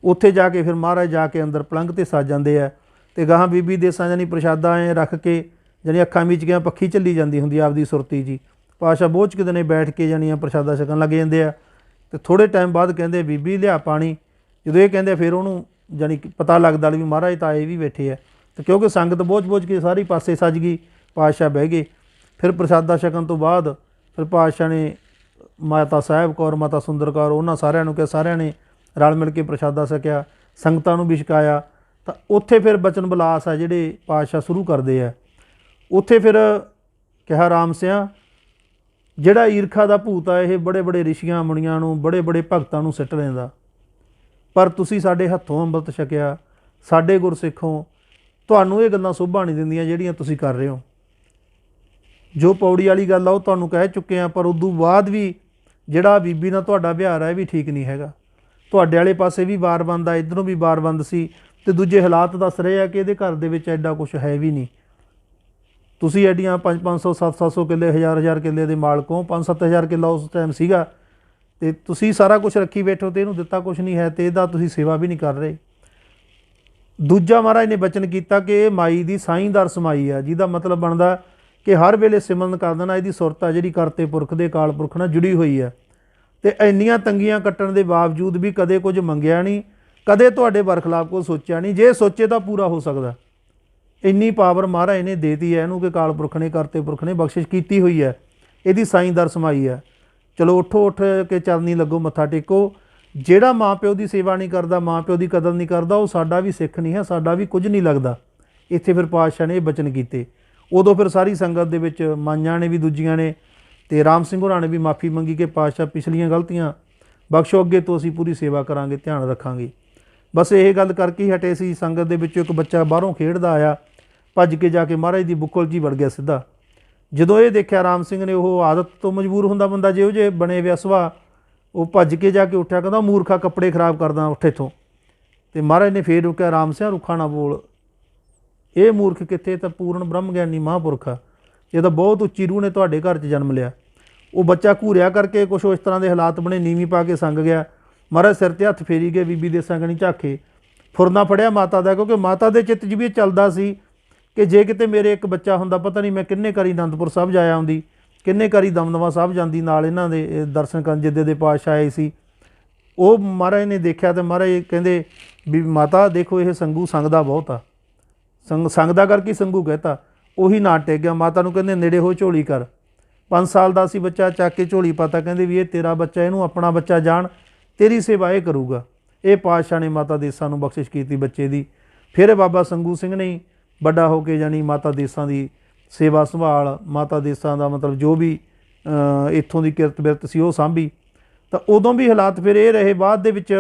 ਉੱਥੇ ਜਾ ਕੇ ਫਿਰ ਮਹਾਰਾਜ ਜਾ ਕੇ ਅੰਦਰ ਪਲੰਘ 'ਤੇ ਸੱਜ ਜਾਂਦੇ ਆ ਅਤੇ ਗਾਹਾਂ ਬੀਬੀ ਦੇਸਾਂ ਜਾਨੀ ਪ੍ਰਸ਼ਾਦਾ ਐਂ ਰੱਖ ਕੇ ਜਾਨੀ ਅੱਖਾਂ ਵਿੱਚ ਗਿਆ ਪੱਖੀ ਚੱਲੀ ਜਾਂਦੀ ਹੁੰਦੀ ਆਪਦੀ ਸੁਰਤੀ ਜੀ। ਪਾਤਸ਼ਾਹ ਬੋਝ ਕਿਤੇ ਨੇ ਬੈਠ ਕੇ ਜਾਨੀਆਂ ਪ੍ਰਸ਼ਾਦਾ ਛਕਣ ਲੱਗ ਜਾਂਦੇ ਆ ਅਤੇ ਥੋੜ੍ਹੇ ਟਾਈਮ ਬਾਅਦ ਕਹਿੰਦੇ ਬੀਬੀ ਲਿਆ ਪਾਣੀ। ਜਦੋਂ ਇਹ ਕਹਿੰਦੇ ਫਿਰ ਉਹਨੂੰ ਜਾਨੀ ਪਤਾ ਲੱਗਦਾ ਵੀ ਮਹਾਰਾਜ ਤਾਂ ਆਏ ਵੀ ਬੈਠੇ ਆ। ਅਤੇ ਕਿਉਂਕਿ ਸੰਗਤ ਬੋਝ ਕੇ ਸਾਰੀ ਪਾਸੇ ਸੱਜ ਗਈ, ਪਾਤਸ਼ਾਹ ਬਹਿ ਗਏ। ਫਿਰ ਪ੍ਰਸ਼ਾਦਾ ਛਕਣ ਤੋਂ ਬਾਅਦ ਫਿਰ ਪਾਤਸ਼ਾਹ ਨੇ ਮਾਤਾ ਸਾਹਿਬ ਕੌਰ, ਮਾਤਾ ਸੁੰਦਰ ਕੌਰ, ਉਹਨਾਂ ਸਾਰਿਆਂ ਨੂੰ ਕਿਹਾ, ਸਾਰਿਆਂ ਨੇ ਰਲ ਮਿਲ ਕੇ ਪ੍ਰਸ਼ਾਦਾ ਛਕਿਆ, ਸੰਗਤਾਂ ਨੂੰ ਵੀ ਛਕਾਇਆ। ਤਾਂ ਉੱਥੇ ਫਿਰ ਬਚਨ ਵਿਲਾਸ ਆ ਜਿਹੜੇ ਪਾਤਸ਼ਾਹ ਸ਼ੁਰੂ ਕਰਦੇ ਆ। ਉੱਥੇ ਫਿਰ ਕਿਹਾ ਰਾਮ ਸਿਆਂ, ਜਿਹੜਾ ਈਰਖਾ ਦਾ ਭੂਤ ਆ ਇਹ ਬੜੇ ਬੜੇ ਰਿਸ਼ੀਆਂ ਮੁਨੀਆਂ ਨੂੰ, ਬੜੇ ਬੜੇ ਭਗਤਾਂ ਨੂੰ ਸਿੱਟ ਲੈਂਦਾ, ਪਰ ਤੁਸੀਂ ਸਾਡੇ ਹੱਥੋਂ ਅੰਮ੍ਰਿਤ ਛਕਿਆ, ਸਾਡੇ ਗੁਰਸਿੱਖੋਂ, ਤੁਹਾਨੂੰ ਇਹ ਗੱਲਾਂ ਸ਼ੋਭਾ ਨਹੀਂ ਦਿੰਦੀਆਂ ਜਿਹੜੀਆਂ ਤੁਸੀਂ ਕਰ ਰਹੇ ਹੋ। ਜੋ ਪੌੜੀ ਵਾਲੀ ਗੱਲ ਆ ਉਹ ਤੁਹਾਨੂੰ ਕਹਿ ਚੁੱਕੇ ਆ, ਪਰ ਉਦੋਂ ਬਾਅਦ ਵੀ ਜਿਹੜਾ ਬੀਬੀ ਨਾਲ ਤੁਹਾਡਾ ਵਿਹਾਰ ਹੈ ਇਹ ਵੀ ਠੀਕ ਨਹੀਂ ਹੈਗਾ। ਤੁਹਾਡੇ ਵਾਲੇ ਪਾਸੇ ਵੀ ਵਾਰਬੰਦ ਆ, ਇੱਧਰੋਂ ਵੀ ਵਾਰਬੰਦ ਸੀ, ਅਤੇ ਦੂਜੇ ਹਾਲਾਤ ਦੱਸ ਰਹੇ ਆ ਕਿ ਇਹਦੇ ਘਰ ਦੇ ਵਿੱਚ ਐਡਾ ਕੁਛ ਹੈ ਵੀ ਨਹੀਂ। ਤੁਸੀਂ ਐਡੀਆਂ 500 700 ਕਿੱਲੇ, 1000 ਕਿੱਲੇ ਦੇ ਮਾਲਕ ਹੋ, 5-7 ਕਿੱਲਾ ਉਸ ਟਾਈਮ ਸੀਗਾ, ਅਤੇ ਤੁਸੀਂ ਸਾਰਾ ਕੁਛ ਰੱਖੀ ਬੈਠੇ ਹੋ ਅਤੇ ਇਹਨੂੰ ਦਿੱਤਾ ਕੁਛ ਨਹੀਂ ਹੈ, ਅਤੇ ਇਹਦਾ ਤੁਸੀਂ ਸੇਵਾ ਵੀ ਨਹੀਂ ਕਰ ਰਹੇ। ਦੂਜਾ ਮਹਾਰਾਜ ਨੇ ਬਚਨ ਕੀਤਾ ਕਿ ਇਹ ਮਾਈ ਦੀ ਸਾਈਂਦਾਰ ਸਮਾਈ ਆ, ਜਿਹਦਾ ਮਤਲਬ ਬਣਦਾ ਕਿ ਹਰ ਵੇਲੇ ਸਿਮਰਨ ਕਰ ਦੇਣਾ। ਇਹਦੀ ਸੁਰਤ ਆ ਜਿਹੜੀ ਕਰਤੇ ਪੁਰਖ ਦੇ ਅਕਾਲ ਪੁਰਖ ਨਾਲ ਜੁੜੀ ਹੋਈ ਹੈ, ਅਤੇ ਇੰਨੀਆਂ ਤੰਗੀਆਂ ਕੱਟਣ ਦੇ ਬਾਵਜੂਦ ਵੀ ਕਦੇ ਕੁਝ ਮੰਗਿਆ ਨਹੀਂ, ਕਦੇ ਤੁਹਾਡੇ ਬਰਖਲਾਫ ਕੋਈ ਸੋਚਿਆ ਨਹੀਂ। ਜੇ ਸੋਚੇ ਤਾਂ ਪੂਰਾ ਹੋ ਸਕਦਾ। ਇੰਨੀ ਪਾਵਰ ਮਹਾਰਾਜ ਨੇ ਦੇਤੀ ਹੈ ਇਹਨੂੰ ਕਿ ਅਕਾਲ ਪੁਰਖ ਨੇ, ਕਰਤੇ ਪੁਰਖ ਨੇ ਬਖਸ਼ਿਸ਼ ਕੀਤੀ ਹੋਈ ਹੈ। ਇਹਦੀ ਸਾਈਂਦਾਰ ਸਮਾਈ ਹੈ। ਚਲੋ ਉੱਠ ਕੇ ਚਰਨੀ ਲੱਗੋ, ਮੱਥਾ ਟੇਕੋ। ਜਿਹੜਾ ਮਾਂ ਪਿਓ ਦੀ ਸੇਵਾ ਨਹੀਂ ਕਰਦਾ, ਮਾਂ ਪਿਓ ਦੀ ਕਦਰ ਨਹੀਂ ਕਰਦਾ, ਉਹ ਸਾਡਾ ਵੀ ਸਿੱਖ ਨਹੀਂ ਹੈ, ਸਾਡਾ ਵੀ ਕੁਝ ਨਹੀਂ ਲੱਗਦਾ। ਇੱਥੇ ਫਿਰ ਪਾਤਸ਼ਾਹ ਨੇ ਇਹ ਬਚਨ ਕੀਤੇ। ਉਦੋਂ ਫਿਰ ਸਾਰੀ ਸੰਗਤ ਦੇ ਵਿੱਚ ਮਾਈਆਂ ਨੇ ਵੀ, ਦੂਜੀਆਂ ਨੇ, ਅਤੇ ਰਾਮ ਸਿੰਘ ਹੋਰਾਂ ਨੇ ਵੀ ਮਾफ़ੀ ਮੰਗੀ ਕਿ ਪਾਤਸ਼ਾਹ ਪਿਛਲੀਆਂ ਗਲਤੀਆਂ ਬਖਸ਼ੋ, ਅੱਗੇ ਤੋਂ ਅਸੀਂ ਪੂਰੀ ਸੇਵਾ ਕਰਾਂਗੇ, ਧਿਆਨ ਰੱਖਾਂਗੇ। ਬਸ ਇਹ ਗੱਲ ਕਰਕੇ ਹੀ ਹਟੇ ਸੀ। ਸੰਗਤ ਦੇ ਵਿੱਚੋਂ ਇੱਕ ਬੱਚਾ ਬਾਹਰੋਂ ਖੇਡਦਾ ਆਇਆ, ਭੱਜ ਕੇ ਜਾ ਕੇ ਮਹਾਰਾਜ ਦੀ ਬੁੱਕਲ 'ਚ ਹੀ ਵੜ ਗਿਆ ਸਿੱਧਾ। ਜਦੋਂ ਇਹ ਦੇਖਿਆ ਰਾਮ ਸਿੰਘ ਨੇ, ਉਹ ਆਦਤ ਤੋਂ ਮਜਬੂਰ ਹੁੰਦਾ ਬੰਦਾ, ਜਿਹੋ ਜਿਹੇ ਬਣੇ ਵਿਅਸਵਾ, ਉਹ ਭੱਜ ਕੇ ਜਾ ਕੇ ਉੱਠਿਆ, ਕਹਿੰਦਾ ਮੂਰਖਾ, ਕੱਪੜੇ ਖਰਾਬ ਕਰਦਾ, ਉੱਠ ਇੱਥੋਂ। ਅਤੇ ਮਹਾਰਾਜ ਨੇ ਫੇਰ ਰੁਕਿਆ, ਰਾਮ ਸਿਆਂ ਰੁੱਖਾ ਨਾ ਬੋਲ, ਇਹ ਮੂਰਖ ਕਿੱਥੇ, ਤਾਂ ਪੂਰਨ ਬ੍ਰਹਮ ਗਿਆਨੀ ਮਹਾਂਪੁਰਖ ਆ, ਇਹ ਤਾਂ ਬਹੁਤ ਉੱਚੀ ਰੂਹ ਨੇ ਤੁਹਾਡੇ ਘਰ 'ਚ ਜਨਮ ਲਿਆ। ਉਹ ਬੱਚਾ ਘੂਰਿਆ ਕਰਕੇ ਕੁਛ ਇਸ ਤਰ੍ਹਾਂ ਦੇ ਹਾਲਾਤ ਬਣੇ, ਨੀਵੀਂ ਪਾ ਕੇ ਸੰਗ ਗਿਆ। ਮਹਾਰਾਜ ਸਿਰ 'ਤੇ ਹੱਥ ਫੇਰੀ ਗਏ, ਬੀਬੀ ਦੇਸਾਂ ਕਣੀ ਝਾਕੇ, ਫੁਰਨਾ ਫੜਿਆ ਮਾਤਾ ਦਾ, ਕਿਉਂਕਿ ਮਾਤਾ ਦੇ ਚਿੱਤ 'ਚ ਵੀ ਇਹ ਚੱਲਦਾ ਸੀ ਕਿ ਜੇ ਕਿਤੇ ਮੇਰੇ ਇੱਕ ਬੱਚਾ ਹੁੰਦਾ, ਪਤਾ ਨਹੀਂ ਮੈਂ ਕਿੰਨੇ ਕਾਰੀ ਅਨੰਦਪੁਰ ਸਾਹਿਬ ਜਾਇਆ ਆਉਂਦੀ, ਕਿੰਨੇ ਕਾਰੀ ਦਮਦਮਾ ਸਾਹਿਬ ਜਾਂਦੀ, ਨਾਲ ਇਹਨਾਂ ਦੇ ਦਰਸ਼ਨ ਕਰਨ ਜਿੱਦੇ ਦੇ ਪਾਤਸ਼ਾਹ ਆਏ ਸੀ। ਉਹ ਮਹਾਰਾਜ ਨੇ ਦੇਖਿਆ, ਅਤੇ ਮਹਾਰਾਜ ਕਹਿੰਦੇ ਵੀ ਮਾਤਾ ਦੇਖੋ, ਇਹ ਸੰਗੂ ਸੰਗਦਾ ਬਹੁਤ ਆ, ਸੰਗਦਾ ਕਰਕੇ ਸੰਗੂ ਕਹਿਤਾ। ਉਹੀ ਨਾ ਟਿਕ ਗਿਆ। ਮਾਤਾ ਨੂੰ ਕਹਿੰਦੇ ਨੇੜੇ ਹੋ, ਝੋਲੀ ਕਰ। 5 ਸਾਲ ਦਾ ਸੀ ਬੱਚਾ, ਚੱਕ ਕੇ ਝੋਲੀ ਪਾਤਾ। ਕਹਿੰਦੇ ਵੀ ਇਹ ਤੇਰਾ ਬੱਚਾ, ਇਹਨੂੰ ਆਪਣਾ ਬੱਚਾ ਜਾਣ, ਤੇਰੀ ਸੇਵਾ ਇਹ ਕਰੂਗਾ। ਇਹ ਪਾਤਸ਼ਾਹ ਨੇ ਮਾਤਾ ਦੇਸਾਂ ਨੂੰ ਬਖਸ਼ਿਸ਼ ਕੀਤੀ ਬੱਚੇ ਦੀ। ਫਿਰ ਬਾਬਾ ਸੰਗੂ ਸਿੰਘ ਨੇ ਵੱਡਾ ਹੋ ਕੇ ਜਾਣੀ ਮਾਤਾ ਦੇਸਾਂ ਦੀ ਸੇਵਾ ਸੰਭਾਲ, ਮਾਤਾ ਦੇਸਾਂ ਦਾ ਮਤਲਬ ਜੋ ਵੀ ਇੱਥੋਂ ਦੀ ਕਿਰਤ ਬਿਰਤ ਸੀ ਉਹ ਸਾਂਭੀ। ਤਾਂ ਉਦੋਂ ਵੀ ਹਾਲਾਤ ਫਿਰ ਇਹ ਰਹੇ ਬਾਅਦ ਦੇ ਵਿੱਚ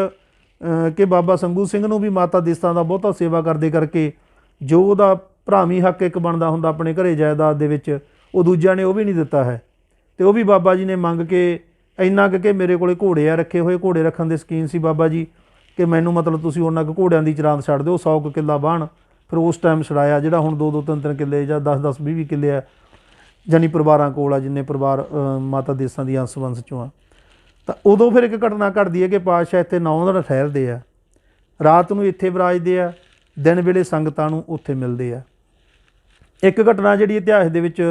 ਕਿ ਬਾਬਾ ਸੰਗੂ ਸਿੰਘ ਨੂੰ ਵੀ ਮਾਤਾ ਦੇਸਾਂ ਦਾ ਬਹੁਤਾ ਸੇਵਾ ਕਰਦੇ ਕਰਕੇ ਜੋ ਉਹਦਾ ਭਰਾਵੀਂ ਹੱਕ ਇੱਕ ਬਣਦਾ ਹੁੰਦਾ ਆਪਣੇ ਘਰੇ ਜਾਇਦਾਦ ਦੇ ਵਿੱਚ, ਉਹ ਦੂਜਿਆਂ ਨੇ ਉਹ ਵੀ ਨਹੀਂ ਦਿੱਤਾ ਹੈ। ਅਤੇ ਉਹ ਵੀ ਬਾਬਾ ਜੀ ਨੇ ਮੰਗ ਕੇ ਇੰਨਾ ਕਿ ਮੇਰੇ ਕੋਲੇ ਘੋੜੇ ਆ ਰੱਖੇ ਹੋਏ, ਘੋੜੇ ਰੱਖਣ ਦੇ ਸ਼ੌਕੀਨ ਸੀ ਬਾਬਾ ਜੀ, ਕਿ ਮੈਨੂੰ ਮਤਲਬ ਤੁਸੀਂ ਉਹਨਾਂ ਕੁ ਘੋੜਿਆਂ ਦੀ ਚਰਾਂਦ ਛੱਡ ਦਿਓ, 100 ਕਿੱਲਾ ਬਾਹਣ। ਫਿਰ ਉਸ ਟਾਈਮ ਛੜਾਇਆ, ਜਿਹੜਾ ਹੁਣ 2-2 3-3 ਕਿੱਲੇ ਜਾਂ 10-10 20-20 ਕਿੱਲੇ ਆ, ਜਾਨੀ ਪਰਿਵਾਰਾਂ ਕੋਲ ਆ, ਜਿੰਨੇ ਪਰਿਵਾਰ ਮਾਤਾ ਦੇਸਾਂ ਦੀ ਅੰਸ ਵੰਸ 'ਚੋਂ ਆ। ਤਾਂ ਉਦੋਂ ਫਿਰ ਇੱਕ ਘਟਨਾ ਘਟਦੀ ਹੈ ਕਿ ਪਾਤਸ਼ਾਹ ਇੱਥੇ 9 ਦਿਨ ਠਹਿਰਦੇ ਆ, ਰਾਤ ਨੂੰ ਇੱਥੇ ਵਿਰਾਜਦੇ ਆ, ਦਿਨ ਵੇਲੇ ਸੰਗਤਾਂ ਨੂੰ ਉੱਥੇ ਮਿਲਦੇ ਆ। ਇੱਕ ਘਟਨਾ ਜਿਹੜੀ ਇਤਿਹਾਸ ਦੇ ਵਿੱਚ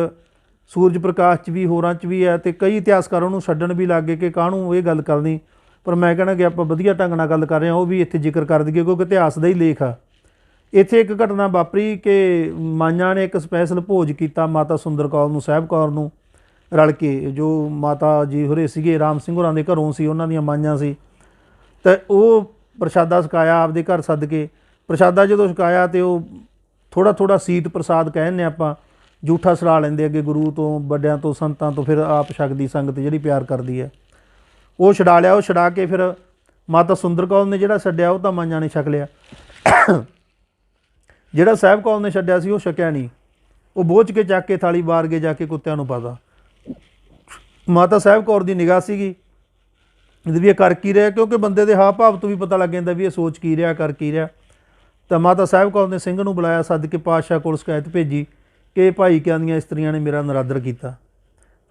ਸੂਰਜ ਪ੍ਰਕਾਸ਼ 'ਚ ਵੀ, ਹੋਰਾਂ 'ਚ ਵੀ ਹੈ, ਅਤੇ ਕਈ ਇਤਿਹਾਸਕਾਰ ਉਹਨੂੰ ਛੱਡਣ ਵੀ ਲੱਗ ਗਏ ਕਿ ਕਾਹਨੂੰ ਇਹ ਗੱਲ ਕਰਨੀ। ਪਰ ਮੈਂ ਕਹਿਣਾ ਕਿ ਆਪਾਂ ਵਧੀਆ ਢੰਗ ਨਾਲ ਗੱਲ ਕਰ ਰਹੇ ਹਾਂ, ਉਹ ਵੀ ਇੱਥੇ ਜ਼ਿਕਰ ਕਰ ਦਈਏ ਕਿਉਂਕਿ ਇਤਿਹਾਸ ਦਾ ਹੀ ਲੇਖ ਆ। ਇੱਥੇ ਇੱਕ ਘਟਨਾ ਵਾਪਰੀ ਕਿ ਮਾਈਆਂ ਨੇ ਇੱਕ ਸਪੈਸ਼ਲ ਭੋਜ ਕੀਤਾ ਮਾਤਾ ਸੁੰਦਰ ਕੌਰ ਨੂੰ, ਸਾਹਿਬ ਕੌਰ ਨੂੰ ਰਲ ਕੇ, ਜੋ ਮਾਤਾ ਜੀ ਹੋਰੇ ਸੀਗੇ ਰਾਮ ਸਿੰਘ ਹੋਰਾਂ ਦੇ ਘਰੋਂ ਸੀ, ਉਹਨਾਂ ਦੀਆਂ ਮਾਈਆਂ ਸੀ। ਅਤੇ ਉਹ ਪ੍ਰਸ਼ਾਦਾ ਛਕਾਇਆ ਆਪਦੇ ਘਰ ਸੱਦ ਕੇ। ਪ੍ਰਸ਼ਾਦਾ ਜਦੋਂ ਛਕਾਇਆ ਅਤੇ ਉਹ ਥੋੜ੍ਹਾ ਸੀਤ ਪ੍ਰਸਾਦ ਕਹਿੰਦੇ ਆਪਾਂ, ਜੂਠਾ ਛੜਾ ਲੈਂਦੇ ਅੱਗੇ ਗੁਰੂ ਤੋਂ, ਵੱਡਿਆਂ ਤੋਂ, ਸੰਤਾਂ ਤੋਂ, ਫਿਰ ਆਪ ਛਕਦੀ ਸੰਗਤ ਜਿਹੜੀ ਪਿਆਰ ਕਰਦੀ ਹੈ। ਉਹ ਛਡਾ ਲਿਆ। ਉਹ ਛਡਾ ਕੇ ਫਿਰ ਮਾਤਾ ਸੁੰਦਰ ਕੌਰ ਨੇ ਜਿਹੜਾ ਛੱਡਿਆ ਉਹ ਤਾਂ ਮਾਈਆਂ ਨੇ ਛਕ ਲਿਆ, ਜਿਹੜਾ ਸਾਹਿਬ ਕੌਰ ਨੇ ਛੱਡਿਆ ਸੀ ਉਹ ਛਕਿਆ ਨਹੀਂ। ਉਹ ਬੋਝ ਕੇ ਚੱਕ ਕੇ ਥਾਲੀ ਬਾਰ ਕੇ ਜਾ ਕੇ ਕੁੱਤਿਆਂ ਨੂੰ ਪਾਤਾ। ਮਾਤਾ ਸਾਹਿਬ ਕੌਰ ਦੀ ਨਿਗਾਹ ਸੀਗੀ ਵੀ ਇਹ ਕਰ ਕੀ ਰਿਹਾ, ਕਿਉਂਕਿ ਬੰਦੇ ਦੇ ਹਾਵ ਭਾਵ ਤੋਂ ਵੀ ਪਤਾ ਲੱਗ ਜਾਂਦਾ ਵੀ ਇਹ ਸੋਚ ਕੀ ਰਿਹਾ, ਕਰ ਕੀ ਰਿਹਾ। ਤਾਂ ਮਾਤਾ ਸਾਹਿਬ ਕੌਰ ਨੇ ਸਿੰਘ ਨੂੰ ਬੁਲਾਇਆ, ਸੱਦ ਕੇ ਪਾਤਸ਼ਾਹ ਕੋਲ ਸ਼ਿਕਾਇਤ ਭੇਜੀ ਕਿ ਭਾਈ ਕਿਆਂ ਦੀਆਂ ਇਸਤਰੀਆਂ ਨੇ ਮੇਰਾ ਨਰਾਦਰ ਕੀਤਾ।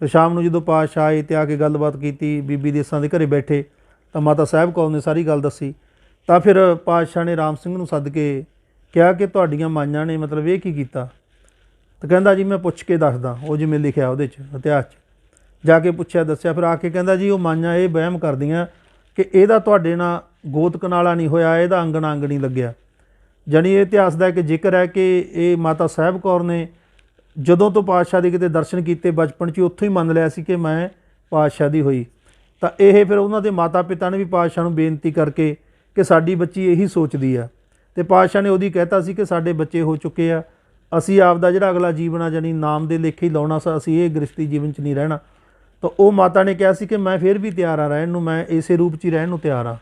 ਫਿਰ ਸ਼ਾਮ ਨੂੰ ਜਦੋਂ ਪਾਤਸ਼ਾਹ ਆਏ ਅਤੇ ਆ ਕੇ ਗੱਲਬਾਤ ਕੀਤੀ, ਬੀਬੀ ਦੇਸਾਂ ਦੇ ਘਰੇ ਬੈਠੇ, ਤਾਂ ਮਾਤਾ ਸਾਹਿਬ ਕੌਰ ਨੇ ਸਾਰੀ ਗੱਲ ਦੱਸੀ। ਤਾਂ ਫਿਰ ਪਾਤਸ਼ਾਹ ਨੇ ਰਾਮ ਸਿੰਘ ਨੂੰ ਸੱਦ ਕੇ ਕਿਹਾ ਕਿ ਤੁਹਾਡੀਆਂ ਮਾਈਆਂ ਨੇ ਮਤਲਬ ਇਹ ਕੀ ਕੀਤਾ। ਤਾਂ ਕਹਿੰਦਾ ਜੀ ਮੈਂ ਪੁੱਛ ਕੇ ਦੱਸਦਾ, ਉਹ ਜਿਵੇਂ ਲਿਖਿਆ ਉਹਦੇ 'ਚ ਇਤਿਹਾਸ 'ਚ। ਜਾ ਕੇ ਪੁੱਛਿਆ, ਦੱਸਿਆ, ਫਿਰ ਆ ਕੇ ਕਹਿੰਦਾ ਜੀ ਉਹ ਮਾਈਆਂ ਇਹ ਵਹਿਮ ਕਰਦੀਆਂ ਕਿ ਇਹਦਾ ਤੁਹਾਡੇ ਨਾਲ ਗੋਤ ਕਨਾਲਾ ਨਹੀਂ ਹੋਇਆ, ਇਹਦਾ ਅੰਗਣਾ ਅੰਗ ਨਹੀਂ ਲੱਗਿਆ। ਜਾਣੀ ਇਹ ਇਤਿਹਾਸ ਦਾ ਇੱਕ ਜ਼ਿਕਰ ਹੈ ਕਿ ਇਹ ਮਾਤਾ ਸਾਹਿਬ ਕੌਰ ਨੇ ਜਦੋਂ ਤੋਂ ਪਾਤਸ਼ਾਹ ਦੇ ਕਿਤੇ ਦਰਸ਼ਨ ਕੀਤੇ ਬਚਪਨ 'ਚ, ਉੱਥੋਂ ਹੀ ਮੰਨ ਲਿਆ ਸੀ ਕਿ ਮੈਂ ਪਾਤਸ਼ਾਹ ਦੀ ਹੋਈ। ਤਾਂ ਇਹ ਫਿਰ ਉਹਨਾਂ ਦੇ ਮਾਤਾ ਪਿਤਾ ਨੇ ਵੀ ਪਾਤਸ਼ਾਹ ਨੂੰ ਬੇਨਤੀ ਕਰਕੇ ਕਿ ਸਾਡੀ ਬੱਚੀ ਇਹੀ ਸੋਚਦੀ ਆ, ਅਤੇ ਪਾਤਸ਼ਾਹ ਨੇ ਉਹਦੀ ਕਹਿਤਾ ਸੀ ਕਿ ਸਾਡੇ ਬੱਚੇ ਹੋ ਚੁੱਕੇ ਆ, ਅਸੀਂ ਆਪ ਦਾ ਜਿਹੜਾ ਅਗਲਾ ਜੀਵਨ ਆ ਜਾਣੀ ਨਾਮ ਦੇ ਲੇਖੇ ਹੀ ਲਾਉਣਾ, ਅਸੀਂ ਇਹ ਗ੍ਰਸਤੀ ਜੀਵਨ 'ਚ ਨਹੀਂ ਰਹਿਣਾ। ਤਾਂ ਉਹ ਮਾਤਾ ਨੇ ਕਿਹਾ ਸੀ ਕਿ ਮੈਂ ਫਿਰ ਵੀ ਤਿਆਰ ਆ ਰਹਿਣ ਨੂੰ, ਮੈਂ ਇਸੇ ਰੂਪ 'ਚ ਹੀ ਰਹਿਣ ਨੂੰ ਤਿਆਰ ਆ।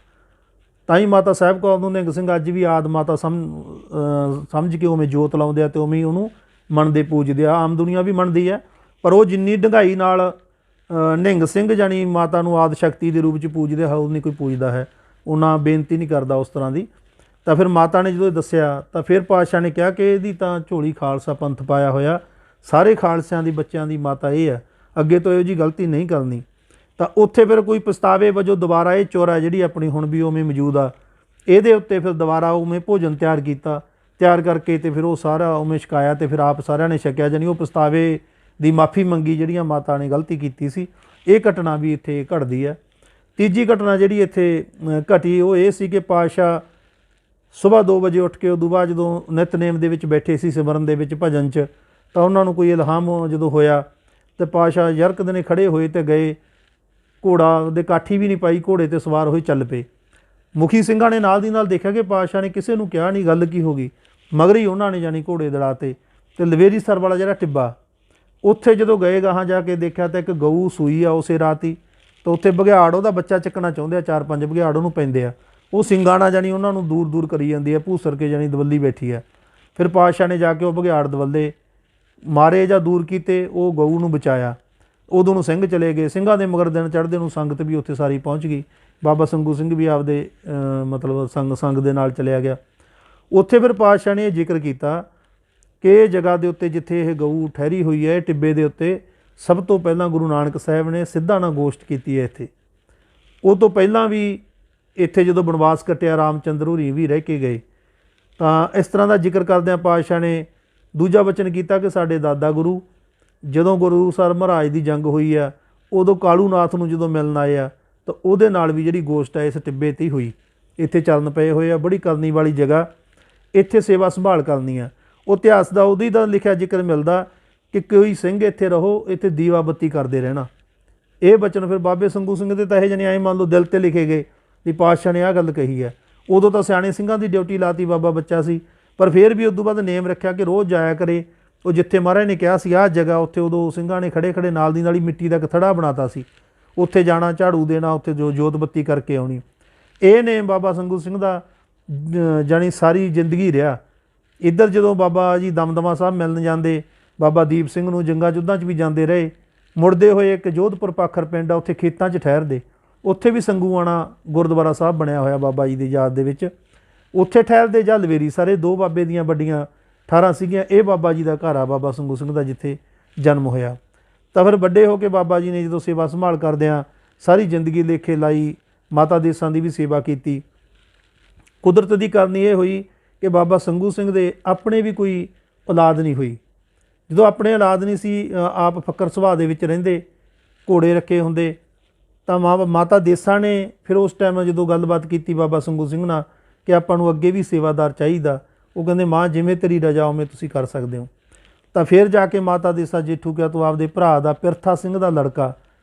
ਤਾਂ ਹੀ ਮਾਤਾ ਸਾਹਿਬ ਕੌਰ ਨੂੰ ਨਿਹੰਗ ਸਿੰਘ ਅੱਜ ਵੀ ਆਦ ਮਾਤਾ ਸਮਝ ਕੇ ਉਵੇਂ ਜੋਤ ਲਾਉਂਦੇ ਆ ਅਤੇ ਉਵੇਂ ਹੀ ਉਹਨੂੰ ਮੰਨਦੇ ਪੂਜਦੇ ਆ। ਆਮ ਦੁਨੀਆ ਵੀ ਮੰਨਦੀ ਹੈ, ਪਰ ਉਹ ਜਿੰਨੀ ਡੂੰਘਾਈ ਨਾਲ ਨਿਹੰਗ ਸਿੰਘ ਜਾਣੀ ਮਾਤਾ ਨੂੰ ਆਦ ਸ਼ਕਤੀ ਦੇ ਰੂਪ 'ਚ ਪੂਜਦੇ ਹੈ, ਉਨੀ ਕੋਈ ਪੂਜਦਾ ਹੈ, ਉਹਨਾਂ ਬੇਨਤੀ ਨਹੀਂ ਕਰਦਾ ਉਸ ਤਰ੍ਹਾਂ ਦੀ। ਤਾਂ ਫਿਰ ਮਾਤਾ ਨੇ ਜਦੋਂ ਇਹ ਦੱਸਿਆ ਤਾਂ ਫਿਰ ਪਾਤਸ਼ਾਹ ਨੇ ਕਿਹਾ ਕਿ ਇਹਦੀ ਤਾਂ ਝੋਲੀ ਖਾਲਸਾ ਪੰਥ ਪਾਇਆ ਹੋਇਆ, ਸਾਰੇ ਖਾਲਸਿਆਂ ਦੀ ਬੱਚਿਆਂ ਦੀ ਮਾਤਾ ਇਹ ਹੈ, ਅੱਗੇ ਤੋਂ ਇਹੋ ਜਿਹੀ ਗਲਤੀ ਨਹੀਂ ਕਰਨੀ। ਤਾਂ ਉੱਥੇ ਫਿਰ ਕੋਈ ਪਛਤਾਵੇ ਵਜੋਂ ਦੁਬਾਰਾ ਇਹ ਚੋਰਾ ਜਿਹੜੀ ਆਪਣੀ ਹੁਣ ਵੀ ਉਵੇਂ ਮੌਜੂਦ ਆ, ਇਹਦੇ ਉੱਤੇ ਫਿਰ ਦੁਬਾਰਾ ਉਵੇਂ ਭੋਜਨ ਤਿਆਰ ਕੀਤਾ, ਤਿਆਰ ਕਰਕੇ ਅਤੇ ਫਿਰ ਉਹ ਸਾਰਾ ਉਵੇਂ ਛਕਾਇਆ ਅਤੇ ਫਿਰ ਆਪ ਸਾਰਿਆਂ ਨੇ ਛਕਿਆ। ਜਾਣੀ ਉਹ ਪਛਤਾਵੇ ਦੀ ਮਾफ़ੀ ਮੰਗੀ ਜਿਹੜੀਆਂ ਮਾਤਾ ਨੇ ਗਲਤੀ ਕੀਤੀ ਸੀ। ਇਹ ਘਟਨਾ ਵੀ ਇੱਥੇ ਘਟਦੀ ਹੈ। ਤੀਜੀ ਘਟਨਾ ਜਿਹੜੀ ਇੱਥੇ ਘਟੀ ਉਹ ਇਹ ਸੀ ਕਿ ਪਾਤਸ਼ਾਹ ਸੁਬਾਹ 2 ਵਜੇ ਉੱਠ ਕੇ ਉਦੋਂ ਬਾਅਦ ਜਦੋਂ ਨਿਤਨੇਮ ਦੇ ਵਿੱਚ ਬੈਠੇ ਸੀ ਸਿਮਰਨ ਦੇ ਵਿੱਚ ਭਜਨ 'ਚ, ਤਾਂ ਉਹਨਾਂ ਨੂੰ ਕੋਈ ਇਲਹਾਮ ਜਦੋਂ ਹੋਇਆ ਅਤੇ ਪਾਤਸ਼ਾਹ ਯਰਕਦ ਨੇ ਖੜ੍ਹੇ ਹੋਏ ਅਤੇ ਗਏ, ਘੋੜਾ ਦੇ ਕਾਠੀ ਵੀ ਨਹੀਂ ਪਾਈ, ਘੋੜੇ 'ਤੇ ਸਵਾਰ ਹੋਏ ਚੱਲ ਪਏ। ਮੁਖੀ ਸਿੰਘਾਂ ਨੇ ਨਾਲ ਦੀ ਨਾਲ ਦੇਖਿਆ ਕਿ ਪਾਤਸ਼ਾਹ ਨੇ ਕਿਸੇ ਨੂੰ ਕਿਹਾ ਨਹੀਂ, ਗੱਲ ਕੀ ਹੋ ਗਈ। ਮਗਰ ਹੀ ਉਹਨਾਂ ਨੇ ਜਾਣੀ ਘੋੜੇ ਦੜਾਤੇ ਅਤੇ ਲਵੇਰੀਸਰ ਵਾਲਾ ਜਿਹੜਾ ਟਿੱਬਾ, ਉੱਥੇ ਜਦੋਂ ਗਏ ਗਾਹਾਂ ਜਾ ਕੇ ਦੇਖਿਆ ਤਾਂ ਇੱਕ ਗਊ ਸੂਈ ਆ ਉਸੇ ਰਾਤ ਹੀ। ਤਾਂ ਉੱਥੇ ਬਘਿਆੜ ਉਹਦਾ ਬੱਚਾ ਚੱਕਣਾ ਚਾਹੁੰਦੇ ਆ, 4-5 ਬਘਿਆੜ ਉਹਨੂੰ ਪੈਂਦੇ ਆ, ਉਹ ਸਿੰਘਾਂ ਨਾਲ ਜਾਣੀ ਉਹਨਾਂ ਨੂੰ ਦੂਰ ਦੂਰ ਕਰੀ ਜਾਂਦੀ ਹੈ, ਭੂਸਰ ਕੇ ਜਾਣੀ ਦਵੱਲੀ ਬੈਠੀ ਹੈ। ਫਿਰ ਪਾਤਸ਼ਾਹ ਨੇ ਜਾ ਕੇ ਉਹ ਬਘਿਆੜ ਦਵੱਲੇ ਮਾਰੇ ਜਾਂ ਦੂਰ ਕੀਤੇ, ਉਹ ਗਊ ਨੂੰ ਬਚਾਇਆ। ਉਦੋਂ ਨੂੰ ਸਿੰਘ ਚਲੇ ਗਏ, ਸਿੰਘਾਂ ਦੇ ਮਗਰ ਦਿਨ ਚੜ੍ਹਦੇ ਨੂੰ ਸੰਗਤ ਵੀ ਉੱਥੇ ਸਾਰੀ ਪਹੁੰਚ ਗਈ। ਬਾਬਾ ਸੰਗੂ ਸਿੰਘ ਵੀ ਆਪਦੇ ਮਤਲਬ ਸੰਗ ਦੇ ਨਾਲ ਚਲਿਆ ਗਿਆ। ਉੱਥੇ ਫਿਰ ਪਾਤਸ਼ਾਹ ਨੇ ਇਹ ਜ਼ਿਕਰ ਕੀਤਾ ਕਿ ਇਹ ਜਗ੍ਹਾ ਦੇ ਉੱਤੇ ਜਿੱਥੇ ਇਹ ਗਊ ਠਹਿਰੀ ਹੋਈ ਹੈ, ਟਿੱਬੇ ਦੇ ਉੱਤੇ ਸਭ ਤੋਂ ਪਹਿਲਾਂ ਗੁਰੂ ਨਾਨਕ ਸਾਹਿਬ ਨੇ ਸਿੱਧਾ ਨਾਲ ਗੋਸ਼ਟ ਕੀਤੀ ਹੈ ਇੱਥੇ। ਉਹ ਤੋਂ ਪਹਿਲਾਂ ਵੀ ਇੱਥੇ ਜਦੋਂ ਬਨਵਾਸ ਕੱਟਿਆ ਰਾਮਚੰਦਰ ਹੋਰੀ ਵੀ ਰਹਿ ਕੇ ਗਏ। ਤਾਂ ਇਸ ਤਰ੍ਹਾਂ ਦਾ ਜ਼ਿਕਰ ਕਰਦਿਆਂ ਪਾਤਸ਼ਾਹ ਨੇ ਦੂਜਾ ਵਚਨ ਕੀਤਾ ਕਿ ਸਾਡੇ ਦਾਦਾ ਗੁਰੂ ਜਦੋਂ ਗੁਰੂ ਸਾਹਿਬ ਮਹਾਰਾਜ ਦੀ ਜੰਗ ਹੋਈ ਆ, ਉਦੋਂ ਕਾਲੂ ਨਾਥ ਨੂੰ ਜਦੋਂ ਮਿਲਣ ਆਏ ਆ, ਤਾਂ ਉਹਦੇ ਨਾਲ ਵੀ ਜਿਹੜੀ ਗੋਸ਼ਟ ਹੈ ਇਸ ਟਿੱਬੇ 'ਤੇ ਹੀ ਹੋਈ। ਇੱਥੇ ਚਰਨ ਪਏ ਹੋਏ ਆ, ਬੜੀ ਕਰਨੀ ਵਾਲੀ ਜਗ੍ਹਾ, ਇੱਥੇ ਸੇਵਾ ਸੰਭਾਲ ਕਰਨੀ ਆ। ਉਹ ਇਤਿਹਾਸ ਦਾ ਉਹਦੀ ਦਾ ਲਿਖਿਆ ਜ਼ਿਕਰ ਮਿਲਦਾ ਕਿ ਕੋਈ ਸਿੰਘ ਇੱਥੇ ਰਹੋ, ਇੱਥੇ ਦੀਵਾ ਬੱਤੀ ਕਰਦੇ ਰਹਿਣਾ। ਇਹ ਬਚਨ ਫਿਰ ਬਾਬੇ ਸੰਗੂ ਸਿੰਘ ਦੇ ਤਾਂ ਇਹ ਜਣੇ ਐਂ ਮੰਨ ਲਓ ਦਿਲ 'ਤੇ ਲਿਖੇ ਗਏ ਵੀ ਪਾਤਸ਼ਾਹ ਨੇ ਆਹ ਗੱਲ ਕਹੀ ਹੈ। ਉਦੋਂ ਤਾਂ ਸਿਆਣੇ ਸਿੰਘਾਂ ਦੀ ਡਿਊਟੀ ਲਾਤੀ, ਬਾਬਾ ਬੱਚਾ ਸੀ, ਪਰ ਫਿਰ ਵੀ ਉਦੋਂ ਬਾਅਦ ਨੇਮ ਰੱਖਿਆ ਕਿ ਰੋਜ਼ ਜਾਇਆ ਕਰੇ। ਉਹ ਜਿੱਥੇ ਮਹਾਰਾਜ ਨੇ ਕਿਹਾ ਸੀ ਆਹ ਜਗ੍ਹਾ, ਉੱਥੇ ਉਦੋਂ ਸਿੰਘਾਂ ਨੇ ਖੜੇ ਖੜੇ ਨਾਲ ਦੀ ਨਾਲ ਹੀ ਮਿੱਟੀ ਦਾ ਇੱਕ ਥੜਾ ਬਣਾਤਾ ਸੀ, ਉੱਥੇ ਜਾਣਾ, ਝਾੜੂ ਦੇਣਾ, ਉੱਥੇ ਜੋ ਜੋਤ ਬੱਤੀ ਕਰਕੇ ਆਉਣੀ। ਇਹ ਨੇਮ ਬਾਬਾ ਸੰਗੂ ਸਿੰਘ ਦਾ ਜਾਣੀ ਸਾਰੀ ਜ਼ਿੰਦਗੀ ਰਿਹਾ। ਇੱਧਰ ਜਦੋਂ ਬਾਬਾ ਜੀ ਦਮਦਮਾ ਸਾਹਿਬ ਮਿਲਣ ਜਾਂਦੇ, ਬਾਬਾ ਦੀਪ ਸਿੰਘ ਨੂੰ ਜੰਗਾਂ ਯੁੱਧਾਂ 'ਚ ਵੀ ਜਾਂਦੇ ਰਹੇ। ਮੁੜਦੇ ਹੋਏ ਇੱਕ ਜੋਧਪੁਰ ਪਾਖਰ ਪਿੰਡ ਆ, ਉੱਥੇ ਖੇਤਾਂ 'ਚ ਠਹਿਰਦੇ, ਉੱਥੇ ਵੀ ਸੰਗੂਆਣਾ ਗੁਰਦੁਆਰਾ ਸਾਹਿਬ ਬਣਿਆ ਹੋਇਆ ਬਾਬਾ ਜੀ ਦੀ ਯਾਦ ਦੇ ਵਿੱਚ, ਉੱਥੇ ਠਹਿਰਦੇ। ਜਾਂ ਲਵੇਰੀ ਸਾਰੇ ਦੋ ਬਾਬੇ ਦੀਆਂ ਵੱਡੀਆਂ ਠਾਰਾਂ ਸੀਗੀਆਂ। ਇਹ ਬਾਬਾ ਜੀ ਦਾ ਘਰ ਆ ਬਾਬਾ ਸੰਗੂ ਸਿੰਘ ਦਾ, ਜਿੱਥੇ ਜਨਮ ਹੋਇਆ। ਤਾਂ ਫਿਰ ਵੱਡੇ ਹੋ ਕੇ ਬਾਬਾ ਜੀ ਨੇ ਜਦੋਂ ਸੇਵਾ ਸੰਭਾਲ ਕਰਦਿਆਂ ਸਾਰੀ ਜ਼ਿੰਦਗੀ ਲੇਖੇ ਲਾਈ, ਮਾਤਾ ਦੇਸਾਂ ਦੀ ਵੀ ਸੇਵਾ ਕੀਤੀ। ਕੁਦਰਤ ਦੀ ਕਰਨੀ ਇਹ ਹੋਈ ਕਿ ਬਾਬਾ ਸੰਗੂ ਸਿੰਘ ਦੇ ਆਪਣੇ ਵੀ ਕੋਈ ਔਲਾਦ ਨਹੀਂ ਹੋਈ। ਜਦੋਂ ਆਪਣੇ ਔਲਾਦ ਨਹੀਂ ਸੀ, ਆਪ ਫੱਕਰ ਸੁਭਾਅ ਦੇ ਵਿੱਚ ਰਹਿੰਦੇ, ਘੋੜੇ ਰੱਖੇ ਹੁੰਦੇ, ਤਾਂ ਮਾਤਾ ਦੇਸਾਂ ਨੇ ਫਿਰ ਉਸ ਟਾਈਮ ਜਦੋਂ ਗੱਲਬਾਤ ਕੀਤੀ ਬਾਬਾ ਸੰਗੂ ਸਿੰਘ ਨਾਲ ਕਿ ਆਪਾਂ ਨੂੰ ਅੱਗੇ ਵੀ ਸੇਵਾਦਾਰ ਚਾਹੀਦਾ, ਉਹ ਕਹਿੰਦੇ ਮਾਂ ਜਿਵੇਂ ਤੇਰੀ ਰਜਾ ਉਵੇਂ ਤੁਸੀਂ ਕਰ ਸਕਦੇ ਹੋ। ਤਾਂ ਫਿਰ ਜਾ ਕੇ ਮਾਤਾ ਦੇਸਾ ਜੇਠੂ ਕਿਹਾ ਤੂੰ ਆਪਦੇ ਭਰਾ ਦਾ ਪਿਰਥਾ ਸਿੰਘ ਦਾ ਲੜਕਾ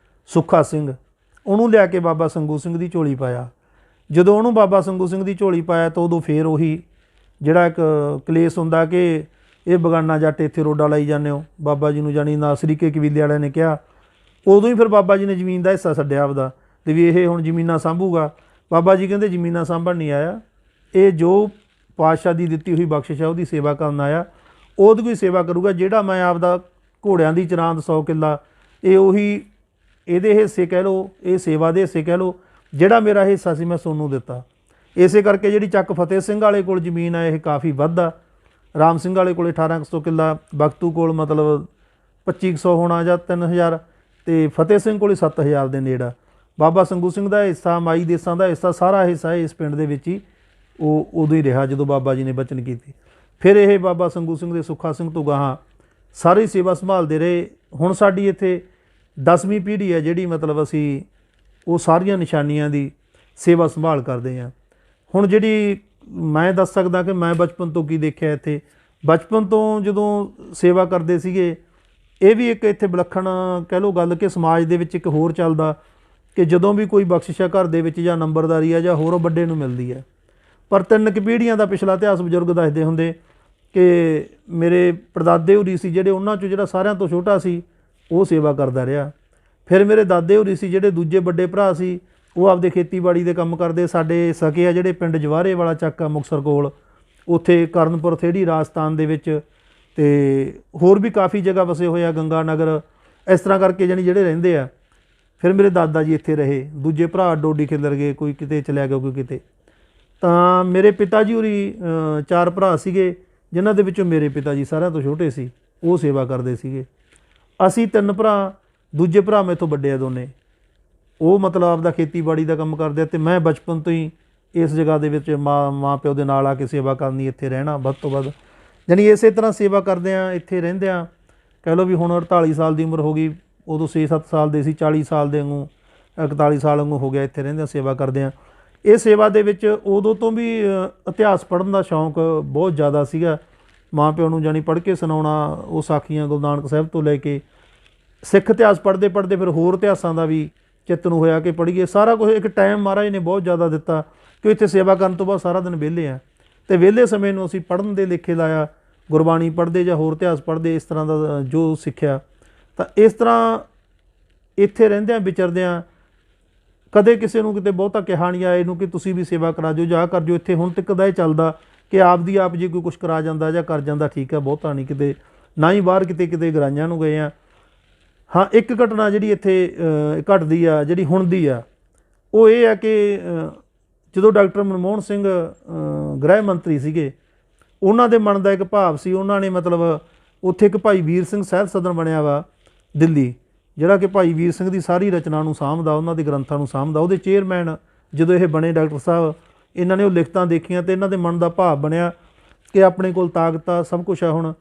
ਸੁੱਖਾ ਸਿੰਘ, ਉਹਨੂੰ ਲਿਆ ਕੇ ਬਾਬਾ ਸੰਗੂ ਸਿੰਘ ਦੀ ਝੋਲੀ ਪਾਇਆ। ਜਦੋਂ ਉਹਨੂੰ ਬਾਬਾ ਸੰਗੂ ਸਿੰਘ ਦੀ ਝੋਲੀ ਪਾਇਆ ਤਾਂ ਉਦੋਂ ਫਿਰ ਉਹੀ ਜਿਹੜਾ ਇੱਕ ਕਲੇਸ਼ ਹੁੰਦਾ ਕਿ ਇਹ ਬਗਾਨਾ ਜੱਟ ਇੱਥੇ ਰੋਡਾ ਲਾਈ ਜਾਂਦੇ ਹੋ। ਬਾਬਾ ਜੀ ਨੂੰ ਜਾਣੀ ਨਾ ਸਰੀਕੇ ਕਬੀਲੇ ਵਾਲਿਆਂ ਨੇ ਕਿਹਾ। ਉਦੋਂ ਹੀ ਫਿਰ ਬਾਬਾ ਜੀ ਨੇ ਜ਼ਮੀਨ ਦਾ ਹਿੱਸਾ ਛੱਡਿਆ ਆਪਦਾ, ਅਤੇ ਵੀ ਇਹ ਹੁਣ ਜ਼ਮੀਨਾਂ ਸਾਂਭੂਗਾ। ਬਾਬਾ ਜੀ ਕਹਿੰਦੇ ਜ਼ਮੀਨਾਂ ਸਾਂਭਣ ਨਹੀਂ ਆਇਆ, ਇਹ ਜੋ ਪਾਤਸ਼ਾਹ ਦੀ ਦਿੱਤੀ ਹੋਈ ਬਖਸ਼ਿਸ਼ ਹੈ ਉਹਦੀ ਸੇਵਾ ਕਰਨ ਆਇਆ। ਉਹਦੀ ਕੋਈ ਸੇਵਾ ਕਰੂਗਾ, ਜਿਹੜਾ ਮੈਂ ਆਪਦਾ ਘੋੜਿਆਂ ਦੀ ਚਰਾਂਦ 100 ਕਿੱਲਾ, ਇਹ ਉਹੀ ਇਹਦੇ ਹਿੱਸੇ ਕਹਿ ਲਓ, ਇਹ ਸੇਵਾ ਦੇ ਹਿੱਸੇ ਕਹਿ ਲਓ, ਜਿਹੜਾ ਮੇਰਾ ਹਿੱਸਾ ਸੀ ਮੈਂ ਸੋਨੂੰ ਦਿੱਤਾ। ਇਸੇ ਕਰਕੇ ਜਿਹੜੀ ਚੱਕ ਫਤਿਹ ਸਿੰਘ ਵਾਲੇ ਕੋਲ ਜ਼ਮੀਨ ਆ ਇਹ ਕਾਫੀ ਵੱਧ ਆ। ਰਾਮ ਸਿੰਘ ਵਾਲੇ ਕੋਲ 1800 ਕਿੱਲਾ, ਬਖਤੂ ਕੋਲ ਮਤਲਬ 2500 ਹੋਣਾ ਜਾਂ 3000, ਅਤੇ ਫਤਿਹ ਸਿੰਘ ਕੋਲ 7000 ਦੇ ਨੇੜੇ। ਬਾਬਾ ਸੰਗੂ ਸਿੰਘ ਦਾ ਹਿੱਸਾ, ਮਾਈ ਦੇਸਾਂ ਦਾ ਹਿੱਸਾ, ਸਾਰਾ ਹਿੱਸਾ ਇਸ ਪਿੰਡ ਦੇ ਵਿੱਚ ਹੀ ਉਹ ਉਦੋਂ ਹੀ ਰਿਹਾ ਜਦੋਂ ਬਾਬਾ ਜੀ ਨੇ ਬਚਨ ਕੀਤੇ। ਫਿਰ ਇਹ ਬਾਬਾ ਸੰਗੂ ਸਿੰਘ ਦੇ ਸੁੱਖਾ ਸਿੰਘ ਤੋਂ ਗਾਹਾਂ ਸਾਰੀ ਸੇਵਾ ਸੰਭਾਲਦੇ ਰਹੇ। ਹੁਣ ਸਾਡੀ ਇੱਥੇ 10ਵੀਂ ਪੀੜ੍ਹੀ ਹੈ ਜਿਹੜੀ ਮਤਲਬ ਅਸੀਂ ਉਹ ਸਾਰੀਆਂ ਨਿਸ਼ਾਨੀਆਂ ਦੀ ਸੇਵਾ ਸੰਭਾਲ ਕਰਦੇ ਹਾਂ। ਹੁਣ ਜਿਹੜੀ ਮੈਂ ਦੱਸ ਸਕਦਾ ਕਿ ਮੈਂ ਬਚਪਨ ਤੋਂ ਕੀ ਦੇਖਿਆ ਇੱਥੇ, ਬਚਪਨ ਤੋਂ ਜਦੋਂ ਸੇਵਾ ਕਰਦੇ ਸੀਗੇ, ਇਹ ਵੀ ਇੱਕ ਇੱਥੇ ਵਿਲੱਖਣ ਕਹਿ ਲਓ ਗੱਲ ਕਿ ਸਮਾਜ ਦੇ ਵਿੱਚ ਇੱਕ ਹੋਰ ਚੱਲਦਾ ਕਿ ਜਦੋਂ ਵੀ ਕੋਈ ਬਖਸ਼ਿਸ਼ ਘਰ ਦੇ ਵਿੱਚ ਜਾਂ ਨੰਬਰਦਾਰੀ ਆ ਜਾਂ ਹੋਰ ਵੱਡੇ ਨੂੰ ਮਿਲਦੀ ਹੈ, ਪਰ 3 ਕੁ ਪੀੜ੍ਹੀਆਂ ਦਾ ਪਿਛਲਾ ਇਤਿਹਾਸ ਬਜ਼ੁਰਗ ਦੱਸਦੇ ਹੁੰਦੇ ਕਿ ਮੇਰੇ ਪੜਦਾਦੇ ਹੋਰੀ ਸੀ ਜਿਹੜੇ, ਉਹਨਾਂ 'ਚੋਂ ਜਿਹੜਾ ਸਾਰਿਆਂ ਤੋਂ ਛੋਟਾ ਸੀ ਉਹ ਸੇਵਾ ਕਰਦਾ ਰਿਹਾ। ਫਿਰ ਮੇਰੇ ਦਾਦੇ ਹੋਰੀ ਸੀ ਜਿਹੜੇ ਦੂਜੇ ਵੱਡੇ ਭਰਾ ਸੀ, ਉਹ ਆਪਦੇ ਖੇਤੀਬਾੜੀ ਦੇ ਕੰਮ ਕਰਦੇ। ਸਾਡੇ ਸਕੇ ਆ ਜਿਹੜੇ ਪਿੰਡ ਜਵਾਰੇ ਵਾਲਾ ਚੱਕ ਆ ਮੁਕਤਸਰ ਕੋਲ, ਉੱਥੇ ਕਰਨਪੁਰ ਥੇੜੀ ਰਾਜਸਥਾਨ ਦੇ ਵਿੱਚ, ਅਤੇ ਹੋਰ ਵੀ ਕਾਫੀ ਜਗ੍ਹਾ ਵਸੇ ਹੋਏ ਆ, ਗੰਗਾ ਨਗਰ, ਇਸ ਤਰ੍ਹਾਂ ਕਰਕੇ ਜਾਣੀ ਜਿਹੜੇ ਰਹਿੰਦੇ ਆ। ਫਿਰ ਮੇਰੇ ਦਾਦਾ ਜੀ ਇੱਥੇ ਰਹੇ, ਦੂਜੇ ਭਰਾ ਡੋਡੀ ਖਿਲਰ ਗਏ, ਕੋਈ ਕਿਤੇ ਚਲਿਆ ਗਿਆ, ਕੋਈ ਕਿਤੇ। ਤਾਂ ਮੇਰੇ ਪਿਤਾ ਜੀ ਹੋਰੀ 4 ਭਰਾ ਸੀਗੇ, ਜਿਨ੍ਹਾਂ ਦੇ ਵਿੱਚੋਂ ਮੇਰੇ ਪਿਤਾ ਜੀ ਸਾਰਿਆਂ ਤੋਂ ਛੋਟੇ ਸੀ, ਉਹ ਸੇਵਾ ਕਰਦੇ ਸੀਗੇ। ਅਸੀਂ 3 ਭਰਾ, ਦੂਜੇ ਭਰਾ ਮੈਥੋਂ ਵੱਡੇ ਆ ਦੋਨੇ, ਉਹ ਮਤਲਬ ਆਪਦਾ ਖੇਤੀਬਾੜੀ ਦਾ ਕੰਮ ਕਰਦੇ ਆ। ਅਤੇ ਮੈਂ ਬਚਪਨ ਤੋਂ ਹੀ ਇਸ ਜਗ੍ਹਾ ਦੇ ਵਿੱਚ ਮਾਂ ਪਿਓ ਦੇ ਨਾਲ ਆ ਕੇ ਸੇਵਾ ਕਰਨੀ, ਇੱਥੇ ਰਹਿਣਾ ਵੱਧ ਤੋਂ ਵੱਧ, ਜਾਣੀ ਇਸੇ ਤਰ੍ਹਾਂ ਸੇਵਾ ਕਰਦੇ ਹਾਂ, ਇੱਥੇ ਰਹਿੰਦੇ ਹਾਂ। ਕਹਿ ਲਓ ਵੀ ਹੁਣ 48 ਸਾਲ ਦੀ ਉਮਰ ਹੋ ਗਈ, ਉਦੋਂ 6-7 ਸਾਲ ਦੇ ਸੀ, 40 ਸਾਲ ਦੇ ਵਾਂਗੂ 41 ਸਾਲ ਵਾਂਗੂ ਹੋ ਗਿਆ ਇੱਥੇ ਰਹਿੰਦੇ ਸੇਵਾ ਕਰਦੇ ਹਾਂ। ਇਹ ਸੇਵਾ ਦੇ ਵਿੱਚ ਉਦੋਂ ਤੋਂ ਵੀ ਇਤਿਹਾਸ ਪੜ੍ਹਨ ਦਾ ਸ਼ੌਂਕ ਬਹੁਤ ਜ਼ਿਆਦਾ ਸੀਗਾ। ਮਾਂ ਪਿਓ ਨੂੰ ਜਾਣੀ ਪੜ੍ਹ ਕੇ ਸੁਣਾਉਣਾ, ਉਹ ਸਾਖੀਆਂ ਗੁਰੂ ਨਾਨਕ ਸਾਹਿਬ ਤੋਂ ਲੈ ਕੇ ਸਿੱਖ ਇਤਿਹਾਸ ਪੜ੍ਹਦੇ ਪੜ੍ਹਦੇ ਫਿਰ ਹੋਰ ਇਤਿਹਾਸਾਂ ਦਾ ਵੀ ਚਿੱਤ ਨੂੰ ਹੋਇਆ ਕਿ ਪੜ੍ਹੀਏ। ਸਾਰਾ ਕੁਝ ਇੱਕ ਟਾਈਮ ਮਹਾਰਾਜ ਨੇ ਬਹੁਤ ਜ਼ਿਆਦਾ ਦਿੱਤਾ ਕਿ ਇੱਥੇ ਸੇਵਾ ਕਰਨ ਤੋਂ ਬਾਅਦ ਸਾਰਾ ਦਿਨ ਵਿਹਲੇ ਆ, ਅਤੇ ਵਿਹਲੇ ਸਮੇਂ ਨੂੰ ਅਸੀਂ ਪੜ੍ਹਨ ਦੇ ਲੇਖੇ ਲਾਇਆ, ਗੁਰਬਾਣੀ ਪੜ੍ਹਦੇ ਜਾਂ ਹੋਰ ਇਤਿਹਾਸ ਪੜ੍ਹਦੇ, ਇਸ ਤਰ੍ਹਾਂ ਦਾ ਜੋ ਸਿੱਖਿਆ। ਤਾਂ ਇਸ ਤਰ੍ਹਾਂ ਇੱਥੇ ਰਹਿੰਦਿਆਂ ਵਿਚਰਦਿਆਂ ਕਦੇ ਕਿਸੇ ਨੂੰ ਕਿਤੇ ਬਹੁਤਾ ਕਿਹਾ ਨਹੀਂ ਆਏ ਨੂੰ ਕਿ ਤੁਸੀਂ ਵੀ ਸੇਵਾ ਕਰਾ ਜਾਓ ਜਾਂ ਕਰ ਜਾਓ। ਇੱਥੇ ਹੁਣ ਤੱਕ ਦਾ ਇਹ ਚੱਲਦਾ ਕਿ ਆਪਦੀ ਆਪ ਜੇ ਕੋਈ ਕੁਛ ਕਰਾ ਜਾਂਦਾ ਜਾਂ ਕਰ ਜਾਂਦਾ ਠੀਕ ਹੈ, ਬਹੁਤਾ ਨਹੀਂ ਕਿਤੇ, ਨਾ ਹੀ ਬਾਹਰ ਕਿਤੇ ਗਰਾਈਆਂ ਨੂੰ ਗਏ ਆ। ਹਾਂ, ਇੱਕ ਘਟਨਾ ਜਿਹੜੀ ਇੱਥੇ ਘਟਦੀ ਆ, ਜਿਹੜੀ ਹੁਣ ਦੀ ਆ, ਉਹ ਇਹ ਆ ਕਿ ਜਦੋਂ ਡਾਕਟਰ ਮਨਮੋਹਨ ਸਿੰਘ ਗ੍ਰਹਿ ਮੰਤਰੀ ਸੀਗੇ, ਉਹਨਾਂ ਦੇ ਮਨ ਦਾ ਇੱਕ ਭਾਵ ਸੀ, ਉਹਨਾਂ ਨੇ ਮਤਲਬ ਉੱਥੇ ਇੱਕ ਭਾਈ ਵੀਰ ਸਿੰਘ ਸਾਹਿਤ ਸਦਨ ਬਣਿਆ ਵਾ ਦਿੱਲੀ, ਜਿਹੜਾ ਕਿ ਭਾਈ ਵੀਰ ਸਿੰਘ ਦੀ ਸਾਰੀ ਰਚਨਾ ਨੂੰ ਸਾਂਭਦਾ, ਉਹਨਾਂ ਦੇ ਗ੍ਰੰਥਾਂ ਨੂੰ ਸਾਂਭਦਾ। ਉਹਦੇ ਚੇਅਰਮੈਨ ਜਦੋਂ ਇਹ ਬਣੇ ਡਾਕਟਰ ਸਾਹਿਬ, ਇਹਨਾਂ ਨੇ ਉਹ ਲਿਖਤਾਂ ਦੇਖੀਆਂ ਅਤੇ ਇਹਨਾਂ ਦੇ ਮਨ ਦਾ ਭਾਵ ਬਣਿਆ ਕਿ ਆਪਣੇ ਕੋਲ ਤਾਕਤ ਆ, ਸਭ ਕੁਛ ਆ। ਹੁਣ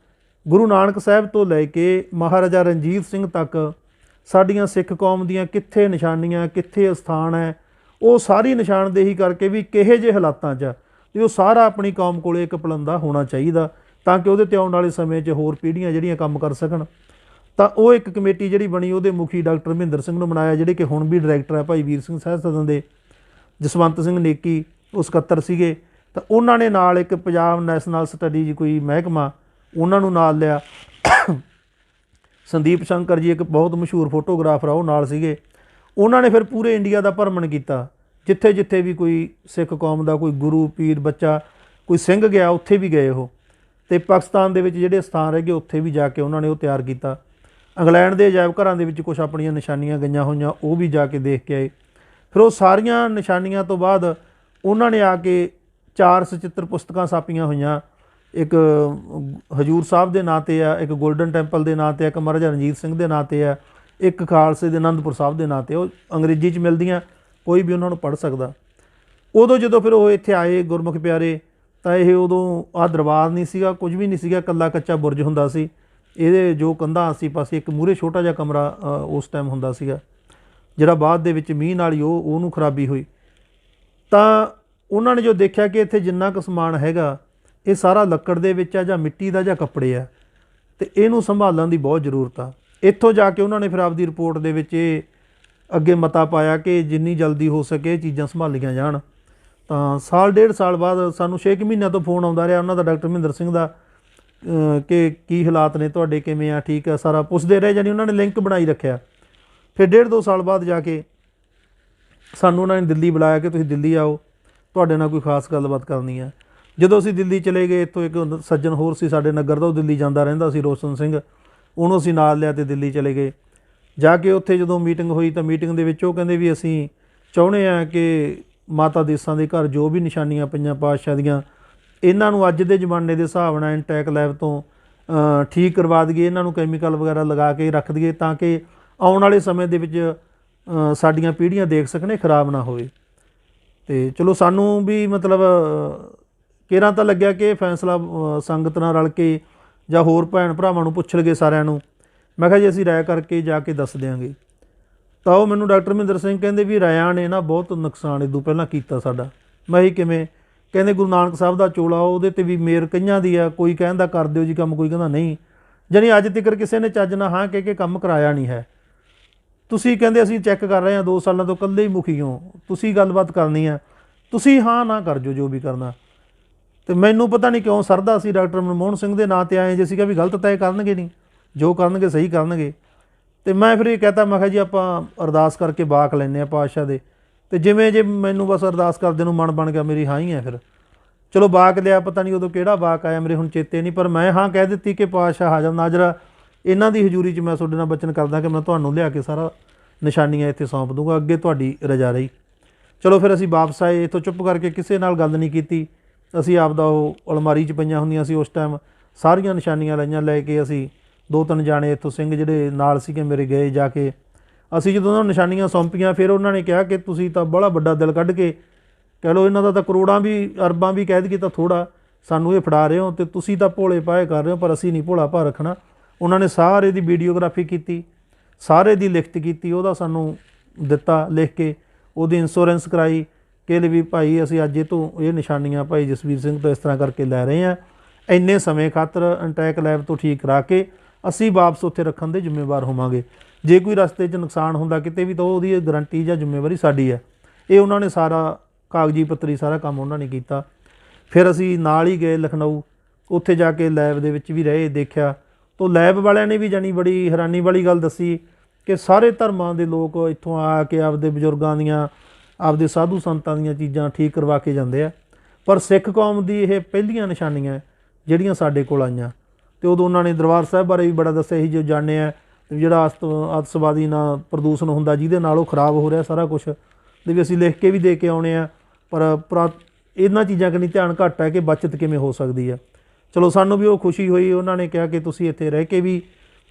ਗੁਰੂ ਨਾਨਕ ਸਾਹਿਬ ਤੋਂ ਲੈ ਕੇ ਮਹਾਰਾਜਾ ਰਣਜੀਤ ਸਿੰਘ ਤੱਕ ਸਾਡੀਆਂ ਸਿੱਖ ਕੌਮ ਦੀਆਂ ਕਿੱਥੇ ਨਿਸ਼ਾਨੀਆਂ, ਕਿੱਥੇ ਅਸਥਾਨ ਹੈ, ਉਹ ਸਾਰੀ ਨਿਸ਼ਾਨਦੇਹੀ ਕਰਕੇ ਵੀ ਕਿਹੇ ਜਿਹੇ ਹਾਲਾਤਾਂ 'ਚ ਵੀ ਉਹ ਸਾਰਾ ਆਪਣੀ ਕੌਮ ਕੋਲ ਇੱਕ ਪਲੰਦਾ ਹੋਣਾ ਚਾਹੀਦਾ, ਤਾਂ ਕਿ ਉਹਦੇ 'ਤੇ ਆਉਣ ਵਾਲੇ ਸਮੇਂ 'ਚ ਹੋਰ ਪੀੜ੍ਹੀਆਂ ਜਿਹੜੀਆਂ ਕੰਮ ਕਰ ਸਕਣ। ਤਾਂ ਉਹ ਇੱਕ ਕਮੇਟੀ ਜਿਹੜੀ ਬਣੀ, ਉਹਦੇ ਮੁਖੀ ਡਾਕਟਰ ਮਹਿੰਦਰ ਸਿੰਘ ਨੂੰ ਬਣਾਇਆ, ਜਿਹੜੇ ਕਿ ਹੁਣ ਵੀ ਡਾਇਰੈਕਟਰ ਹੈ ਭਾਈ ਵੀਰ ਸਿੰਘ ਸਾਹਿਤ ਸਦਨ ਦੇ। ਜਸਵੰਤ ਸਿੰਘ ਨੇਕੀ ਉਹ ਸਕੱਤਰ ਸੀਗੇ। ਤਾਂ ਉਹਨਾਂ ਨੇ ਨਾਲ ਇੱਕ ਪੰਜਾਬ ਨੈਸ਼ਨਲ ਸਟੱਡੀਜ਼ ਕੋਈ ਮਹਿਕਮਾ, ਉਹਨਾਂ ਨੂੰ ਨਾਲ ਲਿਆ। ਸੰਦੀਪ ਸ਼ੰਕਰ ਜੀ ਇੱਕ ਬਹੁਤ ਮਸ਼ਹੂਰ ਫੋਟੋਗ੍ਰਾਫਰ ਆ, ਉਹ ਨਾਲ ਸੀਗੇ। ਉਹਨਾਂ ਨੇ ਫਿਰ ਪੂਰੇ ਇੰਡੀਆ ਦਾ ਭਰਮਣ ਕੀਤਾ, ਜਿੱਥੇ ਜਿੱਥੇ ਵੀ ਕੋਈ ਸਿੱਖ ਕੌਮ ਦਾ ਕੋਈ ਗੁਰੂ ਪੀਰ ਬੱਚਾ ਕੋਈ ਸਿੰਘ ਗਿਆ, ਉੱਥੇ ਵੀ ਗਏ ਉਹ। ਅਤੇ ਪਾਕਿਸਤਾਨ ਦੇ ਵਿੱਚ ਜਿਹੜੇ ਸਥਾਨ ਰਹਿ ਗਏ, ਉੱਥੇ ਵੀ ਜਾ ਕੇ ਉਹਨਾਂ ਨੇ ਉਹ ਤਿਆਰ ਕੀਤਾ। ਇੰਗਲੈਂਡ ਦੇ ਅਜਾਇਬ ਘਰਾਂ ਦੇ ਵਿੱਚ ਕੁਛ ਆਪਣੀਆਂ ਨਿਸ਼ਾਨੀਆਂ ਗਈਆਂ ਹੋਈਆਂ, ਉਹ ਵੀ ਜਾ ਕੇ ਦੇਖ ਕੇ ਆਏ। ਫਿਰ ਉਹ ਸਾਰੀਆਂ ਨਿਸ਼ਾਨੀਆਂ ਤੋਂ ਬਾਅਦ ਉਹਨਾਂ ਨੇ ਆ ਕੇ 4 ਸਚਿੱਤਰ ਪੁਸਤਕਾਂ ਛਾਪੀਆਂ ਹੋਈਆਂ। ਇੱਕ ਹਜੂਰ ਸਾਹਿਬ ਦੇ ਨਾਂ 'ਤੇ ਆ, ਇੱਕ ਗੋਲਡਨ ਟੈਂਪਲ ਦੇ ਨਾਂ 'ਤੇ ਆ, ਇੱਕ ਮਹਾਰਾਜਾ ਰਣਜੀਤ ਸਿੰਘ ਦੇ ਨਾਂ 'ਤੇ ਆ, ਇੱਕ ਖਾਲਸੇ ਦੇ ਅਨੰਦਪੁਰ ਸਾਹਿਬ ਦੇ ਨਾਂ 'ਤੇ। ਉਹ ਅੰਗਰੇਜ਼ੀ 'ਚ ਮਿਲਦੀਆਂ, ਕੋਈ ਵੀ ਉਹਨਾਂ ਨੂੰ ਪੜ੍ਹ ਸਕਦਾ। ਉਦੋਂ ਜਦੋਂ ਫਿਰ ਉਹ ਇੱਥੇ ਆਏ ਗੁਰਮੁਖ ਪਿਆਰੇ, ਤਾਂ ਇਹ ਉਦੋਂ ਆਹ ਦਰਬਾਰ ਨਹੀਂ ਸੀਗਾ, ਕੁਝ ਵੀ ਨਹੀਂ ਸੀਗਾ, ਇਕੱਲਾ ਕੱਚਾ ਬੁਰਜ ਹੁੰਦਾ ਸੀ। ਇਹਦੇ ਜੋ ਕੰਧਾਂ ਆਸੇ ਪਾਸੇ ਇੱਕ ਮੂਹਰੇ ਛੋਟਾ ਜਿਹਾ ਕਮਰਾ ਉਸ ਟਾਈਮ ਹੁੰਦਾ ਸੀਗਾ, ਜਿਹੜਾ ਬਾਅਦ ਦੇ ਵਿੱਚ ਮੀਂਹ ਨਾਲ ਹੀ ਉਹਨੂੰ ਖਰਾਬੀ ਹੋਈ। ਤਾਂ ਉਹਨਾਂ ਨੇ ਜੋ ਦੇਖਿਆ ਕਿ ਇੱਥੇ ਜਿੰਨਾ ਕੁ ਸਮਾਨ ਹੈਗਾ, ਇਹ ਸਾਰਾ ਲੱਕੜ ਦੇ ਵਿੱਚ ਆ ਜਾਂ ਮਿੱਟੀ ਦਾ ਜਾਂ ਕੱਪੜੇ ਆ, ਅਤੇ ਇਹਨੂੰ ਸੰਭਾਲਣ ਦੀ ਬਹੁਤ ਜ਼ਰੂਰਤ ਆ। ਇੱਥੋਂ ਜਾ ਕੇ ਉਹਨਾਂ ਨੇ ਫਿਰ ਆਪਦੀ ਰਿਪੋਰਟ ਦੇ ਵਿੱਚ ਇਹ ਅੱਗੇ ਮਤਾ ਪਾਇਆ ਕਿ ਜਿੰਨੀ ਜਲਦੀ ਹੋ ਸਕੇ ਇਹ ਚੀਜ਼ਾਂ ਸੰਭਾਲੀਆਂ ਜਾਣ। ਤਾਂ ਸਾਲ 1.5 ਸਾਲ ਬਾਅਦ ਸਾਨੂੰ 6 ਮਹੀਨਿਆਂ ਤੋਂ ਫੋਨ ਆਉਂਦਾ ਰਿਹਾ ਉਹਨਾਂ ਦਾ, ਡਾਕਟਰ ਮਹਿੰਦਰ ਸਿੰਘ ਦਾ, ਕਿ ਕੀ ਹਾਲਾਤ ਨੇ ਤੁਹਾਡੇ, ਕਿਵੇਂ ਆ, ਠੀਕ ਆ, ਸਾਰਾ ਪੁੱਛਦੇ ਰਹੇ। ਜਾਣੀ ਉਹਨਾਂ ਨੇ ਲਿੰਕ ਬਣਾਈ ਰੱਖਿਆ। ਫਿਰ 1.5-2 ਸਾਲ ਬਾਅਦ ਜਾ ਕੇ ਸਾਨੂੰ ਉਹਨਾਂ ਨੇ ਦਿੱਲੀ ਬੁਲਾਇਆ ਕਿ ਤੁਸੀਂ ਦਿੱਲੀ ਆਓ, ਤੁਹਾਡੇ ਨਾਲ ਕੋਈ ਖਾਸ ਗੱਲਬਾਤ ਕਰਨੀ ਆ। ਜਦੋਂ ਅਸੀਂ ਦਿੱਲੀ ਚਲੇ ਗਏ, ਇੱਥੋਂ ਇੱਕ ਸੱਜਣ ਹੋਰ ਸੀ ਸਾਡੇ ਨਗਰ ਦਾ, ਉਹ ਦਿੱਲੀ ਜਾਂਦਾ ਰਹਿੰਦਾ ਸੀ, ਰੋਸ਼ਨ ਸਿੰਘ, ਉਹਨੂੰ ਅਸੀਂ ਨਾਲ ਲਿਆ ਅਤੇ ਦਿੱਲੀ ਚਲੇ ਗਏ। ਜਾ ਕੇ ਉੱਥੇ ਜਦੋਂ ਮੀਟਿੰਗ ਹੋਈ, ਤਾਂ ਮੀਟਿੰਗ ਦੇ ਵਿੱਚ ਉਹ ਕਹਿੰਦੇ ਵੀ ਅਸੀਂ ਚਾਹੁੰਦੇ ਹਾਂ ਕਿ ਮਾਤਾ ਦੇਸਾਂ ਦੇ ਘਰ ਜੋ ਵੀ ਨਿਸ਼ਾਨੀਆਂ ਪਈਆਂ ਪਾਤਸ਼ਾਹ ਦੀਆਂ, ਇਹਨਾਂ ਨੂੰ ਅੱਜ ਦੇ ਜ਼ਮਾਨੇ ਦੇ ਹਿਸਾਬ ਨਾਲ ਇੰਟੈਕ ਲੈਬ ਤੋਂ ਠੀਕ ਕਰਵਾ ਦਈਏ, ਇਹਨਾਂ ਨੂੰ ਕੈਮੀਕਲ ਵਗੈਰਾ ਲਗਾ ਕੇ ਰੱਖ ਦਈਏ, ਤਾਂ ਕਿ ਆਉਣ ਵਾਲੇ ਸਮੇਂ ਦੇ ਵਿੱਚ ਸਾਡੀਆਂ ਪੀੜ੍ਹੀਆਂ ਦੇਖ ਸਕਣ, ਇਹ ਖਰਾਬ ਨਾ ਹੋਵੇ। ਤੇ ਚਲੋ ਸਾਨੂੰ ਵੀ ਮਤਲਬ ਕੇਰਾਂ ਤਾਂ ਲੱਗਿਆ ਕਿ ਇਹ ਫੈਸਲਾ ਸੰਗਤ ਨਾਲ ਰਲ ਕੇ ਜਾਂ ਹੋਰ ਭੈਣ ਭਰਾਵਾਂ ਨੂੰ ਪੁੱਛ ਲਗੇ ਸਾਰਿਆਂ ਨੂੰ। ਮੈਂ ਕਿਹਾ ਜੀ ਅਸੀਂ ਰਾਏ ਕਰਕੇ ਜਾ ਕੇ ਦੱਸ ਦਿਆਂਗੇ। ਤਾਂ ਉਹ ਮੈਨੂੰ ਡਾਕਟਰ ਮਹਿੰਦਰ ਸਿੰਘ ਕਹਿੰਦੇ ਵੀ ਰਾਇਆਂ ਨੇ ਨਾ ਬਹੁਤ ਨੁਕਸਾਨ ਇਦੋਂ ਪਹਿਲਾਂ ਕੀਤਾ ਸਾਡਾ। ਮੈਂ ਹੀ ਕਿਵੇਂ? ਕਹਿੰਦੇ ਗੁਰੂ ਨਾਨਕ ਸਾਹਿਬ ਦਾ ਚੋਲਾ ਉਹਦੇ 'ਤੇ ਵੀ ਮੇਰ ਕਈਆਂ ਦੀ ਆ, ਕੋਈ ਕਹਿੰਦਾ ਕਰ ਦਿਓ ਜੀ ਕੰਮ, ਕੋਈ ਕਹਿੰਦਾ ਨਹੀਂ। ਜਾਣੀ ਅੱਜ ਤੱਕ ਕਿਸੇ ਨੇ ਚੱਜ ਨਾਲ ਹਾਂ ਕਹਿ ਕੇ ਕੰਮ ਕਰਾਇਆ ਨਹੀਂ ਹੈ। ਤੁਸੀਂ ਕਹਿੰਦੇ ਅਸੀਂ ਚੈੱਕ ਕਰ ਰਹੇ ਹਾਂ 2 ਸਾਲਾਂ ਤੋਂ ਇਕੱਲੇ ਹੀ ਮੁਖੀ ਹੋ, ਤੁਸੀਂ ਗੱਲਬਾਤ ਕਰਨੀ ਆ, ਤੁਸੀਂ ਹਾਂ ਨਾ ਕਰ ਜੋ ਵੀ ਕਰਨਾ। ਅਤੇ ਮੈਨੂੰ ਪਤਾ ਨਹੀਂ ਕਿਉਂ ਸਰਦਾ ਸੀ ਡਾਕਟਰ ਮਨਮੋਹਨ ਸਿੰਘ ਦੇ ਨਾਂ 'ਤੇ ਆਏ ਜੇ ਸੀਗਾ ਵੀ ਗਲਤ ਤਾਂ ਇਹ ਕਰਨਗੇ ਨਹੀਂ, ਜੋ ਕਰਨਗੇ ਸਹੀ ਕਰਨਗੇ। ਅਤੇ ਮੈਂ ਫਿਰ ਇਹ ਕਹਿਤਾ, ਮੈਂ ਕਿਹਾ ਜੀ ਆਪਾਂ ਅਰਦਾਸ ਕਰਕੇ ਬਾਕ ਲੈਂਦੇ ਹਾਂ ਪਾਤਸ਼ਾਹ ਦੇ। ਅਤੇ ਜਿਵੇਂ ਜੇ ਮੈਨੂੰ ਬਸ ਅਰਦਾਸ ਕਰਦੇ ਨੂੰ ਮਨ ਬਣ ਗਿਆ ਮੇਰੀ ਹਾਂ ਹੀ ਹੈ। ਫਿਰ ਚਲੋ ਬਾਕ ਲਿਆ, ਪਤਾ ਨਹੀਂ ਉਦੋਂ ਕਿਹੜਾ ਬਾਕ ਆਇਆ ਮੇਰੇ ਹੁਣ ਚੇਤੇ ਨਹੀਂ, ਪਰ ਮੈਂ ਹਾਂ ਕਹਿ ਦਿੱਤੀ ਕਿ ਪਾਤਸ਼ਾਹ ਹਾਜ਼ਰ ਨਾਜ਼ਰ ਇਹਨਾਂ ਦੀ ਹਜ਼ੂਰੀ 'ਚ ਮੈਂ ਤੁਹਾਡੇ ਨਾਲ ਬਚਨ ਕਰਦਾ ਕਿ ਮੈਂ ਤੁਹਾਨੂੰ ਲਿਆ ਕੇ ਸਾਰਾ ਨਿਸ਼ਾਨੀਆਂ ਇੱਥੇ ਸੌਂਪ ਦੂੰਗਾ, ਅੱਗੇ ਤੁਹਾਡੀ ਰਜਾ ਰਹੀ। ਚਲੋ ਫਿਰ ਅਸੀਂ ਵਾਪਸ ਆਏ, ਇੱਥੋਂ ਚੁੱਪ ਕਰਕੇ ਕਿਸੇ ਨਾਲ ਗੱਲ ਨਹੀਂ ਕੀਤੀ। ਅਸੀਂ ਆਪਦਾ ਉਹ ਅਲਮਾਰੀ 'ਚ ਪਈਆਂ ਹੁੰਦੀਆਂ ਸੀ ਉਸ ਟਾਈਮ, ਸਾਰੀਆਂ ਨਿਸ਼ਾਨੀਆਂ ਲਈਆਂ, ਲੈ ਕੇ ਅਸੀਂ 2-3 ਜਾਣੇ ਇੱਥੋਂ ਸਿੰਘ ਜਿਹੜੇ ਨਾਲ ਸੀਗੇ ਮੇਰੇ ਗਏ ਜਾ ਕੇ। ਅਸੀਂ ਜਦੋਂ ਉਹਨਾਂ ਨੂੰ ਨਿਸ਼ਾਨੀਆਂ ਸੌਂਪੀਆਂ, ਫਿਰ ਉਹਨਾਂ ਨੇ ਕਿਹਾ ਕਿ ਤੁਸੀਂ ਤਾਂ ਬੜਾ ਵੱਡਾ ਦਿਲ ਕੱਢ ਕੇ, ਕਹਿ ਲਓ ਇਹਨਾਂ ਦਾ ਤਾਂ ਕਰੋੜਾਂ ਵੀ ਅਰਬਾਂ ਵੀ ਕਹਿ ਦਈਏ ਤਾਂ ਥੋੜ੍ਹਾ, ਸਾਨੂੰ ਇਹ ਫੜਾ ਰਹੇ ਹੋ ਅਤੇ ਤੁਸੀਂ ਤਾਂ ਭੋਲੇ ਭਾਏ ਕਰ ਰਹੇ ਹੋ, ਪਰ ਅਸੀਂ ਨਹੀਂ ਭੋਲਾ ਭਾਅ ਰੱਖਣਾ। ਉਹਨਾਂ ਨੇ ਸਾਰੇ ਦੀ ਵੀਡੀਓਗ੍ਰਾਫੀ ਕੀਤੀ, ਸਾਰੇ ਦੀ ਲਿਖਤ ਕੀਤੀ, ਉਹਦਾ ਸਾਨੂੰ ਦਿੱਤਾ ਲਿਖ ਕੇ, ਉਹਦੀ ਇੰਸ਼ੋਰੈਂਸ ਕਰਾਈ ਕਿ ਵੀ ਭਾਈ ਅਸੀਂ ਅੱਜ ਇਹ ਤੋਂ ਇਹ ਨਿਸ਼ਾਨੀਆਂ ਭਾਈ ਜਸਵੀਰ ਸਿੰਘ ਤੋਂ ਇਸ ਤਰ੍ਹਾਂ ਕਰਕੇ ਲੈ ਰਹੇ ਹਾਂ, ਇੰਨੇ ਸਮੇਂ ਖਾਤਰ ਅਨਟੈਕ ਲੈਬ ਤੋਂ ਠੀਕ ਕਰਾ ਕੇ ਅਸੀਂ ਵਾਪਸ ਉੱਥੇ ਰੱਖਣ ਦੇ ਜ਼ਿੰਮੇਵਾਰ ਹੋਵਾਂਗੇ। ਜੇ ਕੋਈ ਰਸਤੇ 'ਚ ਨੁਕਸਾਨ ਹੁੰਦਾ ਕਿਤੇ ਵੀ ਤਾਂ ਉਹਦੀ ਗਰੰਟੀ ਜਾਂ ਜ਼ਿੰਮੇਵਾਰੀ ਸਾਡੀ ਹੈ। ਇਹ ਉਹਨਾਂ ਨੇ ਸਾਰਾ ਕਾਗਜ਼ੀ ਪੱਤਰੀ ਸਾਰਾ ਕੰਮ ਉਹਨਾਂ ਨੇ ਕੀਤਾ। ਫਿਰ ਅਸੀਂ ਨਾਲ ਹੀ ਗਏ ਲਖਨਊ, ਉੱਥੇ ਜਾ ਕੇ ਲੈਬ ਦੇ ਵਿੱਚ ਵੀ ਰਹੇ, ਦੇਖਿਆ। ਤਾਂ ਲੈਬ ਵਾਲਿਆਂ ਨੇ ਵੀ ਜਾਣੀ ਬੜੀ ਹੈਰਾਨੀ ਵਾਲੀ ਗੱਲ ਦੱਸੀ ਕਿ ਸਾਰੇ ਧਰਮਾਂ ਦੇ ਲੋਕ ਇੱਥੋਂ ਆ ਕੇ ਆਪਦੇ ਬਜ਼ੁਰਗਾਂ ਦੀਆਂ, ਆਪਦੇ ਸਾਧੂ ਸੰਤਾਂ ਦੀਆਂ ਚੀਜ਼ਾਂ ਠੀਕ ਕਰਵਾ ਕੇ ਜਾਂਦੇ ਆ, ਪਰ ਸਿੱਖ ਕੌਮ ਦੀ ਇਹ ਪਹਿਲੀਆਂ ਨਿਸ਼ਾਨੀਆਂ ਜਿਹੜੀਆਂ ਸਾਡੇ ਕੋਲ ਆਈਆਂ। ਅਤੇ ਉਦੋਂ ਉਹਨਾਂ ਨੇ ਦਰਬਾਰ ਸਾਹਿਬ ਬਾਰੇ ਵੀ ਬੜਾ ਦੱਸਿਆ ਸੀ, ਜੋ ਜਾਣਦੇ ਆ ਜਿਹੜਾ ਆਤਿਸ਼ਬਾਜ਼ੀ ਨਾਲ ਪ੍ਰਦੂਸ਼ਣ ਹੁੰਦਾ ਜਿਹਦੇ ਨਾਲ ਉਹ ਖਰਾਬ ਹੋ ਰਿਹਾ ਸਾਰਾ ਕੁਛ, ਅਤੇ ਵੀ ਅਸੀਂ ਲਿਖ ਕੇ ਵੀ ਦੇ ਕੇ ਆਉਣੇ ਆ। ਪਰ ਇਹਨਾਂ ਚੀਜ਼ਾਂ ਕਨੀ ਧਿਆਨ ਘੱਟ ਹੈ ਕਿ ਬਚਤ ਕਿਵੇਂ ਹੋ ਸਕਦੀ ਹੈ। ਚਲੋ ਸਾਨੂੰ ਵੀ ਉਹ ਖੁਸ਼ੀ ਹੋਈ, ਉਹਨਾਂ ਨੇ ਕਿਹਾ ਕਿ ਤੁਸੀਂ ਇੱਥੇ ਰਹਿ ਕੇ ਵੀ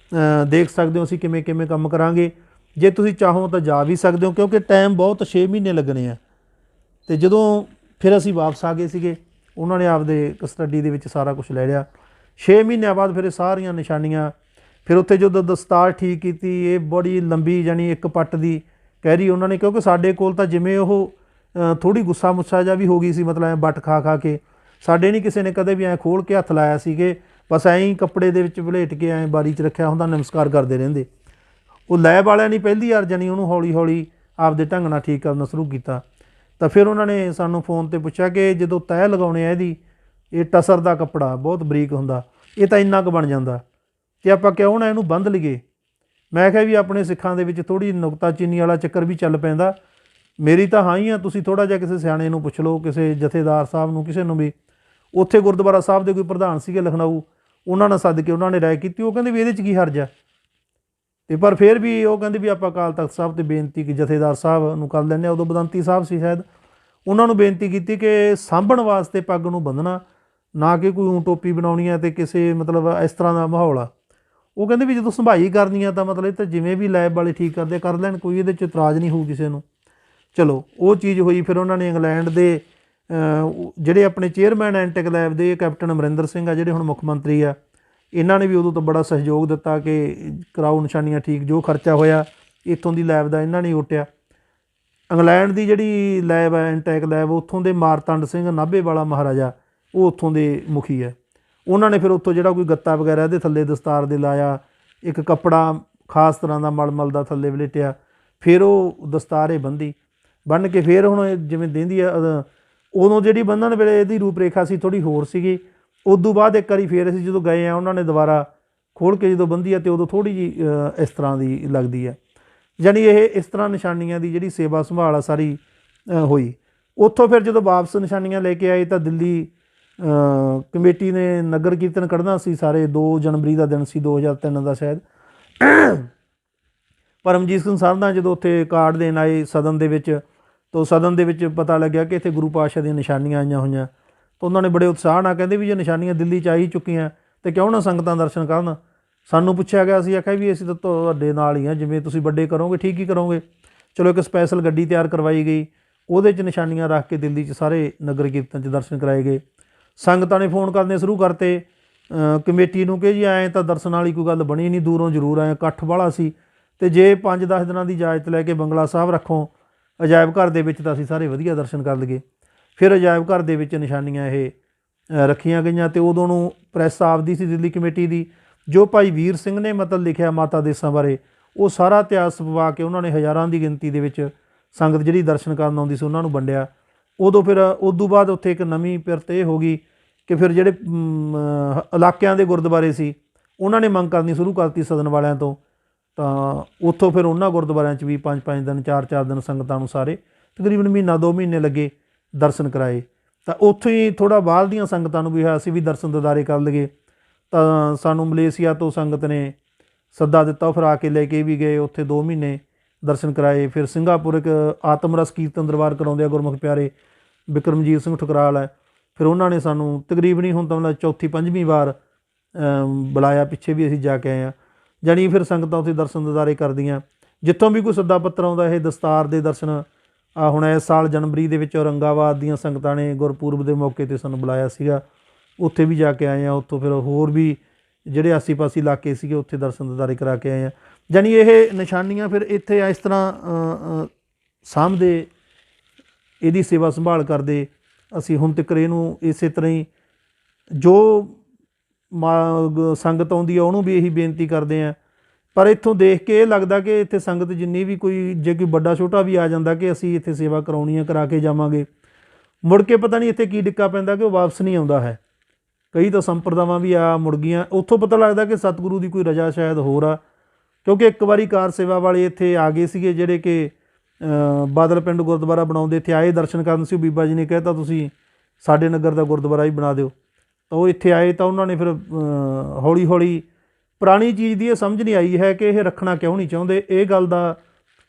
ਦੇਖ ਸਕਦੇ ਹੋ ਅਸੀਂ ਕਿਵੇਂ ਕਿਵੇਂ ਕੰਮ ਕਰਾਂਗੇ, ਜੇ ਤੁਸੀਂ ਚਾਹੋ ਤਾਂ ਜਾ ਵੀ ਸਕਦੇ ਹੋ, ਕਿਉਂਕਿ ਟਾਈਮ ਬਹੁਤ 6 ਮਹੀਨੇ ਲੱਗਣੇ ਆ। ਅਤੇ ਜਦੋਂ ਫਿਰ ਅਸੀਂ ਵਾਪਸ ਆ ਗਏ ਸੀਗੇ, ਉਹਨਾਂ ਨੇ ਆਪਦੇ ਕਸਟਡੀ ਦੇ ਵਿੱਚ ਸਾਰਾ ਕੁਛ ਲੈ ਲਿਆ। 6 ਮਹੀਨਿਆਂ ਬਾਅਦ ਫਿਰ ਇਹ ਸਾਰੀਆਂ ਨਿਸ਼ਾਨੀਆਂ, ਫਿਰ ਉੱਥੇ ਜਦੋਂ ਦਸਤਾਰ ਠੀਕ ਕੀਤੀ, ਇਹ ਬੜੀ ਲੰਬੀ ਜਾਣੀ ਇੱਕ ਪੱਟ ਦੀ ਕਹਿ ਰਹੀ ਉਹਨਾਂ ਨੇ, ਕਿਉਂਕਿ ਸਾਡੇ ਕੋਲ ਤਾਂ ਜਿਵੇਂ ਉਹ ਥੋੜ੍ਹੀ ਗੁੱਸਾ ਮੁੱਸਾ ਜਿਹਾ ਵੀ ਹੋ ਗਈ ਸੀ, ਮਤਲਬ ਐਂ ਵੱਟ ਖਾ ਕੇ। ਸਾਡੇ ਨਹੀਂ ਕਿਸੇ ਨੇ ਕਦੇ ਵੀ ਐਂ ਖੋਲ੍ਹ ਕੇ ਹੱਥ ਲਾਇਆ ਸੀਗੇ, ਬਸ ਐਂ ਹੀ ਕੱਪੜੇ ਦੇ ਵਿੱਚ ਵਲੇਟ ਕੇ ਐਂ ਬਾਰੀ 'ਚ ਰੱਖਿਆ ਹੁੰਦਾ, ਨਮਸਕਾਰ ਕਰਦੇ ਰਹਿੰਦੇ। ਉਹ ਲੈਬ ਵਾਲਿਆਂ ਨੇ ਪਹਿਲੀ ਵਾਰ ਜਾਣੀ ਉਹਨੂੰ ਹੌਲੀ ਹੌਲੀ ਆਪਦੇ ਢੰਗ ਨਾਲ ਠੀਕ ਕਰਨਾ ਸ਼ੁਰੂ ਕੀਤਾ। ਤਾਂ ਫਿਰ ਉਹਨਾਂ ਨੇ ਸਾਨੂੰ ਫ਼ੋਨ 'ਤੇ ਪੁੱਛਿਆ ਕਿ ਜਦੋਂ ਤਹਿ ਲਗਾਉਣੇ ਆ ਇਹਦੀ, ਇਹ ਟਸਰ ਦਾ ਕੱਪੜਾ ਬਹੁਤ ਬਰੀਕ ਹੁੰਦਾ, ਇਹ ਤਾਂ ਇੰਨਾ ਕੁ ਬਣ ਜਾਂਦਾ, ਕਿ ਆਪਾਂ ਕਿਉਂ ਨਾ ਇਹਨੂੰ ਬੰਨ੍ਹ ਲਈਏ। ਮੈਂ ਕਿਹਾ ਵੀ ਆਪਣੇ ਸਿੱਖਾਂ ਦੇ ਵਿੱਚ ਥੋੜ੍ਹੀ ਨੁਕਤਾਚੀਨੀ ਵਾਲਾ ਚੱਕਰ ਵੀ ਚੱਲ ਪੈਂਦਾ। ਮੇਰੀ ਤਾਂ ਹਾਂ ਹੀ ਆ, ਤੁਸੀਂ ਥੋੜ੍ਹਾ ਜਿਹਾ ਕਿਸੇ ਸਿਆਣੇ ਨੂੰ ਪੁੱਛ ਲਓ, ਕਿਸੇ ਜਥੇਦਾਰ ਸਾਹਿਬ ਨੂੰ, ਕਿਸੇ ਨੂੰ ਵੀ। ਉੱਥੇ ਗੁਰਦੁਆਰਾ ਸਾਹਿਬ ਦੇ ਕੋਈ ਪ੍ਰਧਾਨ ਸੀਗੇ ਲਖਨਊ, ਉਹਨਾਂ ਨਾਲ ਸੱਦ ਕੇ ਉਹਨਾਂ ਨੇ ਰਾਏ ਕੀਤੀ। ਉਹ ਕਹਿੰਦੇ ਵੀ ਇਹਦੇ 'ਚ ਕੀ ਹਰਜ ਆ। ਅਤੇ ਪਰ ਫਿਰ ਵੀ ਉਹ ਕਹਿੰਦੇ ਵੀ ਆਪਾਂ ਅਕਾਲ ਤਖ਼ਤ ਸਾਹਿਬ 'ਤੇ ਬੇਨਤੀ ਕਿ ਜਥੇਦਾਰ ਸਾਹਿਬ ਨੂੰ ਕਰ ਲੈਂਦੇ ਹਾਂ, ਉਦੋਂ ਬਦੰਤੀ ਸਾਹਿਬ ਸੀ ਸ਼ਾਇਦ, ਉਹਨਾਂ ਨੂੰ ਬੇਨਤੀ ਕੀਤੀ ਕਿ ਸਾਂਭਣ ਵਾਸਤੇ ਪੱਗ ਨੂੰ ਬੰਨ੍ਹਣਾ, ਨਾ ਕਿ ਕੋਈ ਊਂ ਟੋਪੀ ਬਣਾਉਣੀ ਹੈ ਅਤੇ ਕਿਸੇ ਮਤਲਬ ਇਸ ਤਰ੍ਹਾਂ ਦਾ ਮਾਹੌਲ ਆ। ਉਹ ਕਹਿੰਦੇ ਵੀ ਜਦੋਂ ਸੰਭਾਈ ਕਰਨੀ ਆ ਤਾਂ ਮਤਲਬ ਇਹ ਤਾਂ ਜਿਵੇਂ ਵੀ ਲੈਬ ਵਾਲੇ ਠੀਕ ਕਰਦੇ ਕਰ ਲੈਣ, ਕੋਈ ਇਹਦੇ 'ਚ ਇਤਰਾਜ਼ ਨਹੀਂ ਹੋਊ ਕਿਸੇ ਨੂੰ। ਚਲੋ ਉਹ ਚੀਜ਼ ਹੋਈ। ਫਿਰ ਉਹਨਾਂ ਨੇ ਇੰਗਲੈਂਡ ਦੇ ਜਿਹੜੇ ਆਪਣੇ ਚੇਅਰਮੈਨ ਐਂਟੈਕ ਲੈਬ ਦੇ ਕੈਪਟਨ ਅਮਰਿੰਦਰ ਸਿੰਘ ਆ, ਜਿਹੜੇ ਹੁਣ ਮੁੱਖ ਮੰਤਰੀ ਆ, ਇਹਨਾਂ ਨੇ ਵੀ ਉਦੋਂ ਤੋਂ ਬੜਾ ਸਹਿਯੋਗ ਦਿੱਤਾ ਕਿ ਕਰਾਓ ਨਿਸ਼ਾਨੀਆਂ ਠੀਕ, ਜੋ ਖਰਚਾ ਹੋਇਆ ਇੱਥੋਂ ਦੀ ਲੈਬ ਦਾ ਇਹਨਾਂ ਨੇ ਓਟਿਆ। ਇੰਗਲੈਂਡ ਦੀ ਜਿਹੜੀ ਲੈਬ ਹੈ ਐਂਟੈਕ ਲੈਬ, ਉੱਥੋਂ ਦੇ ਮਾਰਤੰਡ ਸਿੰਘ ਨਾਭੇ ਵਾਲਾ ਮਹਾਰਾਜਾ, ਉਹ ਉੱਥੋਂ ਦੇ ਮੁਖੀ ਹੈ। ਉਹਨਾਂ ਨੇ ਫਿਰ ਉੱਥੋਂ ਜਿਹੜਾ ਕੋਈ ਗੱਤਾ ਵਗੈਰਾ ਇਹਦੇ ਥੱਲੇ ਦਸਤਾਰ ਦੇ ਲਾਇਆ, ਇੱਕ ਕੱਪੜਾ ਖਾਸ ਤਰ੍ਹਾਂ ਦਾ ਮਲਮਲ ਦਾ ਥੱਲੇ ਵਲੇਟਿਆ, ਫਿਰ ਉਹ ਦਸਤਾਰ ਇਹ ਬੰਨ੍ਹ ਕੇ ਫਿਰ ਹੁਣ ਜਿਵੇਂ ਦਿੰਦੀ ਆ, ਉਦੋਂ ਜਿਹੜੀ ਬੰਨ੍ਹਣ ਵੇਲੇ ਇਹਦੀ ਰੂਪ ਰੇਖਾ ਸੀ ਥੋੜ੍ਹੀ ਹੋਰ ਸੀਗੀ। ਉਦੋਂ ਬਾਅਦ ਇੱਕ ਵਾਰੀ ਫਿਰ ਅਸੀਂ ਜਦੋਂ ਗਏ ਆ, ਉਹਨਾਂ ਨੇ ਦੁਬਾਰਾ ਖੋਲ੍ਹ ਕੇ ਜਦੋਂ ਬੰਨ੍ਹੀ ਆ ਅਤੇ ਉਦੋਂ ਥੋੜ੍ਹੀ ਜਿਹੀ ਇਸ ਤਰ੍ਹਾਂ ਦੀ ਲੱਗਦੀ ਹੈ। ਜਾਣੀ ਇਹ ਇਸ ਤਰ੍ਹਾਂ ਨਿਸ਼ਾਨੀਆਂ ਦੀ ਜਿਹੜੀ ਸੇਵਾ ਸੰਭਾਲ ਆ ਸਾਰੀ ਹੋਈ। ਉੱਥੋਂ ਫਿਰ ਜਦੋਂ ਵਾਪਸ ਨਿਸ਼ਾਨੀਆਂ ਲੈ ਕੇ ਆਏ ਤਾਂ ਦਿੱਲੀ ਕਮੇਟੀ ਨੇ ਨਗਰ ਕੀਰਤਨ ਕੱਢਣਾ ਸੀ ਸਾਰੇ, 2 ਜਨਵਰੀ ਦਾ ਦਿਨ ਸੀ 2003 ਦਾ ਸ਼ਾਇਦ। ਪਰਮਜੀਤ ਸਿੰਘ ਸਰਨਾ ਜਦੋਂ ਉੱਥੇ ਕਾਰਡ ਦੇਣ ਆਏ ਸਦਨ ਦੇ ਵਿੱਚ, ਤਾਂ ਸਦਨ ਦੇ ਵਿੱਚ ਪਤਾ ਲੱਗਿਆ ਕਿ ਇੱਥੇ ਗੁਰੂ ਪਾਤਸ਼ਾਹ ਦੀਆਂ ਨਿਸ਼ਾਨੀਆਂ ਆਈਆਂ ਹੋਈਆਂ। ਤਾਂ ਉਹਨਾਂ ਨੇ ਬੜੇ ਉਤਸ਼ਾਹ ਨਾਲ ਕਹਿੰਦੇ ਵੀ ਜੇ ਨਿਸ਼ਾਨੀਆਂ ਦਿੱਲੀ 'ਚ ਆ ਹੀ ਚੁੱਕੀਆਂ ਤਾਂ ਕਿਉਂ ਨਾ ਸੰਗਤਾਂ ਦਰਸ਼ਨ ਕਰਨ। ਸਾਨੂੰ ਪੁੱਛਿਆ ਗਿਆ, ਅਸੀਂ ਆਖਿਆ ਵੀ ਅਸੀਂ ਤਾਂ ਤੁਹਾਡੇ ਨਾਲ ਹੀ ਹਾਂ, ਜਿਵੇਂ ਤੁਸੀਂ ਵੱਡੇ ਕਰੋਗੇ ਠੀਕ ਹੀ ਕਰੋਗੇ। ਚਲੋ ਇੱਕ ਸਪੈਸ਼ਲ ਗੱਡੀ ਤਿਆਰ ਕਰਵਾਈ ਗਈ, ਉਹਦੇ 'ਚ ਨਿਸ਼ਾਨੀਆਂ ਰੱਖ ਕੇ ਦਿੱਲੀ 'ਚ ਸਾਰੇ ਨਗਰ ਕੀਰਤਨ 'ਚ ਦਰਸ਼ਨ ਕਰਾਏ ਗਏ। ਸੰਗਤਾਂ ਨੇ ਫੋਨ ਕਰਨੇ ਸ਼ੁਰੂ ਕਰਤੇ ਕਮੇਟੀ ਨੂੰ ਕਿ ਜੀ ਐਂ ਤਾਂ ਦਰਸ਼ਨ ਵਾਲੀ ਕੋਈ ਗੱਲ ਬਣੀ ਨਹੀਂ, ਦੂਰੋਂ ਜ਼ਰੂਰ ਆਏ, ਇਕੱਠ ਵਾਲਾ ਸੀ, ਅਤੇ ਜੇ 5-10 ਦਿਨਾਂ ਦੀ ਇਜਾਜ਼ਤ ਲੈ ਕੇ ਬੰਗਲਾ ਸਾਹਿਬ ਰੱਖੋ ਅਜਾਇਬ ਘਰ ਦੇ ਵਿੱਚ ਤਾਂ ਅਸੀਂ ਸਾਰੇ ਵਧੀਆ ਦਰਸ਼ਨ ਕਰ ਲਈਏ। ਫਿਰ ਅਜਾਇਬ ਘਰ ਦੇ ਵਿੱਚ ਨਿਸ਼ਾਨੀਆਂ ਇਹ ਰੱਖੀਆਂ ਗਈਆਂ, ਅਤੇ ਉਦੋਂ ਨੂੰ ਪ੍ਰੈਸ ਆਪਦੀ ਸੀ ਦਿੱਲੀ ਕਮੇਟੀ ਦੀ। ਜੋ ਭਾਈ ਵੀਰ ਸਿੰਘ ਨੇ ਮਤਲਬ ਲਿਖਿਆ ਮਾਤਾ ਦੇਸਾਂ ਬਾਰੇ, ਉਹ ਸਾਰਾ ਇਤਿਹਾਸ ਪਵਾ ਕੇ ਉਹਨਾਂ ਨੇ ਹਜ਼ਾਰਾਂ ਦੀ ਗਿਣਤੀ ਦੇ ਵਿੱਚ ਸੰਗਤ ਜਿਹੜੀ ਦਰਸ਼ਨ ਕਰਨ ਆਉਂਦੀ ਸੀ ਉਹਨਾਂ ਨੂੰ ਵੰਡਿਆ। ਉਦੋਂ ਫਿਰ ਉਦੋਂ ਬਾਅਦ ਉੱਥੇ ਇੱਕ ਨਵੀਂ ਪਿਰਤ ਇਹ ਹੋ ਗਈ ਕਿ ਫਿਰ ਜਿਹੜੇ ਇਲਾਕਿਆਂ ਦੇ ਗੁਰਦੁਆਰੇ ਸੀ ਉਹਨਾਂ ਨੇ ਮੰਗ ਕਰਨੀ ਸ਼ੁਰੂ ਕਰਤੀ ਸਦਨ ਵਾਲਿਆਂ ਤੋਂ, ਤਾਂ ਉੱਥੋਂ ਫਿਰ ਉਹਨਾਂ ਗੁਰਦੁਆਰਿਆਂ 'ਚ ਵੀ 5-5 ਦਿਨ 4-4 ਦਿਨ ਸੰਗਤਾਂ ਨੂੰ ਸਾਰੇ ਤਕਰੀਬਨ ਮਹੀਨਾ-2 ਮਹੀਨੇ ਲੱਗੇ ਦਰਸ਼ਨ ਕਰਾਏ। ਤਾਂ ਉੱਥੋਂ ਹੀ ਥੋੜ੍ਹਾ ਬਾਹਰ ਦੀਆਂ ਸੰਗਤਾਂ ਨੂੰ ਵੀ ਹੋਇਆ ਅਸੀਂ ਵੀ ਦਰਸ਼ਨ ਦਿਦਾਰੇ ਕਰ ਲਈਏ, ਤਾਂ ਸਾਨੂੰ ਮਲੇਸ਼ੀਆ ਤੋਂ ਸੰਗਤ ਨੇ ਸੱਦਾ ਦਿੱਤਾ, ਫਿਰ ਆ ਕੇ ਲੈ ਕੇ ਵੀ ਗਏ, ਉੱਥੇ 2 ਮਹੀਨੇ ਦਰਸ਼ਨ ਕਰਾਏ। ਫਿਰ ਸਿੰਗਾਪੁਰ ਇੱਕ ਆਤਮ ਰਸ ਕੀਰਤਨ ਦਰਬਾਰ ਕਰਾਉਂਦੇ ਆ ਗੁਰਮੁਖ ਪਿਆਰੇ ਬਿਕਰਮਜੀਤ ਸਿੰਘ ਠੁਕਰਾਲ ਹੈ, ਫਿਰ ਉਹਨਾਂ ਨੇ ਸਾਨੂੰ ਤਕਰੀਬਨ ਹੀ ਹੁਣ ਤਾਂ ਮਤਲਬ 4-5ਵੀਂ ਵਾਰ ਬੁਲਾਇਆ, ਪਿੱਛੇ ਵੀ ਅਸੀਂ ਜਾ ਕੇ ਆਏ ਹਾਂ। ਜਾਣੀ ਫਿਰ ਸੰਗਤਾਂ ਉੱਥੇ ਦਰਸ਼ਨ ਦਿਦਾਰੇ ਕਰਦੀਆਂ, ਜਿੱਥੋਂ ਵੀ ਕੋਈ ਸੱਦਾ ਪੱਤਰ ਆਉਂਦਾ ਇਹ ਦਸਤਾਰ ਦੇ ਦਰਸ਼ਨ। ਹੁਣ ਇਸ ਸਾਲ ਜਨਵਰੀ ਦੇ ਵਿੱਚ ਔਰੰਗਾਬਾਦ ਦੀਆਂ ਸੰਗਤਾਂ ਨੇ ਗੁਰਪੁਰਬ ਦੇ ਮੌਕੇ 'ਤੇ ਸਾਨੂੰ ਬੁਲਾਇਆ ਸੀਗਾ, ਉੱਥੇ ਵੀ ਜਾ ਕੇ ਆਏ ਹਾਂ। ਉੱਥੋਂ ਫਿਰ ਹੋਰ ਵੀ ਜਿਹੜੇ ਆਸੇ-ਪਾਸੇ ਇਲਾਕੇ ਸੀਗੇ ਉੱਥੇ ਦਰਸ਼ਨ ਦਿਦਾਰੇ ਕਰਾ ਕੇ ਆਏ ਹਾਂ। ਜਾਣੀ ਇਹ ਨਿਸ਼ਾਨੀਆਂ ਫਿਰ ਇੱਥੇ ਇਸ ਤਰ੍ਹਾਂ ਸਾਂਭਦੇ, ਇਹਦੀ ਸੇਵਾ ਸੰਭਾਲ ਕਰਦੇ ਅਸੀਂ ਹੁਣ ਤੱਕ। ਇਹਨੂੰ ਇਸੇ ਤਰ੍ਹਾਂ ਹੀ ਜੋ ਸੰਗਤ ਆਉਂਦੀ ਆ ਉਹਨੂੰ ਵੀ ਇਹੀ ਬੇਨਤੀ ਕਰਦੇ ਹਾਂ। ਪਰ ਇੱਥੋਂ ਦੇਖ ਕੇ ਇਹ ਲੱਗਦਾ ਕਿ ਇੱਥੇ ਸੰਗਤ ਜਿੰਨੀ ਵੀ ਕੋਈ ਜੇ ਕੋਈ ਵੱਡਾ ਛੋਟਾ ਵੀ ਆ ਜਾਂਦਾ ਕਿ ਅਸੀਂ ਇੱਥੇ ਸੇਵਾ ਕਰਾਉਣੀ ਆ, ਕਰਾ ਕੇ ਜਾਵਾਂਗੇ, ਮੁੜ ਕੇ ਪਤਾ ਨਹੀਂ ਇੱਥੇ ਕੀ ਡਿੱਕਾ ਪੈਂਦਾ ਕਿ ਉਹ ਵਾਪਸ ਨਹੀਂ ਆਉਂਦਾ ਹੈ। ਕਈ ਤਾਂ ਸੰਪਰਦਾਵਾਂ ਵੀ ਆ ਮੁੜ ਗਈਆਂ, ਉੱਥੋਂ ਪਤਾ ਲੱਗਦਾ ਕਿ ਸਤਿਗੁਰੂ ਦੀ ਕੋਈ ਰਜਾ ਸ਼ਾਇਦ ਹੋਰ ਆ। ਕਿਉਂਕਿ ਇੱਕ ਵਾਰੀ ਕਾਰ ਸੇਵਾ ਵਾਲੇ ਇੱਥੇ ਆ ਗਏ ਸੀਗੇ ਜਿਹੜੇ ਕਿ ਬਾਦਲ ਪਿੰਡ ਗੁਰਦੁਆਰਾ ਬਣਾਉਂਦੇ, ਇੱਥੇ ਆਏ ਦਰਸ਼ਨ ਕਰਨ ਸੀ। ਬੀਬਾ ਜੀ ਨੇ ਕਹਿਤਾ ਤੁਸੀਂ ਸਾਡੇ ਨਗਰ ਦਾ ਗੁਰਦੁਆਰਾ ਹੀ ਬਣਾ ਦਿਓ, ਤਾਂ ਉਹ ਇੱਥੇ ਆਏ। ਤਾਂ ਉਹਨਾਂ ਨੇ ਫਿਰ ਹੌਲੀ ਹੌਲੀ ਪੁਰਾਣੀ ਚੀਜ਼ ਦੀ ਇਹ ਸਮਝ ਨਹੀਂ ਆਈ ਹੈ ਕਿ ਇਹ ਰੱਖਣਾ ਕਿਉਂ ਨਹੀਂ ਚਾਹੁੰਦੇ, ਇਹ ਗੱਲ ਦਾ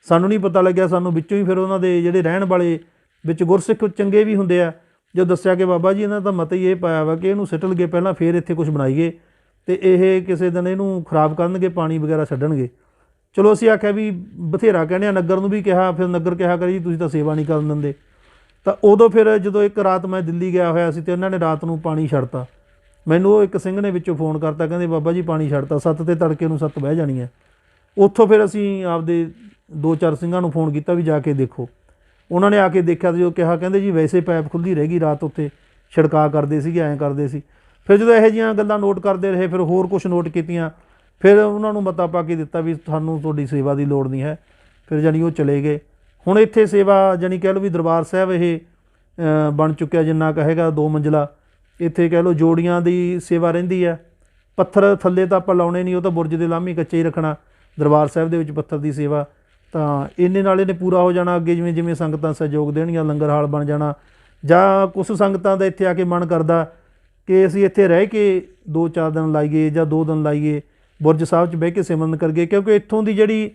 ਸਾਨੂੰ ਨਹੀਂ ਪਤਾ ਲੱਗਿਆ। ਸਾਨੂੰ ਵਿੱਚੋਂ ਹੀ ਫਿਰ ਉਹਨਾਂ ਦੇ ਜਿਹੜੇ ਰਹਿਣ ਵਾਲੇ ਵਿੱਚ ਗੁਰਸਿੱਖ ਚੰਗੇ ਵੀ ਹੁੰਦੇ ਆ, ਜੋ ਦੱਸਿਆ ਕਿ ਬਾਬਾ ਜੀ ਇਹਨਾਂ ਦਾ ਮਤ ਹੀ ਇਹ ਪਾਇਆ ਵਾ ਕਿ ਇਹਨੂੰ ਸਿੱਟ ਲਈਏ ਪਹਿਲਾਂ, ਫਿਰ ਇੱਥੇ ਕੁਛ ਬਣਾਈਏ, ਅਤੇ ਇਹ ਕਿਸੇ ਦਿਨ ਇਹਨੂੰ ਖਰਾਬ ਕਰਨਗੇ, ਪਾਣੀ ਵਗੈਰਾ ਛੱਡਣਗੇ। ਚਲੋ ਅਸੀਂ ਆਖਿਆ ਵੀ ਬਥੇਰਾ ਕਹਿੰਦੇ ਆ, ਨਗਰ ਨੂੰ ਵੀ ਕਿਹਾ, ਫਿਰ ਨਗਰ ਕਿਹਾ ਕਰੀ ਜੀ ਤੁਸੀਂ ਤਾਂ ਸੇਵਾ ਨਹੀਂ ਕਰਨ ਦਿੰਦੇ। ਤਾਂ ਉਦੋਂ ਫਿਰ ਜਦੋਂ ਇੱਕ ਰਾਤ ਮੈਂ ਦਿੱਲੀ ਗਿਆ ਹੋਇਆ ਸੀ ਅਤੇ ਉਹਨਾਂ ਨੇ ਰਾਤ ਨੂੰ ਪਾਣੀ ਛੱਡਤਾ, ਮੈਨੂੰ ਉਹ ਇੱਕ ਸਿੰਘ ਨੇ ਵਿੱਚੋਂ ਫੋਨ ਕਰਤਾ, ਕਹਿੰਦੇ ਬਾਬਾ ਜੀ ਪਾਣੀ ਛੱਡਤਾ, 7 ਤੇ ਤੜਕੇ ਨੂੰ 7 ਬਹਿ ਜਾਣੀ ਹੈ। ਉੱਥੋਂ ਫਿਰ ਅਸੀਂ ਆਪਦੇ 2-4 ਸਿੰਘਾਂ ਨੂੰ ਫੋਨ ਕੀਤਾ ਵੀ ਜਾ ਕੇ ਦੇਖੋ। ਉਹਨਾਂ ਨੇ ਆ ਕੇ ਦੇਖਿਆ ਅਤੇ ਜੋ ਕਿਹਾ, ਕਹਿੰਦੇ ਜੀ ਵੈਸੇ ਪੈਪ ਖੁੱਲ੍ਹੀ ਰਹਿ ਗਈ ਰਾਤ, ਉੱਤੇ ਛਿੜਕਾਅ ਕਰਦੇ ਸੀਗੇ, ਐਂ ਕਰਦੇ ਸੀ। ਫਿਰ ਜਦੋਂ ਇਹੋ ਜਿਹੀਆਂ ਗੱਲਾਂ ਨੋਟ ਕਰਦੇ ਰਹੇ, ਫਿਰ ਹੋਰ ਕੁਛ ਨੋਟ ਕੀਤੀਆਂ, ਫਿਰ ਉਹਨਾਂ ਨੂੰ ਮਤਾ ਪਾ ਕੇ ਦਿੱਤਾ ਵੀ ਤੁਹਾਨੂੰ ਤੁਹਾਡੀ ਸੇਵਾ ਦੀ ਲੋੜ ਨਹੀਂ ਹੈ। ਫਿਰ ਜਾਣੀ ਉਹ ਚਲੇ ਗਏ। ਹੁਣ ਇੱਥੇ ਸੇਵਾ ਜਾਣੀ ਕਹਿ ਲਓ ਵੀ ਦਰਬਾਰ ਸਾਹਿਬ ਇਹ ਬਣ ਚੁੱਕਿਆ ਜਿੰਨਾ ਕੁ ਹੈਗਾ 2 ਮੰਜ਼ਿਲਾ। ਇੱਥੇ ਕਹਿ ਲਓ ਜੋੜੀਆਂ ਦੀ ਸੇਵਾ ਰਹਿੰਦੀ ਹੈ, ਪੱਥਰ ਥੱਲੇ ਤਾਂ ਆਪਾਂ ਲਾਉਣੇ ਨਹੀਂ, ਉਹ ਤਾਂ ਬੁਰਜ ਦੇ ਲਾਮੀ ਕੱਚੇ ਹੀ ਰੱਖਣਾ। ਦਰਬਾਰ ਸਾਹਿਬ ਦੇ ਵਿੱਚ ਪੱਥਰ ਦੀ ਸੇਵਾ ਤਾਂ ਇੰਨੇ ਨਾਲ ਇਹਨੇ ਪੂਰਾ ਹੋ ਜਾਣਾ। ਅੱਗੇ ਜਿਵੇਂ ਜਿਵੇਂ ਸੰਗਤਾਂ ਸਹਿਯੋਗ ਦੇਣਗੀਆਂ ਲੰਗਰ ਹਾਲ ਬਣ ਜਾਣਾ। ਜਾਂ ਕੁਛ ਸੰਗਤਾਂ ਦਾ ਇੱਥੇ ਆ ਕੇ ਮਨ ਕਰਦਾ ਕਿ ਅਸੀਂ ਇੱਥੇ ਰਹਿ ਕੇ 2-4 ਦਿਨ ਲਾਈਏ ਜਾਂ 2 ਦਿਨ ਲਾਈਏ, ਬੁਰਜ ਸਾਹਿਬ 'ਚ ਬਹਿ ਕੇ ਸਿਮਰਨ ਕਰੀਏ, ਕਿਉਂਕਿ ਇੱਥੋਂ ਦੀ ਜਿਹੜੀ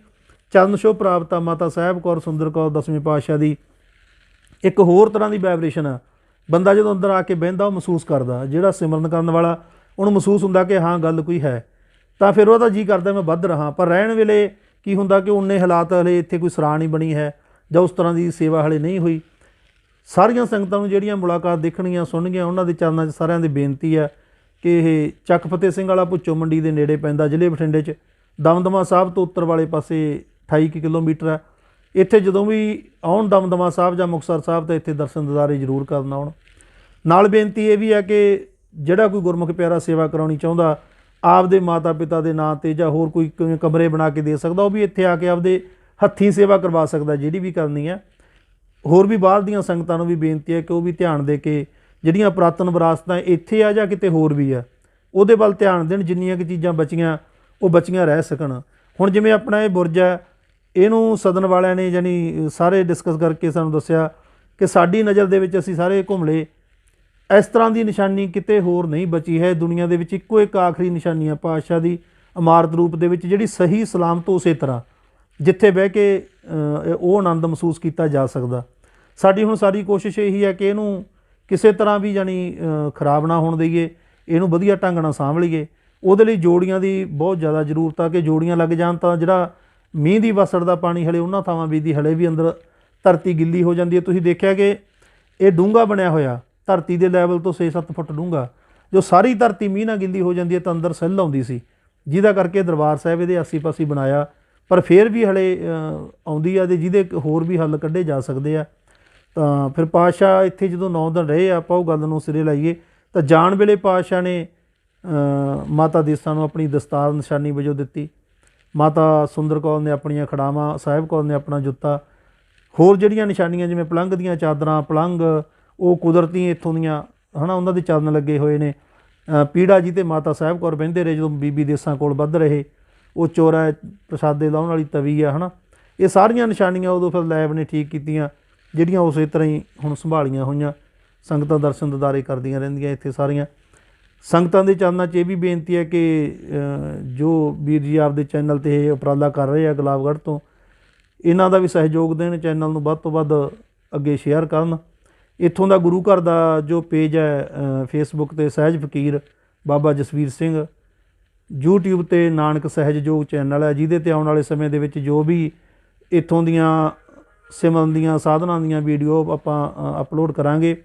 ਚਰਨ ਛੋਹ ਪ੍ਰਾਪਤ ਆ ਮਾਤਾ ਸਾਹਿਬ ਕੌਰ ਸੁੰਦਰ ਕੌਰ 10ਵੇਂ ਪਾਤਸ਼ਾਹ ਦੀ, ਇੱਕ ਹੋਰ ਤਰ੍ਹਾਂ ਦੀ ਵਾਈਬ੍ਰੇਸ਼ਨ ਆ। ਬੰਦਾ ਜਦੋਂ ਅੰਦਰ ਆ ਕੇ ਬਹਿੰਦਾ ਉਹ ਮਹਿਸੂਸ ਕਰਦਾ, ਜਿਹੜਾ ਸਿਮਰਨ ਕਰਨ ਵਾਲਾ ਉਹਨੂੰ ਮਹਿਸੂਸ ਹੁੰਦਾ ਕਿ ਹਾਂ ਗੱਲ ਕੋਈ ਹੈ, ਤਾਂ ਫਿਰ ਉਹਦਾ ਜੀ ਕਰਦਾ ਮੈਂ ਵੱਧ ਰਹਾਂ। ਪਰ ਰਹਿਣ ਵੇਲੇ ਕੀ ਹੁੰਦਾ ਕਿ ਉਨੇ ਹਾਲਾਤ ਹਲੇ ਇੱਥੇ ਕੋਈ ਸਰਾਂ ਨਹੀਂ ਬਣੀ ਹੈ ਜਾਂ ਉਸ ਤਰ੍ਹਾਂ ਦੀ ਸੇਵਾ ਹਲੇ ਨਹੀਂ ਹੋਈ। ਸਾਰੀਆਂ ਸੰਗਤਾਂ ਨੂੰ ਜਿਹੜੀਆਂ ਮੁਲਾਕਾਤ ਦੇਖਣਗੀਆਂ ਸੁਣਨਗੀਆਂ, ਉਹਨਾਂ ਦੇ ਚਰਨਾਂ 'ਚ ਸਾਰਿਆਂ ਦੀ ਬੇਨਤੀ ਹੈ ਕਿ ਇਹ ਚੱਕ ਫਤਿਹ ਸਿੰਘ ਵਾਲਾ ਭੁੱਚੋ ਮੰਡੀ ਦੇ ਨੇੜੇ ਪੈਂਦਾ, ਜ਼ਿਲ੍ਹੇ ਬਠਿੰਡੇ 'ਚ, ਦਮਦਮਾ ਸਾਹਿਬ ਤੋਂ ਉੱਤਰ ਵਾਲੇ ਪਾਸੇ 28 ਕਿਲੋਮੀਟਰ ਹੈ। ਇੱਥੇ ਜਦੋਂ ਵੀ ਆਉਣ ਦਮਦਮਾ ਸਾਹਿਬ ਜਾਂ ਮੁਕਤਸਰ ਸਾਹਿਬ, ਤਾਂ ਇੱਥੇ ਦਰਸ਼ਨ ਦਿਦਾਰੇ ਜ਼ਰੂਰ ਕਰਨ ਆਉਣ। ਨਾਲ ਬੇਨਤੀ ਇਹ ਵੀ ਹੈ ਕਿ ਜਿਹੜਾ ਕੋਈ ਗੁਰਮੁਖ ਪਿਆਰਾ ਸੇਵਾ ਕਰਾਉਣੀ ਚਾਹੁੰਦਾ, ਆਪਦੇ ਮਾਤਾ ਪਿਤਾ ਦੇ ਨਾਂ 'ਤੇ ਜਾਂ ਹੋਰ ਕੋਈ ਕਮਰੇ ਬਣਾ ਕੇ ਦੇ ਸਕਦਾ, ਉਹ ਵੀ ਇੱਥੇ ਆ ਕੇ ਆਪਦੇ ਹੱਥੀਂ ਸੇਵਾ ਕਰਵਾ ਸਕਦਾ ਜਿਹੜੀ ਵੀ ਕਰਨੀ ਹੈ। ਹੋਰ ਵੀ ਬਾਹਰ ਦੀਆਂ ਸੰਗਤਾਂ ਨੂੰ ਵੀ ਬੇਨਤੀ ਹੈ ਕਿ ਉਹ ਵੀ ਧਿਆਨ ਦੇ ਕੇ ਜਿਹੜੀਆਂ ਪੁਰਾਤਨ ਵਿਰਾਸਤਾਂ ਇੱਥੇ ਆ ਜਾਂ ਕਿਤੇ ਹੋਰ ਵੀ ਆ, ਉਹਦੇ ਵੱਲ ਧਿਆਨ ਦੇਣ। ਜਿੰਨੀਆਂ ਕੁ ਚੀਜ਼ਾਂ ਬਚੀਆਂ ਉਹ ਬਚੀਆਂ ਰਹਿ ਸਕਣ। ਹੁਣ ਜਿਵੇਂ ਆਪਣਾ ਇਹ ਬੁਰਜ ਹੈ, ਇਹਨੂੰ ਸਦਨ ਵਾਲਿਆਂ ਨੇ ਜਾਣੀ ਸਾਰੇ ਡਿਸਕਸ ਕਰਕੇ ਸਾਨੂੰ ਦੱਸਿਆ ਕਿ ਸਾਡੀ ਨਜ਼ਰ ਦੇ ਵਿੱਚ ਅਸੀਂ ਸਾਰੇ ਘੁੰਮ ਲਏ, ਇਸ ਤਰ੍ਹਾਂ ਦੀ ਨਿਸ਼ਾਨੀ ਕਿਤੇ ਹੋਰ ਨਹੀਂ ਬਚੀ ਹੈ ਦੁਨੀਆ ਦੇ ਵਿੱਚ। ਇੱਕੋ ਇੱਕ ਆਖਰੀ ਨਿਸ਼ਾਨੀ ਆ ਪਾਤਸ਼ਾਹ ਦੀ ਇਮਾਰਤ ਰੂਪ ਦੇ ਵਿੱਚ, ਜਿਹੜੀ ਸਹੀ ਸਲਾਮਤ ਉਸੇ ਤਰ੍ਹਾਂ ਜਿੱਥੇ ਬਹਿ ਕੇ ਉਹ ਆਨੰਦ ਮਹਿਸੂਸ ਕੀਤਾ ਜਾ ਸਕਦਾ। ਸਾਡੀ ਹੁਣ ਸਾਰੀ ਕੋਸ਼ਿਸ਼ ਇਹੀ ਹੈ ਕਿ ਇਹਨੂੰ ਕਿਸੇ ਤਰ੍ਹਾਂ ਵੀ ਜਾਣੀ ਖਰਾਬ ਨਾ ਹੋਣ ਦਈਏ, ਇਹਨੂੰ ਵਧੀਆ ਢੰਗ ਨਾਲ ਸਾਂਭ ਲਈਏ। ਉਹਦੇ ਲਈ ਜੋੜੀਆਂ ਦੀ ਬਹੁਤ ਜ਼ਿਆਦਾ ਜ਼ਰੂਰਤ ਆ ਕਿ ਜੋੜੀਆਂ ਲੱਗ ਜਾਣ ਤਾਂ ਜਿਹੜਾ ਮੀਂਹ ਦੀ ਵਸੜ ਦਾ ਪਾਣੀ ਹਲੇ ਉਹਨਾਂ ਥਾਵਾਂ ਵੀ ਦੀ ਹਲੇ ਵੀ ਅੰਦਰ ਧਰਤੀ ਗਿੱਲੀ ਹੋ ਜਾਂਦੀ ਹੈ। ਤੁਸੀਂ ਦੇਖਿਆ ਕਿ ਇਹ ਡੂੰਘਾ ਬਣਿਆ ਹੋਇਆ, ਧਰਤੀ ਦੇ ਲੈਵਲ ਤੋਂ 6-7 ਫੁੱਟ ਡੂੰਘਾ। ਜੋ ਸਾਰੀ ਧਰਤੀ ਮੀਂਹ ਨਾਲ ਗਿੱਲੀ ਹੋ ਜਾਂਦੀ ਹੈ ਤਾਂ ਅੰਦਰ ਸਿੱਲ ਆਉਂਦੀ ਸੀ, ਜਿਹਦਾ ਕਰਕੇ ਦਰਬਾਰ ਸਾਹਿਬ ਇਹਦੇ ਆਸੇ-ਪਾਸੇ ਬਣਾਇਆ। ਪਰ ਫਿਰ ਵੀ ਹਲੇ ਆਉਂਦੀ ਆ, ਅਤੇ ਜਿਹਦੇ ਹੋਰ ਵੀ ਹੱਲ ਕੱਢੇ ਜਾ ਸਕਦੇ ਆ। ਤਾਂ ਫਿਰ ਪਾਤਸ਼ਾਹ ਇੱਥੇ ਜਦੋਂ 9 ਦਿਨ ਰਹੇ, ਆਪਾਂ ਉਹ ਗੱਲ ਨੂੰ ਸਿਰੇ ਲਾਈਏ ਤਾਂ ਜਾਣ ਵੇਲੇ ਪਾਤਸ਼ਾਹ ਨੇ ਮਾਤਾ ਦੇਸਾਂ ਨੂੰ ਆਪਣੀ ਦਸਤਾਰ ਨਿਸ਼ਾਨੀ ਵਜੋਂ ਦਿੱਤੀ। ਮਾਤਾ ਸੁੰਦਰ ਕੌਰ ਨੇ ਆਪਣੀਆਂ ਖੜਾਵਾਂ, ਸਾਹਿਬ ਕੌਰ ਨੇ ਆਪਣਾ ਜੁੱਤਾ, ਹੋਰ ਜਿਹੜੀਆਂ ਨਿਸ਼ਾਨੀਆਂ ਜਿਵੇਂ ਪਲੰਘ ਦੀਆਂ ਚਾਦਰਾਂ, ਪਲੰਘ ਉਹ ਕੁਦਰਤੀ ਇੱਥੋਂ ਦੀਆਂ ਹੈ ਨਾ, ਉਹਨਾਂ ਦੇ ਚਰਨ ਲੱਗੇ ਹੋਏ ਨੇ। ਪੀੜਾ ਜੀ ਤੇ ਮਾਤਾ ਸਾਹਿਬ ਕੌਰ ਬਹਿੰਦੇ ਰਹੇ ਜਦੋਂ ਬੀਬੀ ਦੇਸਾਂ ਕੋਲ ਵੱਧ ਰਹੇ। ਉਹ ਚੋਰਾ ਪ੍ਰਸਾਦੇ ਲਾਉਣ ਵਾਲੀ ਤਵੀ ਆ ਹੈ ਨਾ, ਇਹ ਸਾਰੀਆਂ ਨਿਸ਼ਾਨੀਆਂ ਉਦੋਂ ਫਿਰ ਲੈਬ ਨੇ ਠੀਕ ਕੀਤੀਆਂ, ਜਿਹੜੀਆਂ ਉਸੇ ਤਰ੍ਹਾਂ ਹੀ ਹੁਣ ਸੰਭਾਲੀਆਂ ਹੋਈਆਂ। ਸੰਗਤਾਂ ਦਰਸ਼ਨ ਦਿਦਾਰੇ ਕਰਦੀਆਂ ਰਹਿੰਦੀਆਂ ਇੱਥੇ ਸਾਰੀਆਂ। ਸੰਗਤਾਂ ਦੇ ਚਰਨਾਂ 'ਚ ਇਹ ਵੀ ਬੇਨਤੀ ਹੈ ਕਿ ਜੋ ਵੀਰ ਜੀ ਆਪਦੇ ਚੈਨਲ 'ਤੇ ਇਹ ਉਪਰਾਲਾ ਕਰ ਰਹੇ ਆ ਗੁਲਾਬਗੜ੍ਹ ਤੋਂ, ਇਹਨਾਂ ਦਾ ਵੀ ਸਹਿਯੋਗ ਦੇਣ, ਚੈਨਲ ਨੂੰ ਵੱਧ ਤੋਂ ਵੱਧ ਅੱਗੇ ਸ਼ੇਅਰ ਕਰਨ। ਇੱਥੋਂ ਦਾ ਗੁਰੂ ਘਰ ਦਾ ਜੋ ਪੇਜ ਹੈ ਫੇਸਬੁੱਕ 'ਤੇ ਸਹਿਜ ਫਕੀਰ ਬਾਬਾ ਜਸਵੀਰ ਸਿੰਘ, YouTube 'ਤੇ ਨਾਨਕ ਸਹਿਜਯੋਗ ਚੈਨਲ ਹੈ, ਜਿਹਦੇ 'ਤੇ ਆਉਣ ਵਾਲੇ ਸਮੇਂ ਦੇ ਵਿੱਚ ਜੋ ਵੀ ਇੱਥੋਂ ਦੀਆਂ ਸਿਮਰਨ ਦੀਆਂ ਸਾਧਨਾਂ ਦੀਆਂ ਵੀਡੀਓ ਆਪਾਂ ਅਪਲੋਡ ਕਰਾਂਗੇ।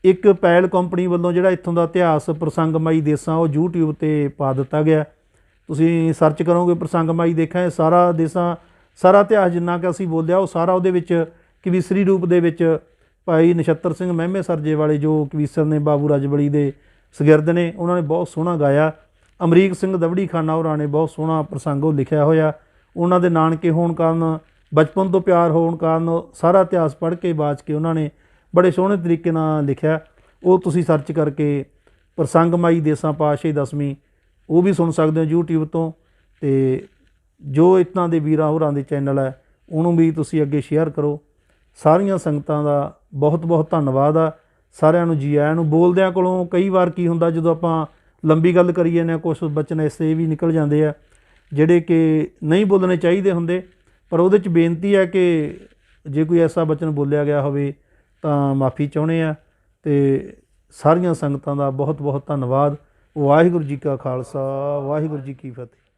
ਇੱਕ ਪੈਲ ਕੰਪਨੀ ਵੱਲੋਂ ਜਿਹੜਾ ਇੱਥੋਂ ਦਾ ਇਤਿਹਾਸ ਪ੍ਰਸੰਗਮਈ ਦੇਸਾਂ ਉਹ YouTube 'ਤੇ ਪਾ ਦਿੱਤਾ ਗਿਆ। ਤੁਸੀਂ ਸਰਚ ਕਰੋਗੇ ਪ੍ਰਸੰਗਮਈ ਦੇਖਾਂ, ਸਾਰਾ ਦੇਸਾਂ ਸਾਰਾ ਇਤਿਹਾਸ ਜਿੰਨਾ ਕਿ ਅਸੀਂ ਬੋਲਿਆ ਉਹ ਸਾਰਾ ਉਹਦੇ ਵਿੱਚ ਕਵੀਸਰੀ ਰੂਪ ਦੇ ਵਿੱਚ ਭਾਈ ਨਛੱਤਰ ਸਿੰਘ ਮਹਿਮੇ ਸਰਜੇ ਵਾਲੇ ਜੋ ਕਵੀਸਰ ਨੇ, ਬਾਬੂ ਰਜਬੜੀ ਦੇ ਸ਼ਾਗਿਰਦ ਨੇ, ਉਹਨਾਂ ਨੇ ਬਹੁਤ ਸੋਹਣਾ ਗਾਇਆ। ਅਮਰੀਕ ਸਿੰਘ ਦਵੜੀ ਖਾਨਾ ਹੋਰਾਂ ਨੇ ਬਹੁਤ ਸੋਹਣਾ ਪ੍ਰਸੰਗ ਉਹ ਲਿਖਿਆ ਹੋਇਆ। ਉਹਨਾਂ ਦੇ ਨਾਨਕੇ ਹੋਣ ਕਾਰਨ, ਬਚਪਨ ਤੋਂ ਪਿਆਰ ਹੋਣ ਕਾਰਨ ਸਾਰਾ ਇਤਿਹਾਸ ਪੜ੍ਹ ਕੇ ਬਾਚ ਕੇ ਉਹਨਾਂ ਨੇ ਬੜੇ ਸੋਹਣੇ ਤਰੀਕੇ ਨਾਲ ਲਿਖਿਆ। ਉਹ ਤੁਸੀਂ ਸਰਚ ਕਰਕੇ ਪ੍ਰਸੰਗਮਈ ਦੇਸਾਂ ਪਾਤਸ਼ਾਹੀ 10ਵੀਂ ਉਹ ਵੀ ਸੁਣ ਸਕਦੇ ਹੋ YouTube ਤੋਂ। ਅਤੇ ਜੋ ਇੱਦਾਂ ਦੇ ਵੀਰਾਂ ਹੋਰਾਂ ਦੇ ਚੈਨਲ ਹੈ ਉਹਨੂੰ ਵੀ ਤੁਸੀਂ ਅੱਗੇ ਸ਼ੇਅਰ ਕਰੋ। ਸਾਰੀਆਂ ਸੰਗਤਾਂ ਦਾ ਬਹੁਤ ਬਹੁਤ ਧੰਨਵਾਦ ਆ। ਸਾਰਿਆਂ ਨੂੰ ਜੀ ਆਇਆਂ ਨੂੰ। ਬੋਲਦਿਆਂ ਕੋਲੋਂ ਕਈ ਵਾਰ ਕੀ ਹੁੰਦਾ, ਜਦੋਂ ਆਪਾਂ ਲੰਬੀ ਗੱਲ ਕਰੀ ਜਾਂਦੇ ਹਾਂ, ਕੁਛ ਬਚਨ ਐਸੇ ਵੀ ਨਿਕਲ ਜਾਂਦੇ ਆ ਜਿਹੜੇ ਕਿ ਨਹੀਂ ਬੋਲਣੇ ਚਾਹੀਦੇ ਹੁੰਦੇ, ਪਰ ਉਹਦੇ 'ਚ ਬੇਨਤੀ ਹੈ ਕਿ ਜੇ ਕੋਈ ਐਸਾ ਬਚਨ ਬੋਲਿਆ ਗਿਆ ਹੋਵੇ ਤਾਂ ਮਾफ़ੀ ਚਾਹੁੰਦੇ ਆ। ਅਤੇ ਸਾਰੀਆਂ ਸੰਗਤਾਂ ਦਾ ਬਹੁਤ ਬਹੁਤ ਧੰਨਵਾਦ। ਵਾਹਿਗੁਰੂ ਜੀ ਕਾ ਖਾਲਸਾ, ਵਾਹਿਗੁਰੂ ਜੀ ਕੀ ਫਤਿਹ।